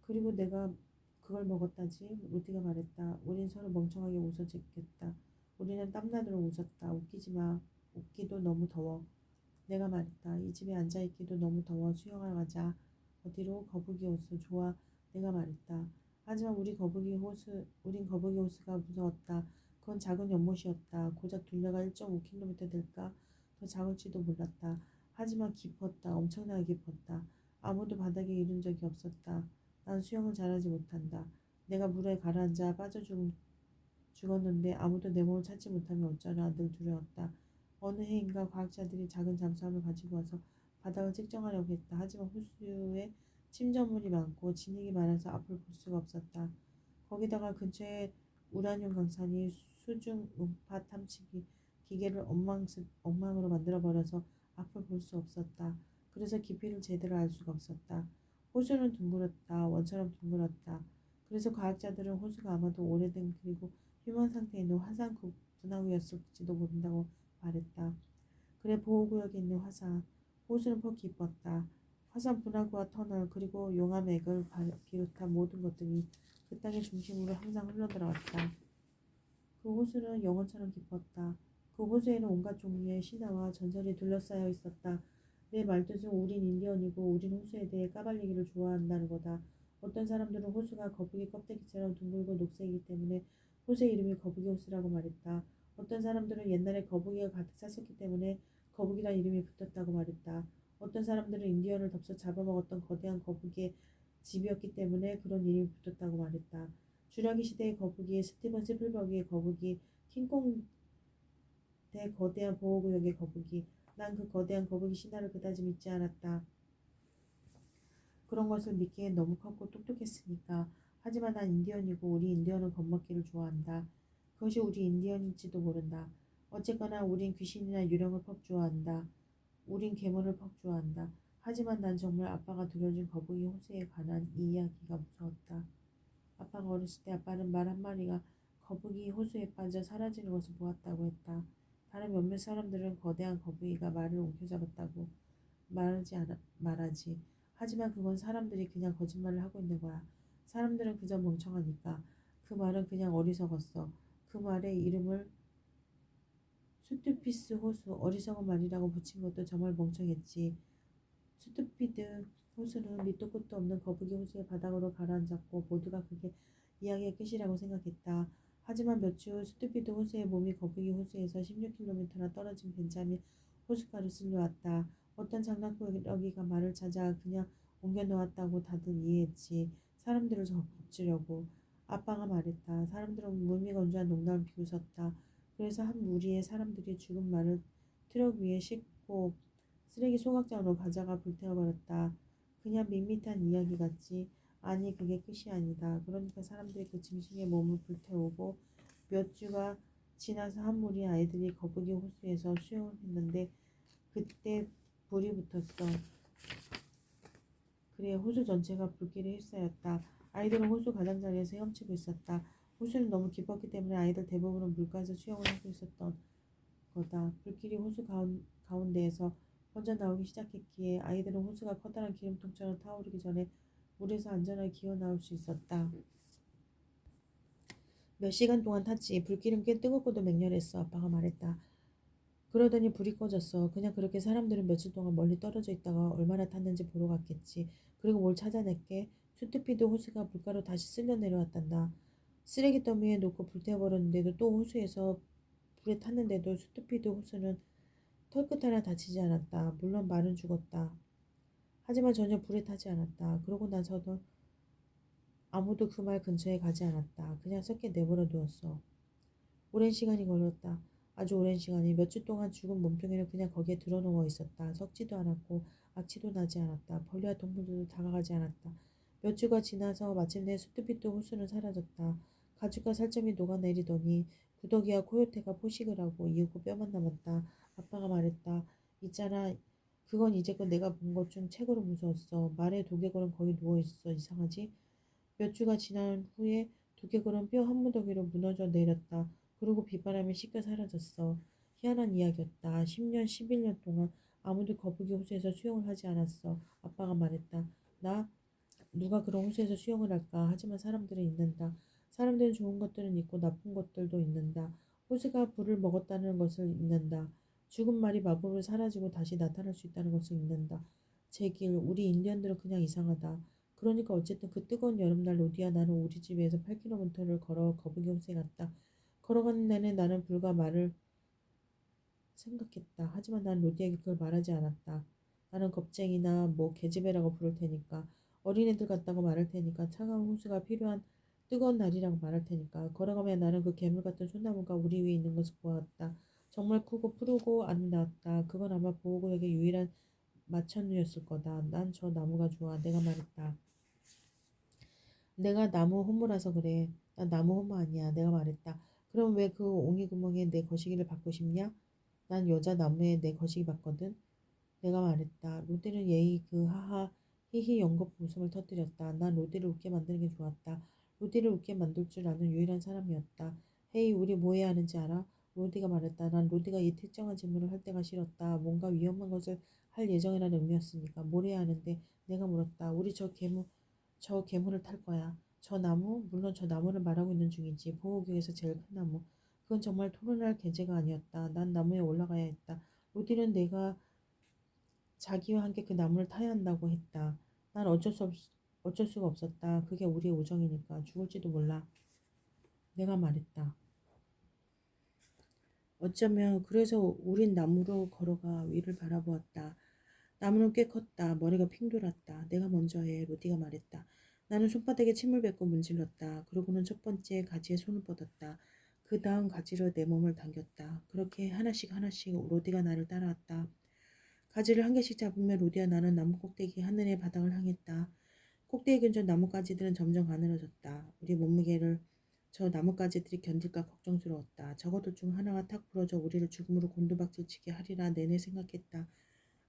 그리고 내가 그걸 먹었다지. 로디가 말했다. 우린 서로 멍청하게 웃어지겠다. 우리는 땀나도록 웃었다. 웃기지 마. 웃기도 너무 더워. 내가 말했다. 이 집에 앉아있기도 너무 더워. 수영하러 가자. 어디로? 거북이 호수. 좋아. 내가 말했다. 하지만 우린 거북이 호수가 무서웠다. 그건 작은 연못이었다. 고작 둘레가 1.5km 될까? 더 작을지도 몰랐다. 하지만 깊었다. 엄청나게 깊었다. 아무도 바닥에 이른 적이 없었다. 난 수영을 잘하지 못한다. 내가 물에 가라앉아 죽었는데 아무도 내 몸을 찾지 못하면 어쩌나 늘 두려웠다. 어느 해인가 과학자들이 작은 잠수함을 가지고 와서 바닥을 측정하려고 했다. 하지만 호수에 침전물이 많고 진흙이 많아서 앞을 볼 수가 없었다. 거기다가 근처에 우라늄 강산이 수중 음파 탐지기 기계를 엉망으로 만들어버려서 앞을 볼 수 없었다. 그래서 깊이를 제대로 알 수가 없었다. 호수는 둥글었다. 원처럼 둥글었다. 그래서 과학자들은 호수가 아마도 오래된 그리고 휴먼 상태에 있는 화산 분화구였을지도 모른다고 말했다. 그래 보호구역에 있는 화산, 호수는 폭 깊었다. 화산 분화구와 터널 그리고 용암액을 비롯한 모든 것들이 그 땅의 중심으로 항상 흘러들어왔다. 그 호수는 영혼처럼 깊었다. 그 호수에는 온갖 종류의 신화와 전설이 둘러싸여 있었다. 내 말뜻은 우린 인디언이고 우린 호수에 대해 까발리기를 좋아한다는 거다. 어떤 사람들은 호수가 거북이 껍데기처럼 둥글고 녹색이기 때문에 호수의 이름이 거북이 호수라고 말했다. 어떤 사람들은 옛날에 거북이가 가득 찼었기 때문에 거북이란 이름이 붙었다고 말했다. 어떤 사람들은 인디언을 덥석 잡아먹었던 거대한 거북이의 집이었기 때문에 그런 이름이 붙었다고 말했다. 주라기 시대의 거북이, 스티븐 스필버그의 거북이, 킹콩 대 거대한 보호구역의 거북이. 난 그 거대한 거북이 신화를 그다지 믿지 않았다. 그런 것을 믿기엔 너무 컸고 똑똑했으니까. 하지만 난 인디언이고 우리 인디언은 겁먹기를 좋아한다. 그것이 우리 인디언일지도 모른다. 어쨌거나 우린 귀신이나 유령을 퍽 좋아한다. 우린 괴물을 퍽 좋아한다. 하지만 난 정말 아빠가 들려준 거북이 호수에 관한 이 이야기가 무서웠다. 아빠가 어렸을 때 아빠는 말 한마리가 거북이 호수에 빠져 사라지는 것을 보았다고 했다. 다른 몇몇 사람들은 거대한 거북이가 말을 옮겨잡았다고 말하지. 하지만 그건 사람들이 그냥 거짓말을 하고 있는 거야. 사람들은 그저 멍청하니까. 그 말은 그냥 어리석었어. 그 말에 이름을 스투피스 호수, 어리석은 말이라고 붙인 것도 정말 멍청했지. 스투피드 호수는 밑도 끝도 없는 거북이 호수의 바닥으로 가라앉았고 모두가 그게 이야기의 끝이라고 생각했다. 하지만 몇 주 후 스투피드 호수의 몸이 거북이 호수에서 16km나 떨어진 벤자민 호숫가로 쓸려왔다. 어떤 장난꾸러기가 말을 찾아 그냥 옮겨놓았다고 다들 이해했지. 사람들을 겁주려고. 아빠가 말했다. 사람들은 무미건조한 농담을 비웃었다. 그래서 한 무리의 사람들이 죽은 말을 트럭 위에 싣고 쓰레기 소각장으로 가져가 불태워버렸다. 그냥 밋밋한 이야기 같지? 아니 그게 끝이 아니다. 그러니까 사람들이 그 짐승의 몸을 불태우고 몇 주가 지나서 한 무리 아이들이 거북이 호수에서 수영을 했는데 그때 불이 붙었어. 그래 호수 전체가 불길에 휩싸였다. 아이들은 호수 가장자리에서 헤엄치고 있었다. 호수는 너무 깊었기 때문에 아이들 대부분은 물가에서 수영을 하고 있었던 거다. 불길이 호수 가운데에서 먼저 나오기 시작했기에 아이들은 호수가 커다란 기름통처럼 타오르기 전에 물에서 안전하게 기어 나올 수 있었다. 몇 시간 동안 탔지. 불길은 꽤 뜨겁고도 맹렬했어. 아빠가 말했다. 그러더니 불이 꺼졌어. 그냥 그렇게 사람들은 며칠 동안 멀리 떨어져 있다가 얼마나 탔는지 보러 갔겠지. 그리고 뭘 찾아냈게? 스투피드 호수가 물가로 다시 쓸려 내려왔단다. 쓰레기 더미에 놓고 불태워버렸는데도 또 호수에서 불에 탔는데도 스투피드 호수는 털끝 하나 다치지 않았다. 물론 말은 죽었다. 하지만 전혀 불에 타지 않았다. 그러고 나서도 아무도 그 말 근처에 가지 않았다. 그냥 썩게 내버려 두었어. 오랜 시간이 걸렸다. 아주 오랜 시간이. 몇 주 동안 죽은 몸뚱이는 그냥 거기에 드러누워 있었다. 썩지도 않았고 악취도 나지 않았다. 벌레와 동물들도 다가가지 않았다. 몇 주가 지나서 마침내 스투피드 호수는 사라졌다. 가죽과 살점이 녹아내리더니 구더기와 코요테가 포식을 하고 이윽고 뼈만 남았다. 아빠가 말했다. 있잖아. 그건 이제껏 내가 본 것 중 최고로 무서웠어. 말에 도개골은 거의 누워있어. 이상하지? 몇 주가 지난 후에 두개골은 뼈 한 무더기로 무너져 내렸다. 그리고 비바람에 씻겨 사라졌어. 희한한 이야기였다. 10년, 11년 동안 아무도 거북이 호수에서 수영을 하지 않았어. 아빠가 말했다. 누가 그런 호수에서 수영을 할까? 하지만 사람들은 있는다. 사람들은 좋은 것들은 있고 나쁜 것들도 있는다. 호수가 불을 먹었다는 것을 잊는다. 죽은 말이 마법으로 사라지고 다시 나타날 수 있다는 것을 잊는다. 제길, 우리 인디언들은 그냥 이상하다. 그러니까 어쨌든 그 뜨거운 여름날 로디야 나는 우리 집에서 8km를 걸어 거북이 호수에 갔다. 걸어가는 내내 나는 불과 말을 생각했다. 하지만 난 로디에게 그걸 말하지 않았다. 나는 겁쟁이나 뭐 계집애라고 부를 테니까 어린애들 같다고 말할 테니까 차가운 호수가 필요한 뜨거운 날이라고 말할 테니까 걸어가며 나는 그 괴물 같은 소나무가 우리 위에 있는 것을 보았다. 정말 크고 푸르고 아름다웠다. 그건 아마 보호구역의 유일한 마천루였을 거다. 난 저 나무가 좋아. 내가 말했다. 내가 나무 호모라서 그래. 난 나무 호모 아니야. 내가 말했다. 그럼 왜 그 옹이구멍에 내 거시기를 받고 싶냐? 난 여자 나무에 내 거시기 봤거든. 내가 말했다. 로디는 예의 그 하하 히히 연거푸 웃음을 터뜨렸다. 난 로디를 웃게 만드는 게 좋았다. 로디를 웃게 만들 줄 아는 유일한 사람이었다. 헤이 우리 뭐 해야 하는지 알아? 로디가 말했다. 난 로디가 이 특정한 질문을 할 때가 싫었다. 뭔가 위험한 것을 할 예정이라는 의미였으니까. 뭘 해야 하는데? 내가 물었다. 우리 저 괴물을 탈 거야. 저 나무? 물론 저 나무를 말하고 있는 중이지. 보호구역에서 제일 큰 나무. 그건 정말 토론할 계제가 아니었다. 난 나무에 올라가야 했다. 로디는 내가 자기와 함께 그 나무를 타야 한다고 했다. 난 어쩔 수가 없었다. 그게 우리의 우정이니까 죽을지도 몰라. 내가 말했다. 어쩌면 그래서 우린 나무로 걸어가 위를 바라보았다. 나무는 꽤 컸다. 머리가 핑 돌았다. 내가 먼저 해. 로디가 말했다. 나는 손바닥에 침을 뱉고 문질렀다. 그러고는 첫 번째 가지에 손을 뻗었다. 그 다음 가지로 내 몸을 당겼다. 그렇게 하나씩 하나씩 로디가 나를 따라왔다. 가지를 한 개씩 잡으며 로디와 나는 나무 꼭대기 하늘의 바닥을 향했다. 꼭대기 근처 나뭇가지들은 점점 가늘어졌다. 우리 몸무게를 저 나뭇가지들이 견딜까 걱정스러웠다. 적어도 중 하나가 탁 부러져 우리를 죽음으로 곤두박질치게 하리라 내내 생각했다.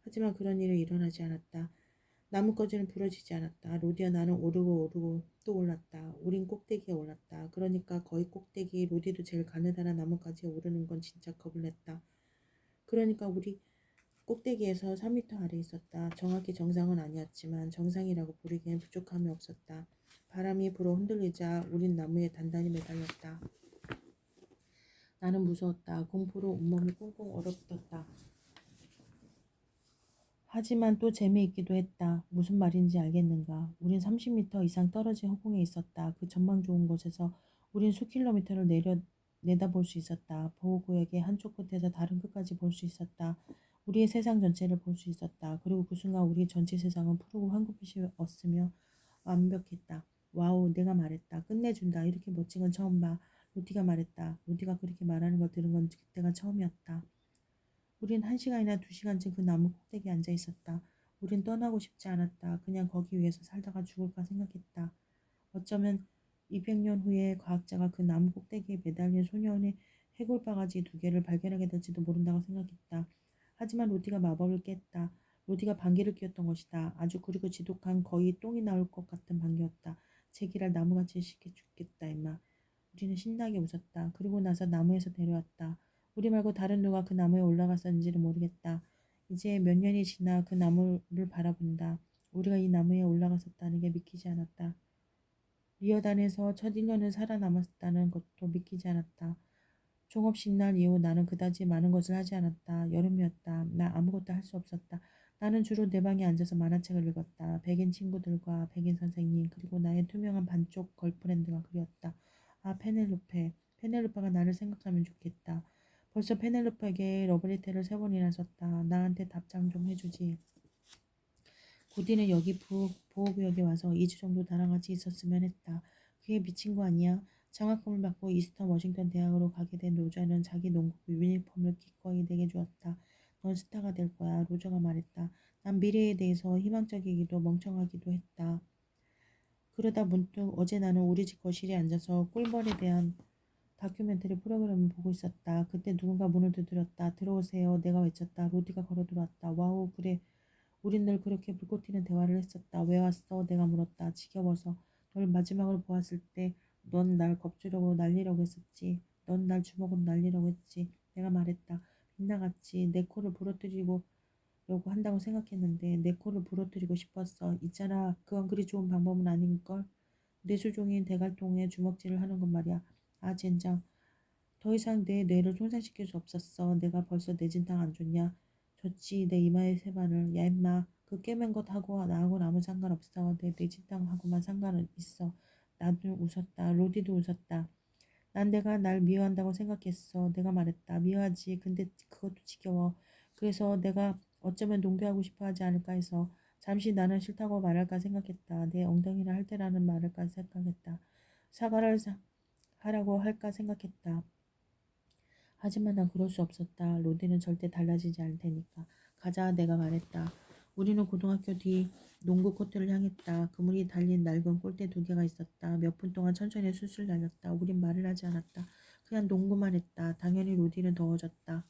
하지만 그런 일은 일어나지 않았다. 나뭇가지는 부러지지 않았다. 로디와 나는 오르고 또 올랐다. 우린 꼭대기에 올랐다. 그러니까 거의 꼭대기 로디도 제일 가느다란 나뭇가지에 오르는 건 진짜 겁을 냈다. 그러니까 우리 꼭대기에서 3미터 아래 있었다. 정확히 정상은 아니었지만 정상이라고 부르기엔 부족함이 없었다. 바람이 불어 흔들리자 우린 나무에 단단히 매달렸다. 나는 무서웠다. 공포로 온몸이 꽁꽁 얼어붙었다. 하지만 또 재미있기도 했다. 무슨 말인지 알겠는가? 우린 30미터 이상 떨어진 허공에 있었다. 그 전망 좋은 곳에서 우린 수킬로미터를 내다볼 수 있었다. 보호구역의 한쪽 끝에서 다른 끝까지 볼 수 있었다. 우리의 세상 전체를 볼 수 있었다. 그리고 그 순간 우리 전체 세상은 푸르고 황급빛이었으며 완벽했다. 와우, 내가 말했다. 끝내준다. 이렇게 멋진 건 처음 봐. 로티가 말했다. 로티가 그렇게 말하는 걸 들은 건 그때가 처음이었다. 우린 1시간이나 2시간쯤 그 나무 꼭대기에 앉아 있었다. 우린 떠나고 싶지 않았다. 그냥 거기 위에서 살다가 죽을까 생각했다. 어쩌면 200년 후에 과학자가 그 나무 꼭대기에 매달린 소년의 해골바가지 2개를 발견하게 될지도 모른다고 생각했다. 하지만 로디가 마법을 깼다. 로디가 방귀를 뀌었던 것이다. 아주 구리고 지독한 거의 똥이 나올 것 같은 방귀였다. 제기랄 나무같이 쉽게 죽겠다 임마. 우리는 신나게 웃었다. 그리고 나서 나무에서 내려왔다. 우리 말고 다른 누가 그 나무에 올라갔었는지는 모르겠다. 이제 몇 년이 지나 그 나무를 바라본다. 우리가 이 나무에 올라갔었다는 게 믿기지 않았다. 리어단에서 첫 1년을 살아남았다는 것도 믿기지 않았다. 종업식 날 이후 나는 그다지 많은 것을 하지 않았다. 여름이었다. 나 아무것도 할 수 없었다. 나는 주로 내 방에 앉아서 만화책을 읽었다. 백인 친구들과 백인 선생님 그리고 나의 투명한 반쪽 걸프렌드가 그리웠다. 아 페넬로페. 페넬로페가 나를 생각하면 좋겠다. 벌써 페넬로페에게 러브레터를 3번이나 썼다. 나한테 답장 좀 해주지. 고디는 여기 보호구역에 와서 2주 정도 나랑 같이 있었으면 했다. 그게 미친 거 아니야? 장학금을 받고 이스턴 워싱턴 대학으로 가게 된 로저는 자기 농구부 유니폼을 기꺼이 내게 주었다. 넌 스타가 될 거야. 로저가 말했다. 난 미래에 대해서 희망적이기도 멍청하기도 했다. 그러다 문득 어제 나는 우리 집 거실에 앉아서 꿀벌에 대한 다큐멘터리 프로그램을 보고 있었다. 그때 누군가 문을 두드렸다. 들어오세요. 내가 외쳤다. 로디가 걸어 들어왔다. 와우 그래. 우린 늘 그렇게 불꽃 튀는 대화를 했었다. 왜 왔어? 내가 물었다. 지겨워서. 널 마지막으로 보았을 때 넌 날 겁주려고 날리려고 했었지. 넌 날 주먹으로 날리려고 했지. 내가 말했다. 빗나갔지. 내 코를 부러뜨리려고 한다고 생각했는데 내 코를 부러뜨리고 싶었어. 있잖아. 그건 그리 좋은 방법은 아닌걸. 뇌수종인 대갈통에 주먹질을 하는 건 말이야. 아 젠장. 더 이상 내 뇌를 손상시킬 수 없었어. 내가 벌써 내 진탕 안 줬냐? 줬지. 내 이마에 세 발을. 야 임마. 그 깨맨 것하고 나하고는 아무 상관없어. 내 뇌진탕하고만 상관은 있어. 나도 웃었다. 로디도 웃었다. 난 내가 날 미워한다고 생각했어. 내가 말했다. 미워하지. 근데 그것도 지겨워. 그래서 내가 어쩌면 농구하고 싶어 하지 않을까 해서 잠시 나는 싫다고 말할까 생각했다. 내 엉덩이를 할 때라는 말을까 생각했다. 사과를 하라고 할까 생각했다. 하지만 난 그럴 수 없었다. 로디는 절대 달라지지 않을 테니까. 가자, 내가 말했다. 우리는 고등학교 뒤 농구 코트를 향했다. 그물이 달린 낡은 골대 2개가 있었다. 몇 분 동안 천천히 술술 날렸다. 우린 말을 하지 않았다. 그냥 농구만 했다. 당연히 로디는 더워졌다.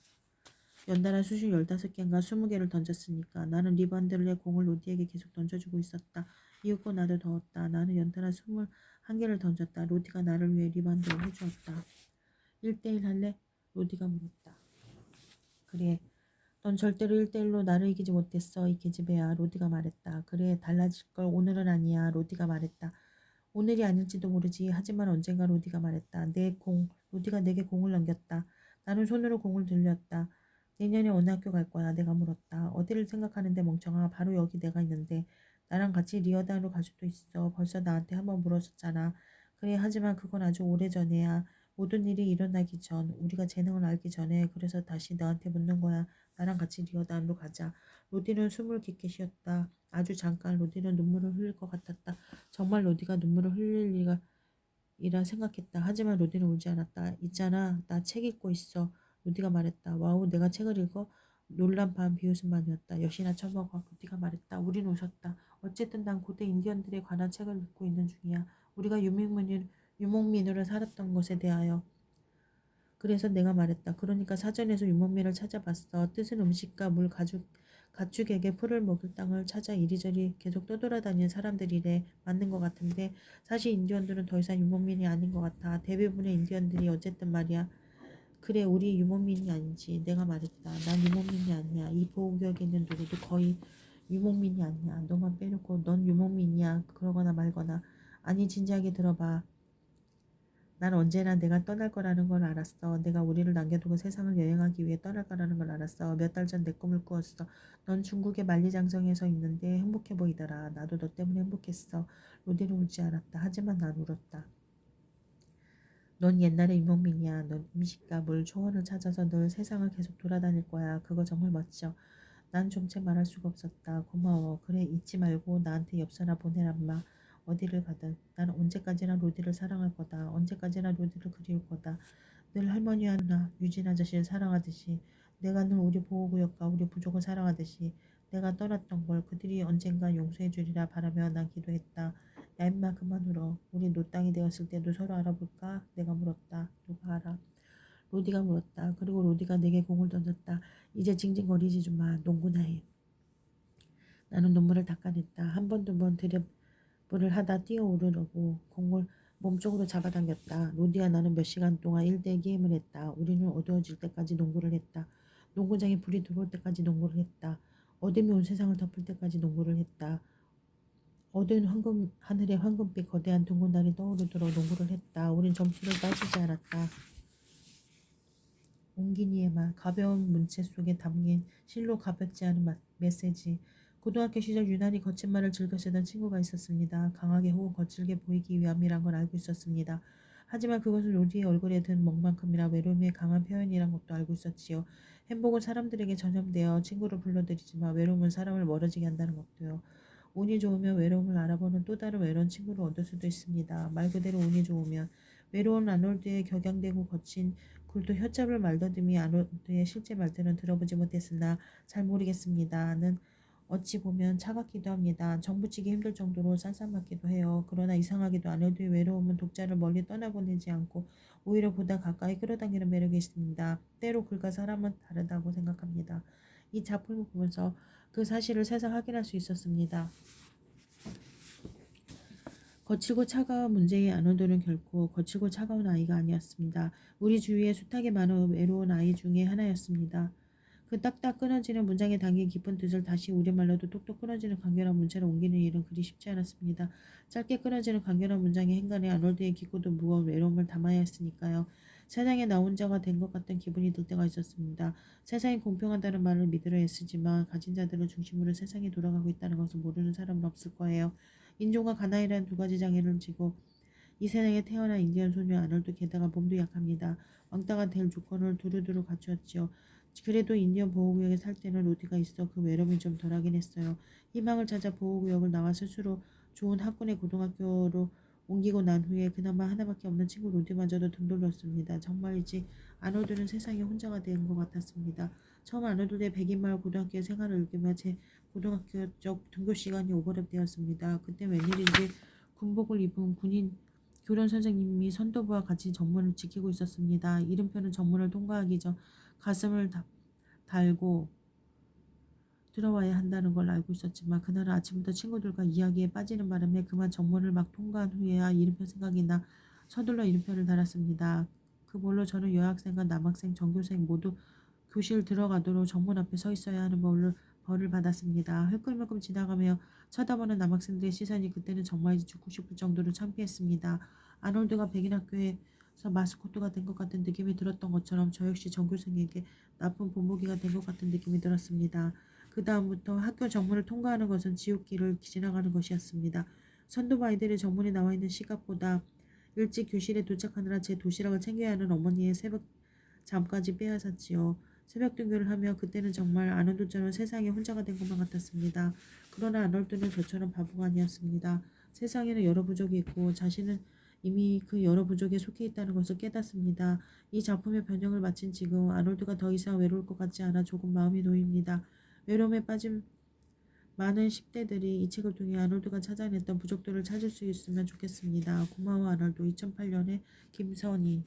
연달아 슛을 15개인가 20개를 던졌으니까. 나는 리바운드를 공을 로디에게 계속 던져주고 있었다. 이윽고 나도 더웠다. 나는 연달아 21개를 던졌다. 로디가 나를 위해 리바운드를 해주었다. 1대1 할래? 로디가 물었다. 그래. 넌 절대로 1대1로 나를 이기지 못했어. 이 계집애야. 로디가 말했다. 그래. 달라질 걸 오늘은 아니야. 로디가 말했다. 오늘이 아닐지도 모르지. 하지만 언젠가 로디가 말했다. 로디가 내게 공을 넘겼다. 나는 손으로 공을 들렸다. 내년에 어느 학교 갈 거야? 내가 물었다. 어디를 생각하는데 멍청아. 바로 여기 내가 있는데. 나랑 같이 리어단으로 갈 수도 있어. 벌써 나한테 한번 물었었잖아. 그래. 하지만 그건 아주 오래전에야. 모든 일이 일어나기 전, 우리가 재능을 알기 전에. 그래서 다시 너한테 묻는 거야. 나랑 같이 리어단으로 가자. 로디는 숨을 깊게 쉬었다. 아주 잠깐 로디는 눈물을 흘릴 것 같았다. 정말 로디가 눈물을 흘릴 리가 이라 생각했다. 하지만 로디는 울지 않았다. 있잖아, 나 책 읽고 있어. 로디가 말했다. 와우, 내가 책을 읽어? 놀란 반 비웃음 반이었다. 역시나 처먹어. 로디가 말했다. 우린 웃었다. 어쨌든 난 고대 인디언들에 관한 책을 읽고 있는 중이야. 우리가 유목민으로 살았던 것에 대하여. 그래서 내가 말했다. 그러니까 사전에서 유목민을 찾아봤어. 뜻은 음식과 가축에게 풀을 먹을 땅을 찾아 이리저리 계속 떠돌아다니는 사람들이래. 맞는 것 같은데 사실 인디언들은 더 이상 유목민이 아닌 것 같아. 대부분의 인디언들이 어쨌든 말이야. 그래, 우리 유목민이 아니지. 내가 말했다. 난 유목민이 아니야. 이 보호구역에 있는 누구도 거의 유목민이 아니야. 너만 빼놓고 넌 유목민이야. 그러거나 말거나. 아니, 진지하게 들어봐. 난 언제나 내가 떠날 거라는 걸 알았어. 내가 우리를 남겨두고 세상을 여행하기 위해 떠날 거라는 걸 알았어. 몇 달 전 내 꿈을 꾸었어. 넌 중국의 만리장성에서 있는데 행복해 보이더라. 나도 너 때문에 행복했어. 로디는 울지 않았다. 하지만 난 울었다. 넌 옛날에 유목민이야. 넌 음식과 물, 초원을 찾아서 늘 세상을 계속 돌아다닐 거야. 그거 정말 멋져. 난 좀 채 말할 수가 없었다. 고마워. 그래, 잊지 말고 나한테 엽서나 보내란 마. 어디를 가든 난 언제까지나 로디를 사랑할 거다. 언제까지나 로디를 그리울 거다. 늘 할머니와 누나, 유진 아저씨를 사랑하듯이 내가 늘 우리 보호구역과 우리 부족을 사랑하듯이 내가 떠났던 걸 그들이 언젠가 용서해 주리라 바라며 난 기도했다. 야 임마 그만 울어. 우리 노땅이 되었을 때도 서로 알아볼까? 내가 물었다. 누가 알아? 로디가 물었다. 그리고 로디가 내게 공을 던졌다. 이제 징징거리지 좀 마. 농구나 해. 나는 눈물을 닦아냈다. 한 번 두 번 드리블을 하다 뛰어오르려고 공을 몸쪽으로 잡아당겼다. 로디와 나는 몇 시간 동안 1대1 게임을 했다. 우리는 어두워질 때까지 농구를 했다. 농구장에 불이 들어올 때까지 농구를 했다. 어둠이 온 세상을 덮을 때까지 농구를 했다. 어두운 하늘에 황금빛 거대한 둥근 달이 떠오르도록 농구를 했다. 우린 점수를 따지지 않았다. 옹기니의 말, 가벼운 문체 속에 담긴 실로 가볍지 않은 메시지. 고등학교 시절 유난히 거친 말을 즐겨 쓰던 친구가 있었습니다. 강하게 혹은 거칠게 보이기 위함이란 걸 알고 있었습니다. 하지만 그것은 로디의 얼굴에 든 멍만큼이나 외로움의 강한 표현이란 것도 알고 있었지요. 행복은 사람들에게 전염되어 친구를 불러들이지만 외로움은 사람을 멀어지게 한다는 것도요. 운이 좋으면 외로움을 알아보는 또 다른 외로운 친구를 얻을 수도 있습니다. 말 그대로 운이 좋으면. 외로운 아놀드의 격양되고 거친 굴도 혀잡을 말더듬이 아놀드의 실제 말들은 들어보지 못했으나 잘 모르겠습니다는 어찌 보면 차갑기도 합니다. 정붙이기 힘들 정도로 쌀쌀맞기도 해요. 그러나 이상하게도 아놀드의 외로움은 독자를 멀리 떠나보내지 않고 오히려 보다 가까이 끌어당기는 매력이 있습니다. 때로 글과 사람은 다르다고 생각합니다. 이 작품을 보면서 그 사실을 새삼 확인할 수 있었습니다. 거칠고 차가운 문제의 아놀드는 결코 거칠고 차가운 아이가 아니었습니다. 우리 주위에 숱하게 많은 외로운 아이 중에 하나였습니다. 그 딱딱 끊어지는 문장에 담긴 깊은 뜻을 다시 우리말로도 톡톡 끊어지는 간결한 문체로 옮기는 일은 그리 쉽지 않았습니다. 짧게 끊어지는 간결한 문장의 행간에 아놀드의 깊고도 무거운 외로움을 담아야 했으니까요. 세상에 나 혼자가 된 것 같은 기분이 들 때가 있었습니다. 세상이 공평하다는 말을 믿으려 애쓰지만 가진 자들을 중심으로 세상이 돌아가고 있다는 것을 모르는 사람은 없을 거예요. 인종과 가난이라는 두 가지 장애를 지고 이 세상에 태어난 인디언 소녀 아놀드 게다가 몸도 약합니다. 왕따가 될 조건을 두루두루 갖추었지요. 그래도 인디언 보호구역에 살 때는 로디가 있어 그 외로움이 좀 덜하긴 했어요. 희망을 찾아 보호구역을 나와 스스로 좋은 학군의 고등학교로 옮기고 난 후에 그나마 하나밖에 없는 친구 로디마저도 등 돌렸습니다. 정말이지 아놀드는 세상에 혼자가 된 것 같았습니다. 처음 아놀드의 백인마을 고등학교의 생활을 읽으며 제 고등학교적 등교 시간이 오버랩되었습니다. 그때 웬일인지 군복을 입은 군인 교련 선생님이 선도부와 같이 정문을 지키고 있었습니다. 이름표는 정문을 통과하기 전 가슴을 달고 들어와야 한다는 걸 알고 있었지만 그날은 아침부터 친구들과 이야기에 빠지는 바람에 그만 정문을 막 통과한 후에야 이름표 생각이 나 서둘러 이름표를 달았습니다. 그 뭘로 저는 여학생과 남학생, 전교생 모두 교실 들어가도록 정문 앞에 서 있어야 하는 벌을 받았습니다. 흘끔흘끔 지나가며 쳐다보는 남학생들의 시선이 그때는 정말 죽고 싶을 정도로 창피했습니다. 아놀드가 백인 학교에서 마스코트가 된 것 같은 느낌이 들었던 것처럼 저 역시 전교생에게 나쁜 본보기가 된 것 같은 느낌이 들었습니다. 그 다음부터 학교 정문을 통과하는 것은 지옥길을 지나가는 것이었습니다. 선도부 아이들이 정문에 나와 있는 시각보다 일찍 교실에 도착하느라 제 도시락을 챙겨야 하는 어머니의 새벽 잠까지 빼앗았지요. 새벽 등교를 하며 그때는 정말 아놀드처럼 세상에 혼자가 된 것만 같았습니다. 그러나 아놀드는 저처럼 바보가 아니었습니다. 세상에는 여러 부족이 있고 자신은 이미 그 여러 부족에 속해 있다는 것을 깨닫습니다. 이 작품의 변형을 마친 지금 아놀드가 더 이상 외로울 것 같지 않아 조금 마음이 놓입니다. 외로움에 빠진 많은 10대들이 이 책을 통해 아놀드가 찾아냈던 부족들을 찾을 수 있으면 좋겠습니다. 고마워 아놀드. 2008년에 김선희.